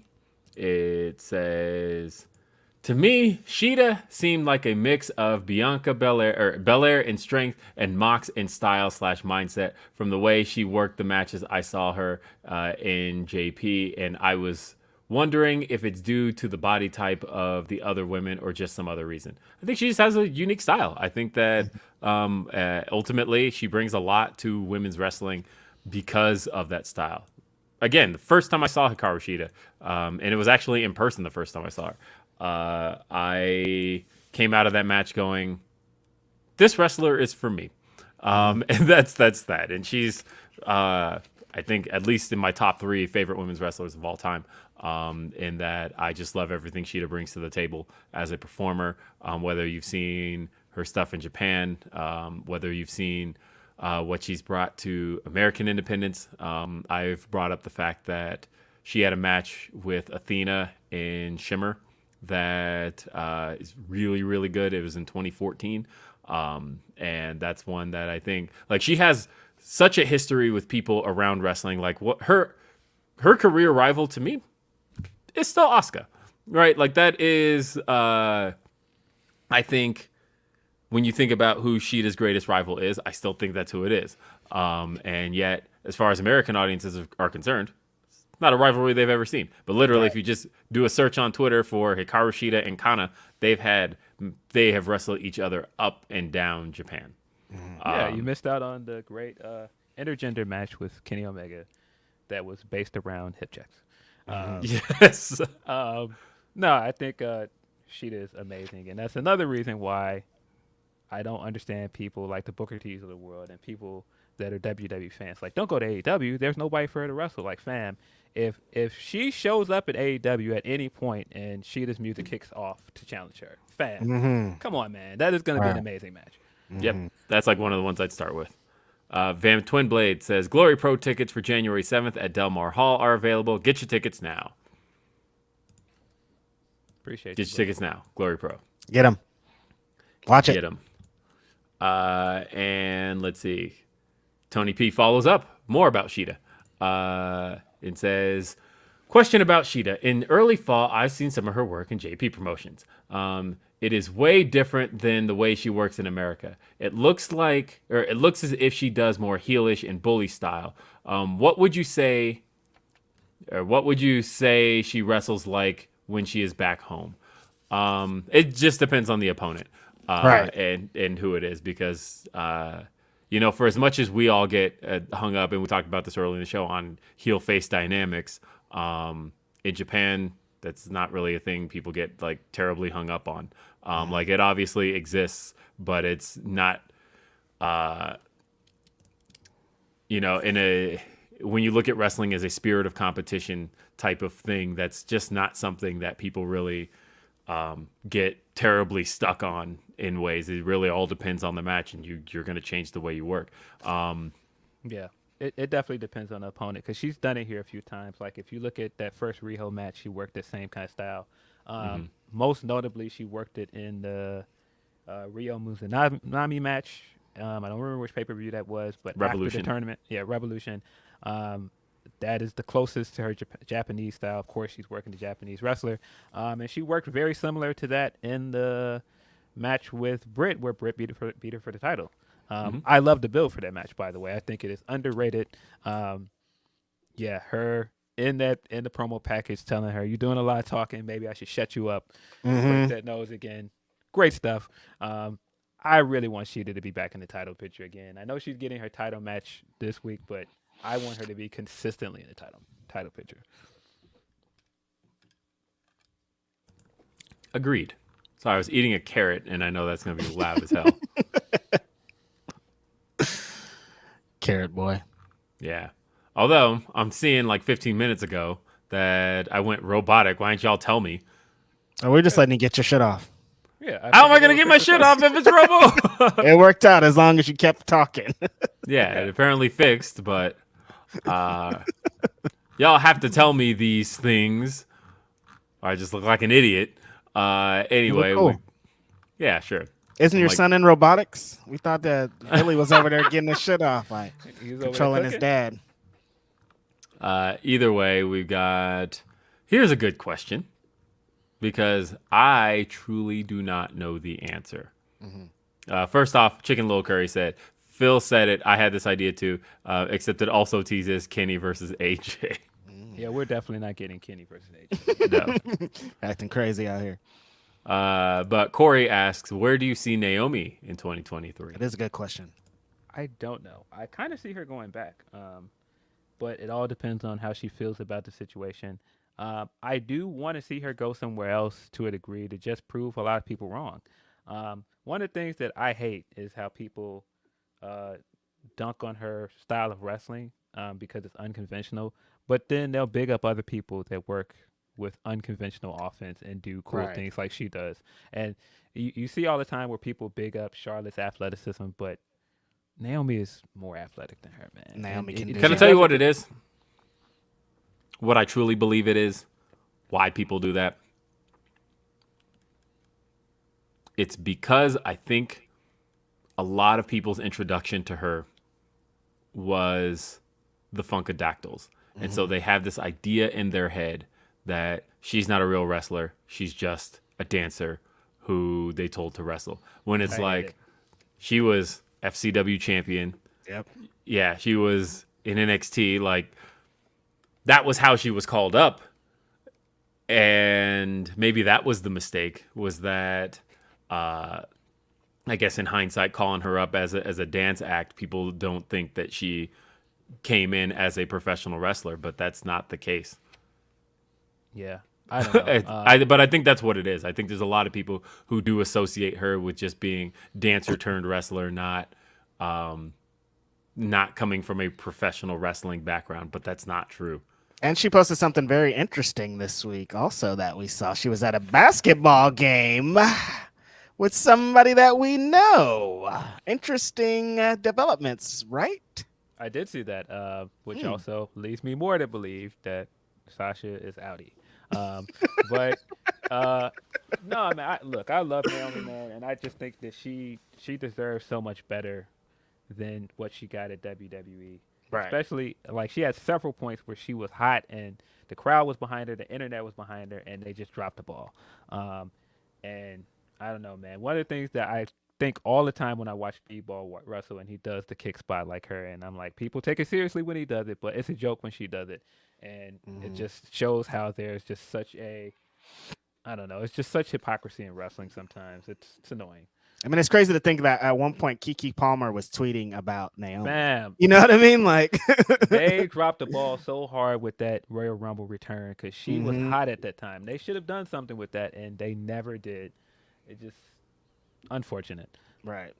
It says, to me, Shida seemed like a mix of Bianca Belair in strength and Mox in style / mindset from the way she worked the matches I saw her in JP. And I was wondering if it's due to the body type of the other women or just some other reason. I think she just has a unique style. I think that ultimately she brings a lot to women's wrestling because of that style. Again, the first time I saw Hikaru Shida, and it was actually in person the first time I saw her, I came out of that match going, this wrestler is for me. And that's that. And she's, I think, at least in my top 3 favorite women's wrestlers of all time. In that I just love everything Shida brings to the table as a performer, whether you've seen her stuff in Japan, whether you've seen what she's brought to American independence. I've brought up the fact that she had a match with Athena in Shimmer that is really, really good. It was in 2014. And that's one that I think, like, she has such a history with people around wrestling. Like, what her career rival to me is still Asuka, right? Like, that is, I think, when you think about who Shida's greatest rival is, I still think that's who it is. And yet, as far as American audiences are concerned, it's not a rivalry they've ever seen. But literally, if you just do a search on Twitter for Hikaru Shida and Kana, they have wrestled each other up and down Japan. Yeah, you missed out on the great intergender match with Kenny Omega that was based around hip checks. Yes. No, I think Shida is amazing, and that's another reason why I don't understand people like the Booker T's of the world and people that are WWE fans. Like, don't go to AEW. There's nobody for her to wrestle. Like, fam, if she shows up at AEW at any point and Shida's music kicks off to challenge her, fam, come on, man. That is going to be an amazing match. Yep. That's like one of the ones I'd start with. Vam Twin Blade says, Glory Pro tickets for January 7th at Del Mar Hall are available. Get your tickets now. Appreciate Get your tickets now. Glory Pro. Get them. Watch it. Get them. And let's see. Tony P follows up more about Shida. It says, question about Shida. In early fall, I've seen some of her work in JP Promotions. It is way different than the way she works in America. It looks as if she does more heelish and bully style. What would you say Or what would you say she wrestles like when she is back home? It just depends on the opponent, Right. and who it is, because for as much as we all get hung up, and we talked about this earlier in the show on heel face dynamics, in Japan, that's not really a thing people get like terribly hung up on. Like it obviously exists, but it's not, when you look at wrestling as a spirit of competition type of thing, that's just not something that people really get terribly stuck on in ways. It really all depends on the match, and you're going to change the way you work. Yeah, it definitely depends on the opponent, because she's done it here a few times. Like if you look at that first Riho match, she worked the same kind of style. Most notably, she worked it in the Rio Muzunami match. I don't remember which pay-per-view that was, but Revolution. After the tournament, Revolution. That is the closest to her Japanese style. Of course, she's working the Japanese wrestler. And she worked very similar to that in the match with Britt, where Britt beat her for the title. I love the build for that match, by the way. I think it is underrated. Her in the promo package telling her, "You're doing a lot of talking. Maybe I should shut you up." Break that nose again. Great stuff. I really want Shida to be back in the title picture again. I know she's getting her title match this week, but I want her to be consistently in the title picture. Agreed. Sorry, I was eating a carrot, and I know that's going to be loud as hell. Carrot boy. Yeah. Although, I'm seeing like 15 minutes ago that I went robotic. Why didn't y'all tell me? Oh, we're just letting you get your shit off. Yeah. How am I going to get my shit off if it's robo? It worked out as long as you kept talking. Yeah, it apparently fixed, but y'all have to tell me these things, or I just look like an idiot. Anyway, cool. Yeah, sure. Isn't your son in robotics? We thought that Billy was over there getting his shit off, like controlling his dad. Either way, we've got. Here's a good question, because I truly do not know the answer. First off, Chicken Little Curry said, Phil said it. I had this idea too, except it also teases Kenny versus AJ. Yeah, we're definitely not getting Kenny versus AJ. No. Acting crazy out here. But Corey asks, where do you see Naomi in 2023? It is a good question. I don't know. I kind of see her going back, but it all depends on how she feels about the situation. I do want to see her go somewhere else to a degree to just prove a lot of people wrong. One of the things that I hate is how people dunk on her style of wrestling because it's unconventional, but then they'll big up other people that work with unconventional offense and do cool things like she does. And you see all the time where people big up Charlotte's athleticism, but Naomi is more athletic than her, man. Naomi can do Can I tell you what it is? What I truly believe it is? Why people do that? It's because I think a lot of people's introduction to her was the Funkadactyls. And so they have this idea in their head that she's not a real wrestler. She's just a dancer who they told to wrestle. When it's she was FCW champion. Yep. Yeah, she was in NXT. Like, that was how she was called up. And maybe that was the mistake, was that, I guess in hindsight, calling her up as a dance act, people don't think that she came in as a professional wrestler, but that's not the case. Yeah, I don't know. But I think that's what it is. I think there's a lot of people who do associate her with just being dancer turned wrestler, not coming from a professional wrestling background, but that's not true. And she posted something very interesting this week also that we saw. She was at a basketball game with somebody that we know. Interesting developments, right? I did see that, which also leads me more to believe that Sasha is outie. But no, man. I love Naomi, man, and I just think that she deserves so much better than what she got at WWE. Right. Especially, like, she had several points where she was hot and the crowd was behind her, the internet was behind her, and they just dropped the ball. And I don't know, man. One of the things that I think all the time when I watch B-Ball wrestle and he does the kick spot like her, and I'm like, people take it seriously when he does it, but it's a joke when she does it, and it just shows how there's just such a, I don't know, it's just such hypocrisy in wrestling sometimes. It's annoying. I mean, it's crazy to think that at one point Kiki Palmer was tweeting about Naomi. Bam. You know what I mean? Like They dropped the ball so hard with that Royal Rumble return because she was hot at that time. They should have done something with that, and they never did. It just unfortunate. right.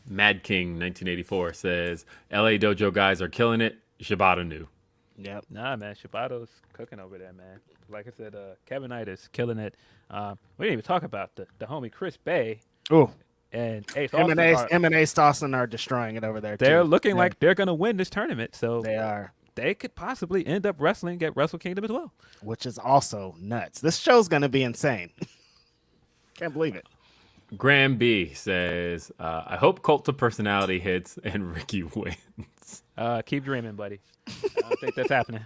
Mad King 1984 says LA Dojo guys are killing it. Shibata knew. Yep. Nah, man, Shibato's cooking over there, man. Like I said, Kevin Knight is killing it. We didn't even talk about the homie Chris Bay Oh, and Ace M Austin. and Ace Dawson are destroying it over there. They're too. looking like they're gonna win this tournament, so They are, they could possibly end up wrestling at Wrestle Kingdom as well. which is also nuts. This show's gonna be insane. Can't believe it. Graham B says, I hope Cult of Personality hits and Ricky wins. Keep dreaming, buddy. I don't think that's happening.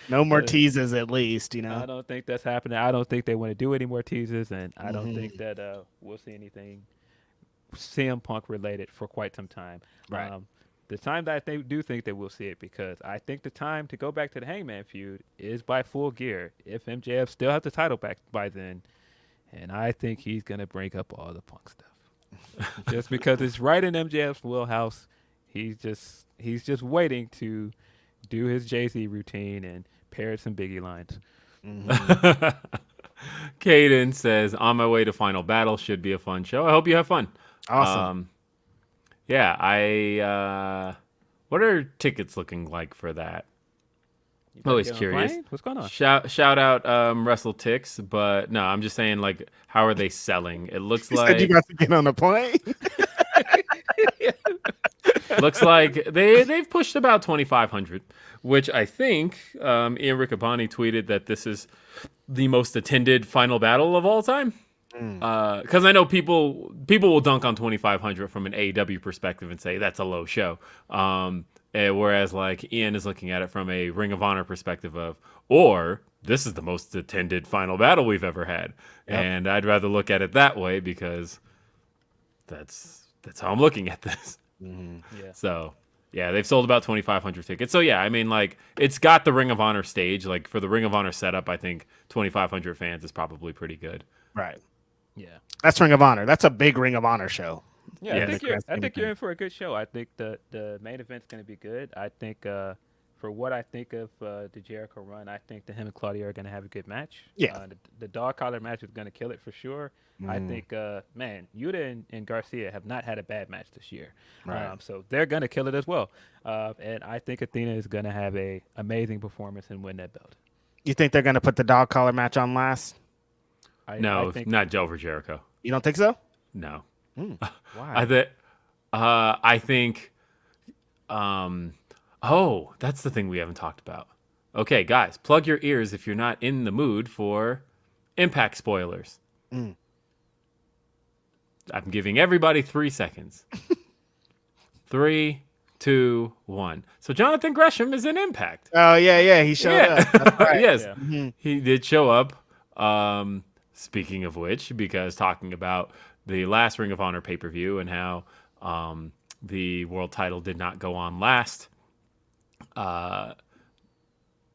No more teases, at least. You I know. don't think that's happening. I don't think they want to do any more teases, and I don't think that we'll see anything CM Punk related for quite some time. Right. The time that I do think that we'll see it, because I think the time to go back to the Hangman feud is by Full Gear. If MJF still has the title back by then, and I think he's gonna break up all the Punk stuff, just because it's right in MJF's wheelhouse. He's just waiting to do his Jay-Z routine and parrot some Biggie lines. Caden says, on my way to Final Battle. Should be a fun show. I hope you have fun. Awesome. Yeah, what are tickets looking like for that? You I'm always get on a curious. plane? What's going on? Shout out WrestleTix, but no, I'm just saying, like, how are they selling? It looks You said you like got to get on a plane. looks like they've pushed about 2,500, which I think Ian Riccaboni tweeted that this is the most attended Final Battle of all time. Because I know people will dunk on 2,500 from an AEW perspective and say that's a low show. Whereas like Ian is looking at it from a Ring of Honor perspective or this is the most attended Final Battle we've ever had. Yep. And I'd rather look at it that way because that's how I'm looking at this. Yeah. So yeah, they've sold about 2,500 tickets. So yeah, I mean, like, it's got the Ring of Honor stage. Like, for the Ring of Honor setup, I think 2,500 fans is probably pretty good. Right. Yeah. That's Ring of Honor. That's a big Ring of Honor show. Yeah, Yeah, I think you're in for a good show. I think the main event's going to be good. I think for what I think of the Jericho run, I think that him and Claudio are going to have a good match. Yeah. The dog collar match is going to kill it for sure. I think, man, Yuta and Garcia have not had a bad match this year. Right. So they're going to kill it as well. And I think Athena is going to have a amazing performance and win that belt. You think they're going to put the dog collar match on last? No, I think, not over Jericho. You don't think so? No. why? I think. Oh, that's the thing we haven't talked about. Okay, guys, plug your ears if you're not in the mood for Impact spoilers. I'm giving everybody 3 seconds. 3, 2, 1. So Jonathan Gresham is in Impact. Oh, yeah. He showed up. That's right. Yes, Yeah. he did show up. Speaking of which, because talking about the last Ring of Honor pay-per-view and how the world title did not go on last,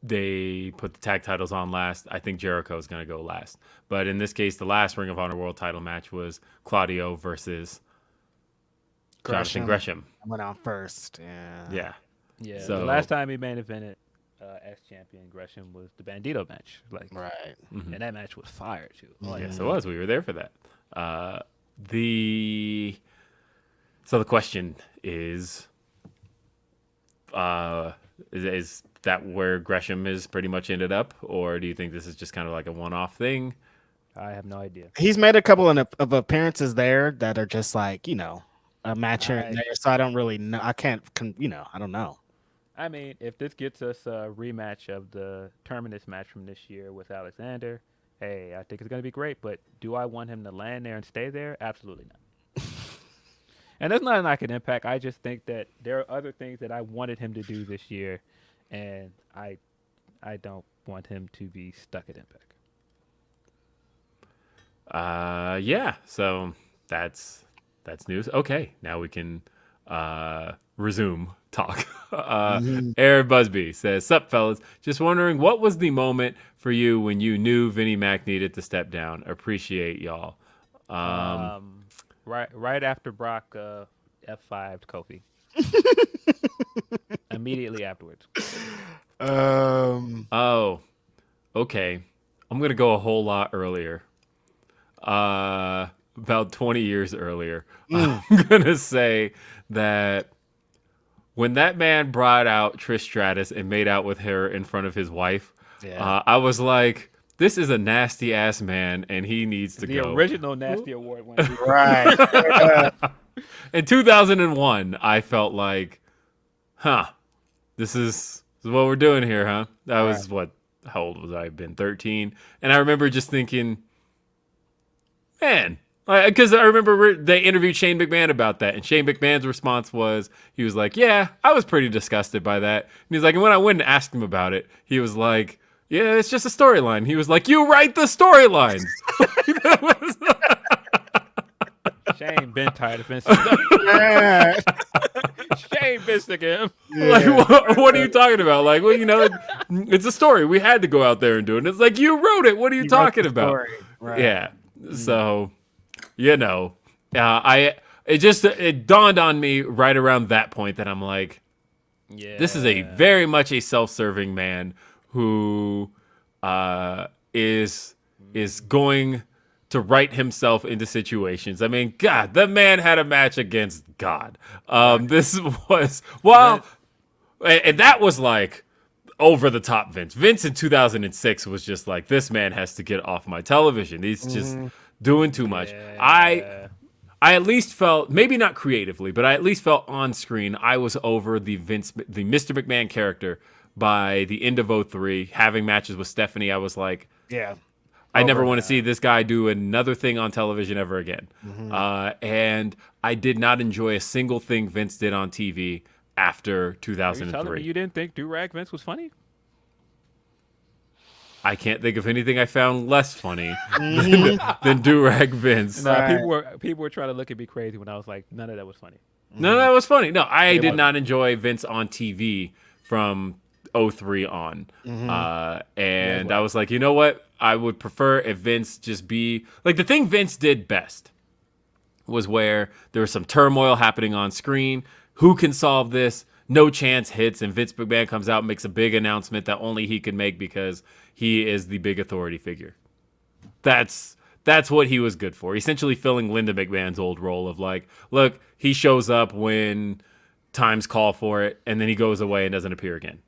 they put the tag titles on last. I think Jericho is going to go last. But in this case, the last Ring of Honor world title match was Claudio versus Jonathan Gresham. Went on first. Yeah. Yeah. So- the last time he main evented as champion, Gresham was the Bandito match. Like, Right. and that match was fire too. Oh, Yes, it was. We were there for that. So the question is that where Gresham is pretty much ended up, or do you think this is just kind of like a one-off thing? I have no idea. He's made a couple of appearances there that are just like, a match here and there. So I don't really know. I can't, I don't know. I mean, if this gets us a rematch of the Terminus match from this year with Alexander, hey, I think it's going to be great. But do I want him to land there and stay there? Absolutely not. And that's not a knock at Impact. I just think that there are other things that I wanted him to do this year, and I don't want him to be stuck at Impact. Yeah. So that's news. Okay, now we can resume talk. Aaron Busby says, "Sup, fellas? Just wondering, what was the moment for you when you knew Vinnie Mac needed to step down? Appreciate y'all." Right after Brock F5'd Kofi. Immediately afterwards. Oh, okay. I'm gonna go a whole lot earlier. About 20 years earlier. I'm gonna say that when that man brought out Trish Stratus and made out with her in front of his wife, I was like, this is a nasty ass man, and he needs to go. The original Nasty Award winner. Right. In 2001, I felt like, this is what we're doing here, huh? That was how old was I? Been 13, and I remember just thinking, man, because I remember they interviewed Shane McMahon about that, and Shane McMahon's response was, he was like, yeah, I was pretty disgusted by that. And he's like, and when I went and asked him about it, he was like, yeah, it's just a storyline. He was like, you write the storylines. Shane been tired of Vince. Shane been sick of him. Like, what are you talking about? Like, well, it's a story. We had to go out there and do it. And it's like, you wrote it. What are you talking about? Right. Yeah. So, it dawned on me right around that point that I'm like, this is a very much a self-serving man who is going to write himself into situations. I mean, God, the man had a match against God. This was, and that was like over the top Vince. Vince in 2006 was just like, this man has to get off my television. He's just doing too much. I at least felt, maybe not creatively, but I at least felt on screen, I was over the Mr. McMahon character by the end of 03, having matches with Stephanie. I was like, I never want to see this guy do another thing on television ever again. And I did not enjoy a single thing Vince did on TV after 2003. Are you telling me you didn't think Do-Rag Vince was funny? I can't think of anything I found less funny than Do-Rag Vince. No, people were trying to look at me crazy when I was like, none of that was funny. None of that was funny. No, I did not enjoy Vince on TV from 03 on. And I was like, you know what? I would prefer if Vince just be like, the thing Vince did best was where there was some turmoil happening on screen. Who can solve this? No chance hits, and Vince McMahon comes out and makes a big announcement that only he can make because he is the big authority figure. That's what he was good for. Essentially filling Linda McMahon's old role of like, look, he shows up when times call for it, and then he goes away and doesn't appear again.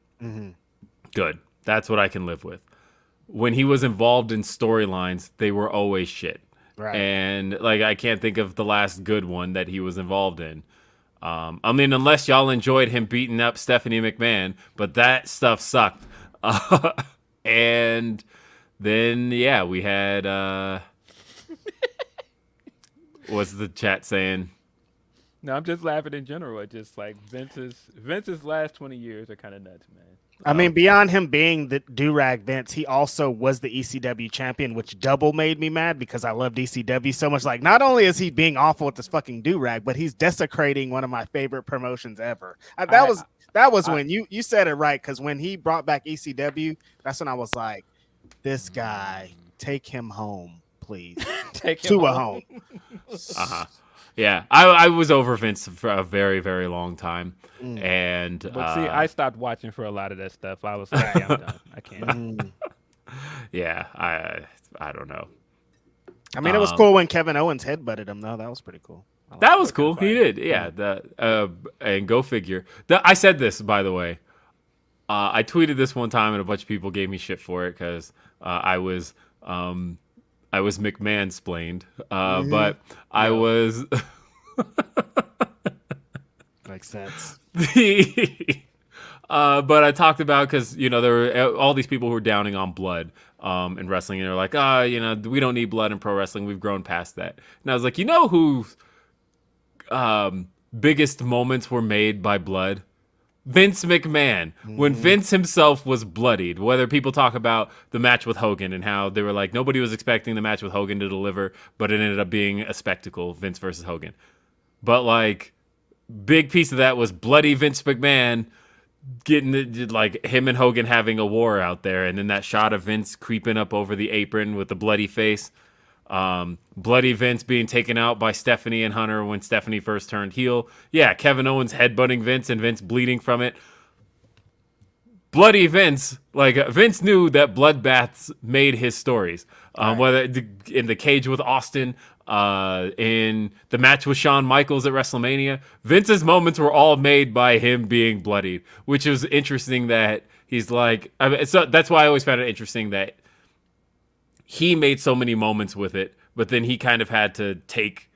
Good. That's what I can live with. When he was involved in storylines, they were always shit. Right. And like, I can't think of the last good one that he was involved in. I mean, unless y'all enjoyed him beating up Stephanie McMahon, but that stuff sucked. And then, we had, what's the chat saying? No, I'm just laughing in general. It's just like Vince's last 20 years are kind of nuts, man. I mean, beyond him being the do-rag Vince, he also was the ECW champion, which double made me mad because I loved ECW so much. Like, not only is he being awful with this fucking do-rag, but he's desecrating one of my favorite promotions ever. That was when you said it right, because when he brought back ECW, that's when I was like, this guy, take him home, please. Take him a home. Yeah, I was over Vince for a very, very long time. And but see, I stopped watching for a lot of that stuff. I was like, I'm done. I can't. Yeah, I don't know. I mean, it was cool when Kevin Owens headbutted him, though. That was pretty cool. That was cool. He did. Yeah. And go figure. I said this, by the way. I tweeted this one time, and a bunch of people gave me shit for it because I was McMahon-splained. But I was. Makes sense. But I talked about, because there were all these people who were downing on blood in wrestling, and they're like, we don't need blood in pro wrestling. We've grown past that. And I was like, whose biggest moments were made by blood? Vince McMahon, when Vince himself was bloodied, whether people talk about the match with Hogan and how they were like, nobody was expecting the match with Hogan to deliver, but it ended up being a spectacle, Vince versus Hogan. But like, big piece of that was bloody Vince McMahon getting like him and Hogan having a war out there. And then that shot of Vince creeping up over the apron with the bloody face. Bloody Vince being taken out by Stephanie and Hunter when Stephanie first turned heel. Yeah, Kevin Owens headbutting Vince and Vince bleeding from it. Bloody Vince, like Vince knew that bloodbaths made his stories. Whether in the cage with Austin, in the match with Shawn Michaels at WrestleMania, Vince's moments were all made by him being bloodied, which was interesting that he's like, so that's why I always found it interesting that he made so many moments with it, but then he kind of had to take.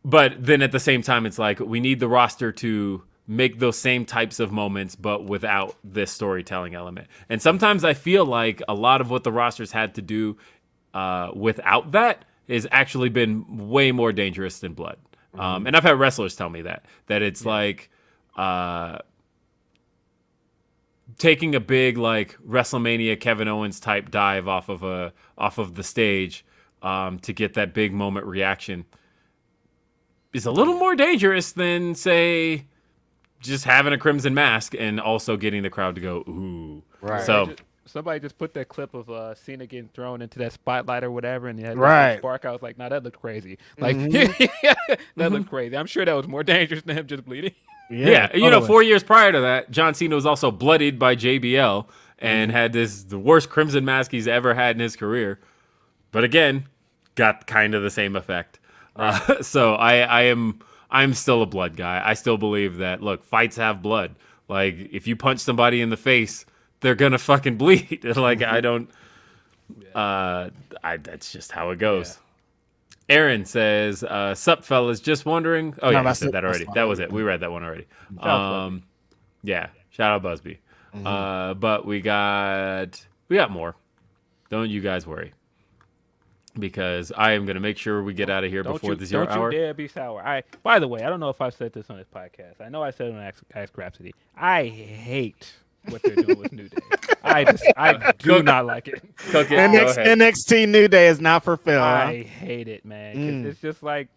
But then at the same time, it's like we need the roster to make those same types of moments, but without this storytelling element. And sometimes I feel like a lot of what the rosters had to do without that has actually been way more dangerous than blood. And I've had wrestlers tell me that it's like taking a big like WrestleMania Kevin Owens type dive off of the stage to get that big moment reaction is a little more dangerous than, say, just having a crimson mask and also getting the crowd to go ooh. Right. So somebody just put that clip of Cena getting thrown into that spotlight or whatever, and he had Right. that spark. I was like, nah, that looked crazy. Like that looked crazy. I'm sure that was more dangerous than him just bleeding. Yeah, you know, 4 years prior to that, John Cena was also bloodied by JBL and had the worst crimson mask he's ever had in his career. But again, got kind of the same effect. So I'm still a blood guy. I still believe that, look, fights have blood. Like, if you punch somebody in the face, they're gonna fucking bleed. Like, I don't. That's just how it goes. Yeah. Aaron says, "Sup, fellas? Just wondering." Oh yeah, I said that already. That was it. We read that one already. Yeah, shout out Busby. But we got more. Don't you guys worry, because I am gonna make sure we get out of here before the 0 hour. Don't you dare be sour. By the way, I don't know if I've said this on this podcast. I know I said it on Ask Grapsody. I hate what they're doing with New Day. I do not like it. NXT New Day is not for Phil. I hate it, man. 'Cause it's just like,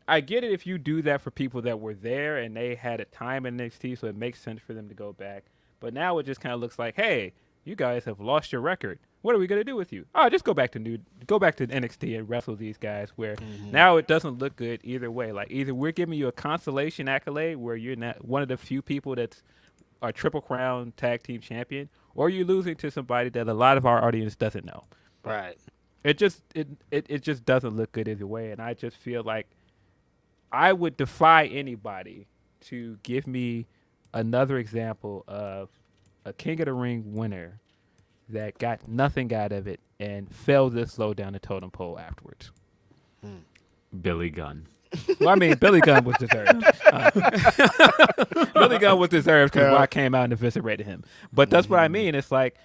I get it if you do that for people that were there and they had a time in NXT, so it makes sense for them to go back. But now it just kind of looks like, hey, you guys have lost your record. What are we gonna do with you? Oh, just go back to NXT and wrestle these guys. Where now it doesn't look good either way. Like, either we're giving you a consolation accolade where you're not one of the few people that's a Triple Crown tag team champion, or you're losing to somebody that a lot of our audience doesn't know. Right. It just doesn't look good either way, and I just feel like I would defy anybody to give me another example of a King of the Ring winner that got nothing out of it and fell this low down the totem pole afterwards. Billy Gunn. Well, I mean, Billy Gunn was deserved. Billy Gunn was deserved because Rock came out and eviscerated him. But that's what I mean. It's like,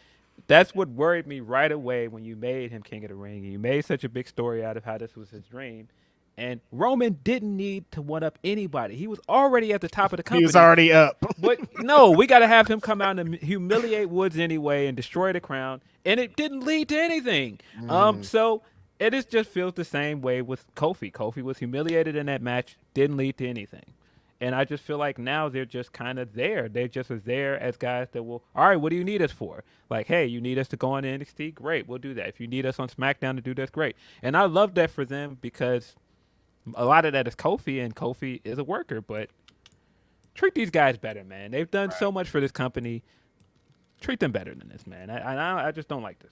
that's what worried me right away when you made him King of the Ring. You made such a big story out of how this was his dream. And Roman didn't need to one-up anybody. He was already at the top of the company. He was already up. But no, we got to have him come out and humiliate Woods anyway and destroy the crown. And it didn't lead to anything. So it just feels the same way with Kofi. Kofi was humiliated in that match, didn't lead to anything. And I just feel like now they're just kind of there. They're just as there as guys that will, all right, what do you need us for? Like, hey, you need us to go on NXT? Great, we'll do that. If you need us on SmackDown to do this, great. And I love that for them because a lot of that is Kofi, and Kofi is a worker. But treat these guys better, man. They've done so much for this company. Treat them better than this, man. I just don't like this.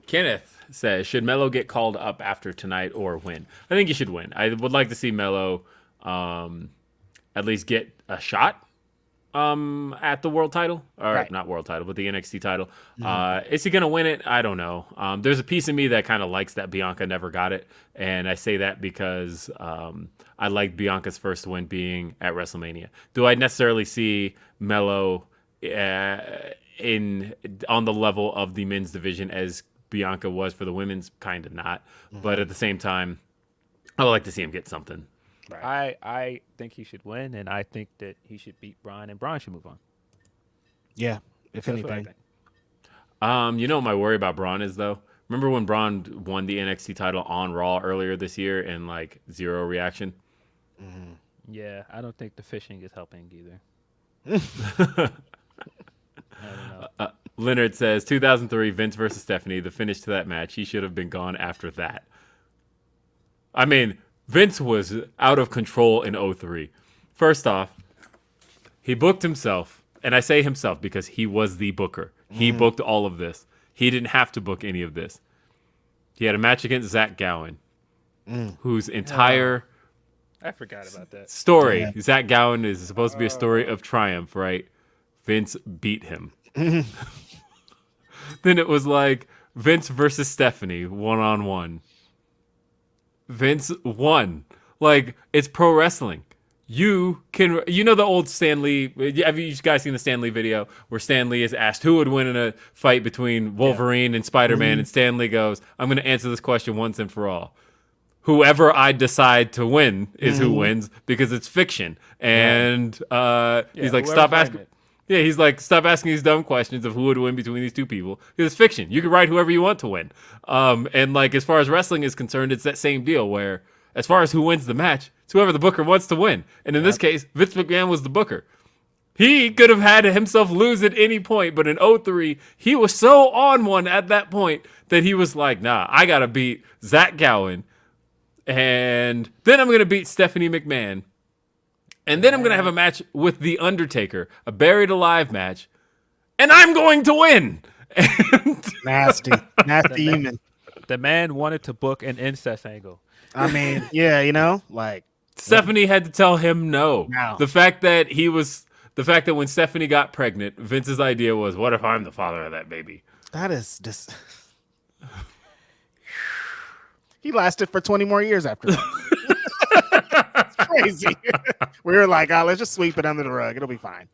Kenneth says, should Melo get called up after tonight or win? I think he should win. I would like to see Melo at least get a shot at the world title. Or not world title, but the NXT title. Is he going to win it? I don't know. There's a piece of me that kind of likes that Bianca never got it. And I say that because I like Bianca's first win being at WrestleMania. Do I necessarily see Melo on the level of the men's division as Bianca was for the women's? Kind of not. But at the same time, I would like to see him get something. Right. I think he should win, and I think that he should beat Braun, and Braun should move on. Yeah, if That's what I anything. think. You know what my worry about Braun is though? Remember when Braun won the NXT title on Raw earlier this year and like zero reaction? Yeah, I don't think the fishing is helping either. I don't know. Leonard says 2003 Vince versus Stephanie, the finish to that match. He should have been gone after that. I mean, Vince was out of control in 03. First off, he booked himself, and I say himself because he was the booker. He booked all of this. He didn't have to book any of this. He had a match against Zach Gowen, whose entire I forgot about that. story, Zach Gowen, is supposed to be a story of triumph, right? Vince beat him. Then it was like Vince versus Stephanie, one-on-one. Vince won. Like, it's pro wrestling. You know the old Stan Lee. Have you guys seen the Stan Lee video where Stan Lee is asked who would win in a fight between Wolverine and Spider-Man, and Stan Lee goes, "I'm going to answer this question once and for all. Whoever I decide to win is who wins because it's fiction." And he's like, "Stop asking." Yeah, he's like, "Stop asking these dumb questions of who would win between these two people. Because it's fiction. You can write whoever you want to win." And like, as far as wrestling is concerned, it's that same deal where, as far as who wins the match, it's whoever the booker wants to win. And in this case, Vince McMahon was the booker. He could have had himself lose at any point, but in 03, he was so on one at that point that he was like, "Nah, I gotta beat Zach Gowen, and then I'm gonna beat Stephanie McMahon. And then I'm going to have a match with The Undertaker, a buried alive match, and I'm going to win." Nasty human. The man wanted to book an incest angle. I mean, yeah, you know, like Stephanie had to tell him no. No. The fact that when Stephanie got pregnant, Vince's idea was, what if I'm the father of that baby? that is just. He lasted for 20 more years after that. It's crazy. We were like, "Oh, let's just sweep it under the rug. It'll be fine."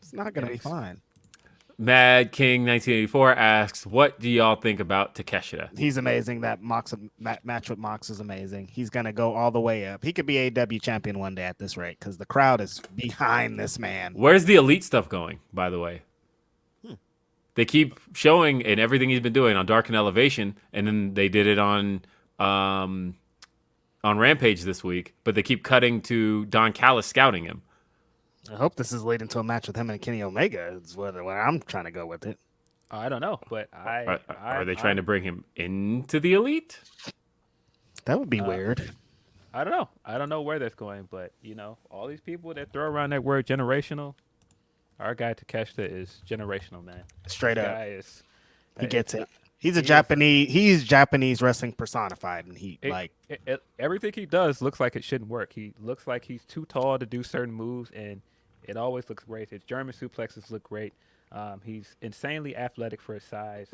It's not gonna be fine. Mad King 1984 asks, what do y'all think about Takeshita? He's amazing. That match with Mox is amazing. He's gonna go all the way up. He could be AEW champion one day at this rate because the crowd is behind this man. Where's the elite stuff going, by the way? They keep showing in everything he's been doing on Dark and Elevation, and then they did it on Rampage this week, but they keep cutting to Don Callis scouting him. I hope this is leading to a match with him and Kenny Omega. Is where I'm trying to go with it. I don't know, but Are they trying to bring him into the elite? That would be weird. I don't know. I don't know where that's going, but you know, all these people that throw around that word generational, our guy Takeshita is generational, man. Straight This up, guy is. he gets it. He's Japanese wrestling personified, and Everything he does looks like it shouldn't work. He looks like he's too tall to do certain moves, and it always looks great. His German suplexes look great. He's insanely athletic for his size.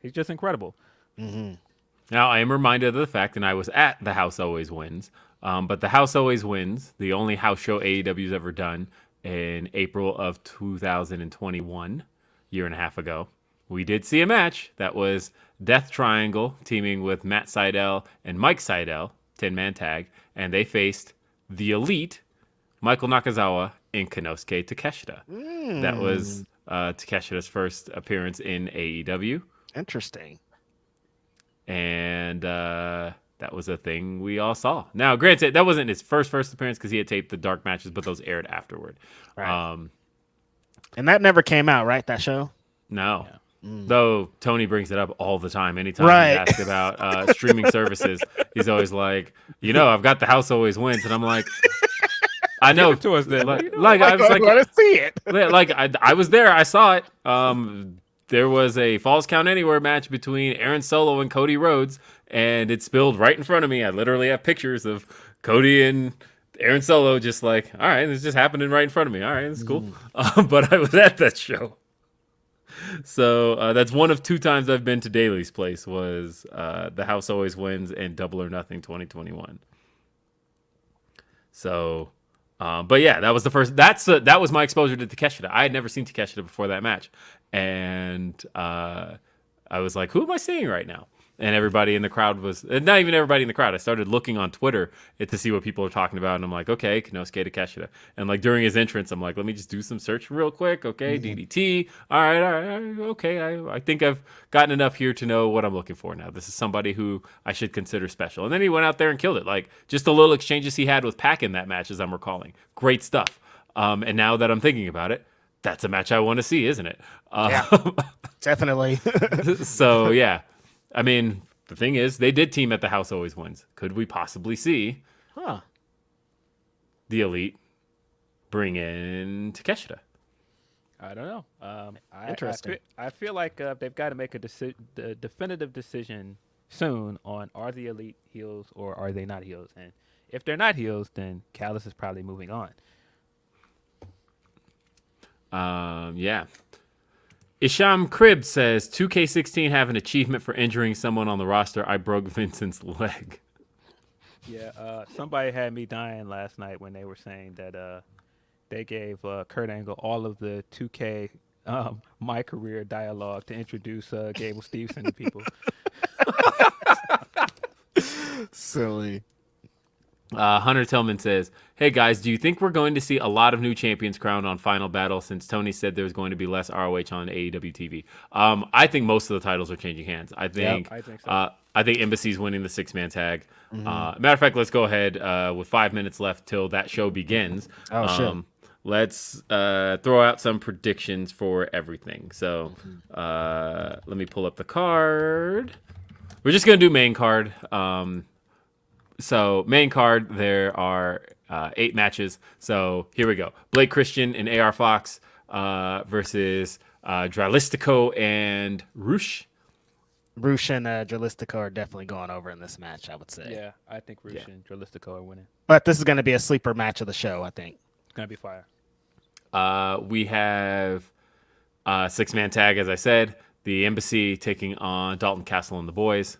He's just incredible. Now, I am reminded of the fact, and I was at The House Always Wins, but The House Always Wins, the only house show AEW's ever done, in April of 2021, year and a half ago. We did see a match that was Death Triangle teaming with Matt Sydal and Mike Sydal, 10-man tag, and they faced the Elite, Michael Nakazawa and Konosuke Takeshita. That was Takeshita's first appearance in AEW. Interesting. And that was a thing we all saw. Now, granted, that wasn't his first appearance because he had taped the dark matches, but those aired afterward. Right. And that never came out, right? That show? No. Yeah. Though Tony brings it up all the time. Anytime Right. he asks about streaming services, he's always like, I've got The House Always Wins. And I'm like, I know. To us then. I was like, let us see it. Like, I was there. I saw it. There was a Falls Count Anywhere match between Aaron Solo and Cody Rhodes, and it spilled right in front of me. I literally have pictures of Cody and Aaron Solo just like, all right, this just happening right in front of me. All right, it's cool. But I was at that show. So that's one of two times I've been to Daly's Place was The House Always Wins and Double or Nothing 2021. So, but yeah, that was the first. That was my exposure to Takeshita. I had never seen Takeshita before that match, and I was like, "Who am I seeing right now?" And everybody in the crowd was, not even everybody in the crowd. I started looking on Twitter to see what people are talking about. And I'm like, okay, Konosuke Takeshita. And like during his entrance, I'm like, let me just do some search real quick. Okay, DDT. All right. Okay. I think I've gotten enough here to know what I'm looking for now. This is somebody who I should consider special. And then he went out there and killed it. Like just the little exchanges he had with Pac in that match, as I'm recalling. Great stuff. And now that I'm thinking about it, that's a match I want to see, isn't it? Yeah, definitely. So, yeah. I mean, the thing is, they did team at the House Always Wins. Could we possibly see the Elite bring in Takeshita? I don't know. Interesting. I feel like they've got to make a definitive decision soon on are the Elite heels or are they not heels? And if they're not heels, then Callis is probably moving on. Yeah. Isham Crib says 2K16 have an achievement for injuring someone on the roster. I broke Vincent's leg. Yeah, somebody had me dying last night when they were saying that they gave Kurt Angle all of the 2K My Career dialogue to introduce Gable Steveson to people. Silly. Hunter Tillman says, hey guys, do you think we're going to see a lot of new champions crowned on Final Battle since Tony said there's going to be less ROH on AEW TV? I think most of the titles are changing hands. I think so. I think Embassy's winning the 6-man tag. Matter of fact, let's go ahead with 5 minutes left till that show begins. Sure. Let's throw out some predictions for everything. So let me pull up the card. We're just going to do main card. So main card, there are 8 matches. So here we go. Blake Christian and AR Fox versus Dralistico and Roosh. Roosh and Dralistico are definitely going over in this match, I would say. Yeah, I think Roosh and Dralistico are winning. But this is going to be a sleeper match of the show, I think. It's going to be fire. We have 6-man tag, as I said. The Embassy taking on Dalton Castle and the boys.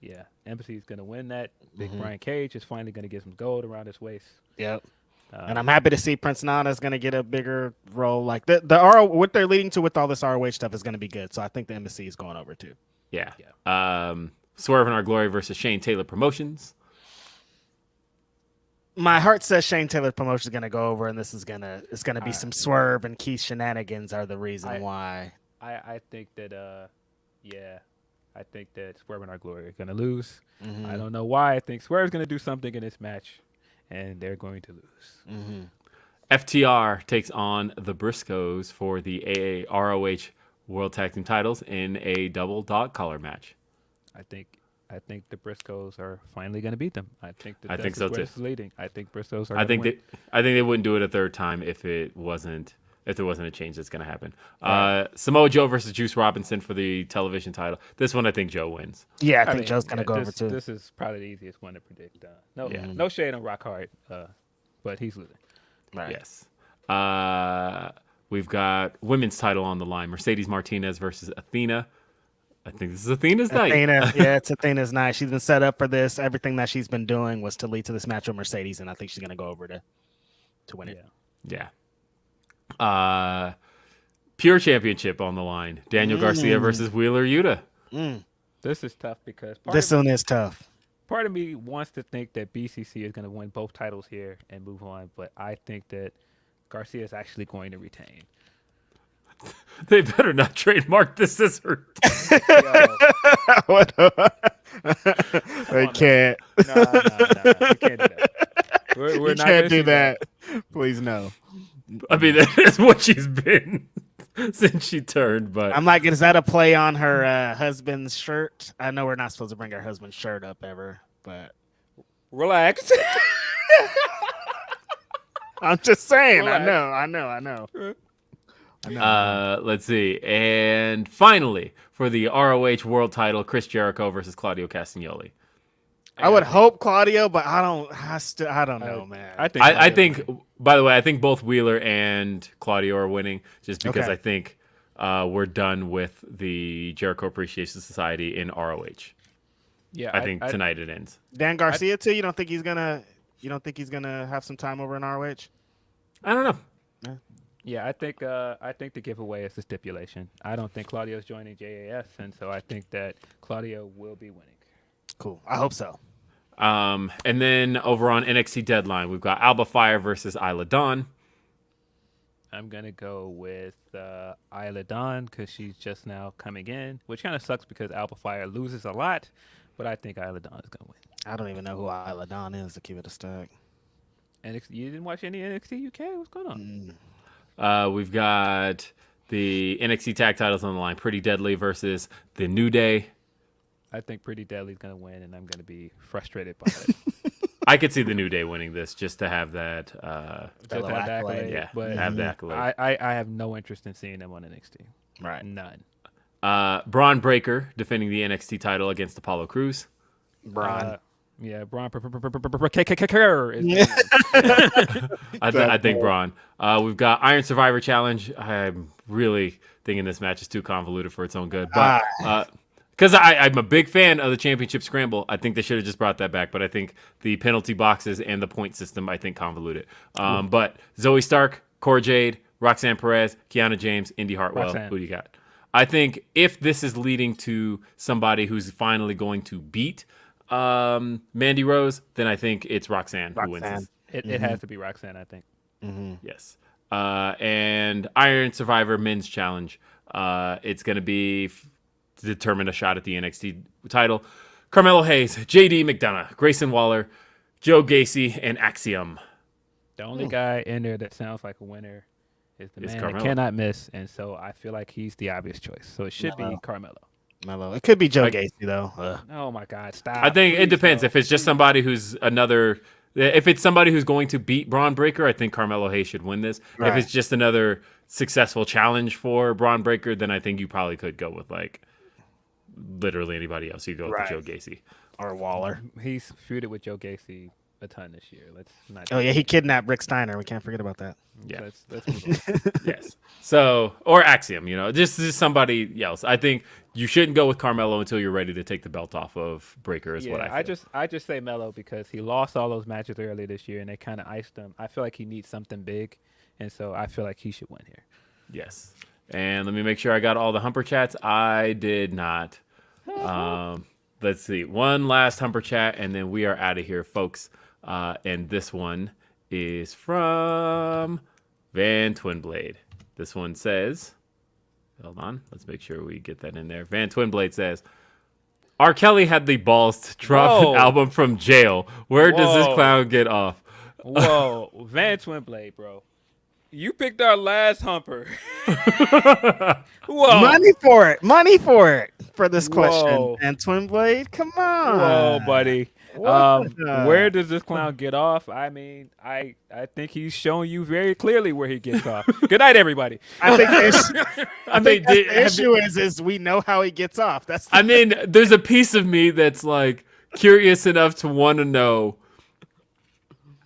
Yeah, Embassy's going to win that. Big Brian Cage is finally going to get some gold around his waist. Yep. And I'm happy to see Prince Nana is going to get a bigger role. Like what they're leading to with all this ROH stuff is going to be good. So I think the Embassy is going over too. Yeah. Swerve and Our Glory versus Shane Taylor Promotions. My heart says Shane Taylor Promotions is going to go over, and it's going to be some Swerve and Keith shenanigans are the reason why. I think that I think that Swerve and Our Glory are going to lose. I don't know why. I think Swerve's going to do something in this match, and they're going to lose. FTR takes on the Briscoes for the ROH World Tag Team titles in a double dog collar match. I think the Briscoes are finally going to beat them. I think I think so too. This is leading. I think Briscoes are. I think they wouldn't do it a third time if there wasn't a change that's going to happen. Samoa Joe versus Juice Robinson for the television title. This one, I think Joe wins. Yeah, I think Joe's going to go over too. This is probably the easiest one to predict. No shade on Rock Hard, but he's losing. Right. Yes. We've got women's title on the line. Mercedes Martinez versus Athena. I think this is Athena's night. Yeah, it's Athena's night. She's been set up for this. Everything that she's been doing was to lead to this match with Mercedes, and I think she's going to go over to win it. Yeah. Pure Championship on the line. Daniel Garcia versus Wheeler Yuta. This is tough because this one is tough. Part of me wants to think that BCC is going to win both titles here and move on, but I think that Garcia is actually going to retain. They better not trademark the scissor. They can't. No. We can't do that. We're not can't do that. Please no. I mean, that is what she's been since she turned. But I'm like, is that a play on her husband's shirt? I know we're not supposed to bring our husband's shirt up ever, but relax. I'm just saying. Relax. I know. Let's see. And finally, for the ROH World title, Chris Jericho versus Claudio Castagnoli. I would hope Claudio, but I don't know, man. I think. By the way, I think both Wheeler and Claudio are winning, just because I think we're done with the Jericho Appreciation Society in ROH. Yeah, I think tonight it ends. Dan Garcia too. You don't think he's gonna have some time over in ROH? I don't know. Yeah, I think the giveaway is the stipulation. I don't think Claudio's joining JAS, and so I think that Claudio will be winning. Cool. I hope so. And then over on NXT Deadline, we've got Alba Fire versus Isla Dawn. I'm gonna go with Isla Dawn because she's just now coming in, which kind of sucks because Alba Fire loses a lot, but I think Isla Dawn is gonna win. I don't even know who Isla Dawn is, to keep it a stack. NXT, you didn't watch any NXT UK? What's going on? We've got the NXT tag titles on the line. Pretty Deadly versus the New Day. I think Pretty Deadly's gonna win, and I'm gonna be frustrated by it. I could see the New Day winning this just to have that. Just have the accolade, Yeah, but have the accolade. I have no interest in seeing them on NXT. Right. None. Braun Breaker defending the NXT title against Apollo Crews. Braun. Yeah, Braun. Is I think Braun. We've got Iron Survivor Challenge. I'm really thinking this match is too convoluted for its own good, but because I'm a big fan of the championship scramble, I think they should have just brought that back. But I think the penalty boxes and the point system, I think, convoluted. But Zoe Stark, Cora Jade, Roxanne Perez, Kiana James, Indy Hartwell. Roxanne. Who do you got? I think if this is leading to somebody who's finally going to beat Mandy Rose, then I think it's Roxanne who wins this. It has to be Roxanne, I think. Yes. And Iron Survivor Men's Challenge. It's going to be to determine a shot at the NXT title. Carmelo Hayes, JD McDonough, Grayson Waller, Joe Gacy, and Axiom. The only guy in there that sounds like a winner is the man Carmelo. that cannot miss, and so I feel like he's the obvious choice. So it should be Carmelo. Mello. It could be Joe Gacy, though. Oh, my God, stop. I think it Please depends. don't. If it's just somebody who's if it's somebody who's going to beat Braun Breaker, I think Carmelo Hayes should win this. Right. If it's just another successful challenge for Braun Breaker, then I think you probably could go with like literally anybody else. You go with Joe Gacy. Or Waller. He's feuded with Joe Gacy a ton this year. Let's not. Oh, yeah, he kidnapped Rick Steiner. We can't forget about that. Yeah. Let's move on. Yes. So, or Axiom, just somebody else. I think you shouldn't go with Carmelo until you're ready to take the belt off of Breaker is what I feel. I just say Melo because he lost all those matches early this year and they kind of iced him. I feel like he needs something big, and so I feel like he should win here. Yes. And let me make sure I got all the Humper chats. I did not. Let's see. One last Humper chat, and then we are out of here, folks. And this one is from Van Twinblade. This one says, hold on, let's make sure we get that in there. Van Twinblade says, R. Kelly had the balls to drop an album from jail. Where does this clown get off? Whoa, Van Twinblade, bro. You picked our last Humper. Whoa. Money for it for this question. Whoa. And Twinblade, come on. Whoa, buddy. What? Where does this clown get off? I mean, I think he's showing you very clearly where he gets off. Good night, everybody. I think the issue is we know how he gets off. That's the I mean, there's a piece of me that's like curious enough to want to know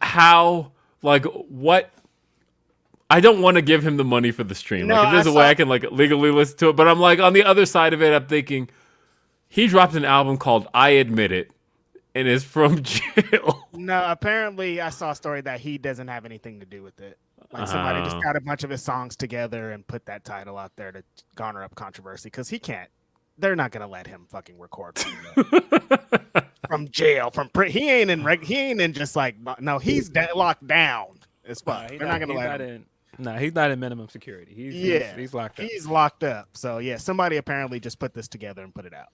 how, like, what. I don't want to give him the money for the stream. No, like, if there's a way I can like legally listen to it, but I'm like on the other side of it, I'm thinking he dropped an album called "I Admit It," and it's from jail. No, apparently I saw a story that he doesn't have anything to do with it. Like somebody just got a bunch of his songs together and put that title out there to garner up controversy because he can't. They're not gonna let him fucking record from jail. He ain't in just like no. He's locked down as fuck. They're not gonna let him. No, he's not in minimum security. He's locked up. He's locked up. So yeah, somebody apparently just put this together and put it out.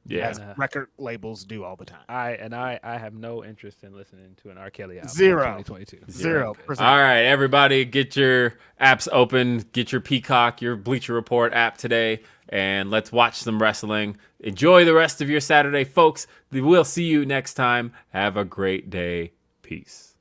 Yeah, As record labels do all the time. I have no interest in listening to an R. Kelly album. Zero. In 2022. 0%. All right, everybody, get your apps open. Get your Peacock, your Bleacher Report app today, and let's watch some wrestling. Enjoy the rest of your Saturday, folks. We'll see you next time. Have a great day. Peace.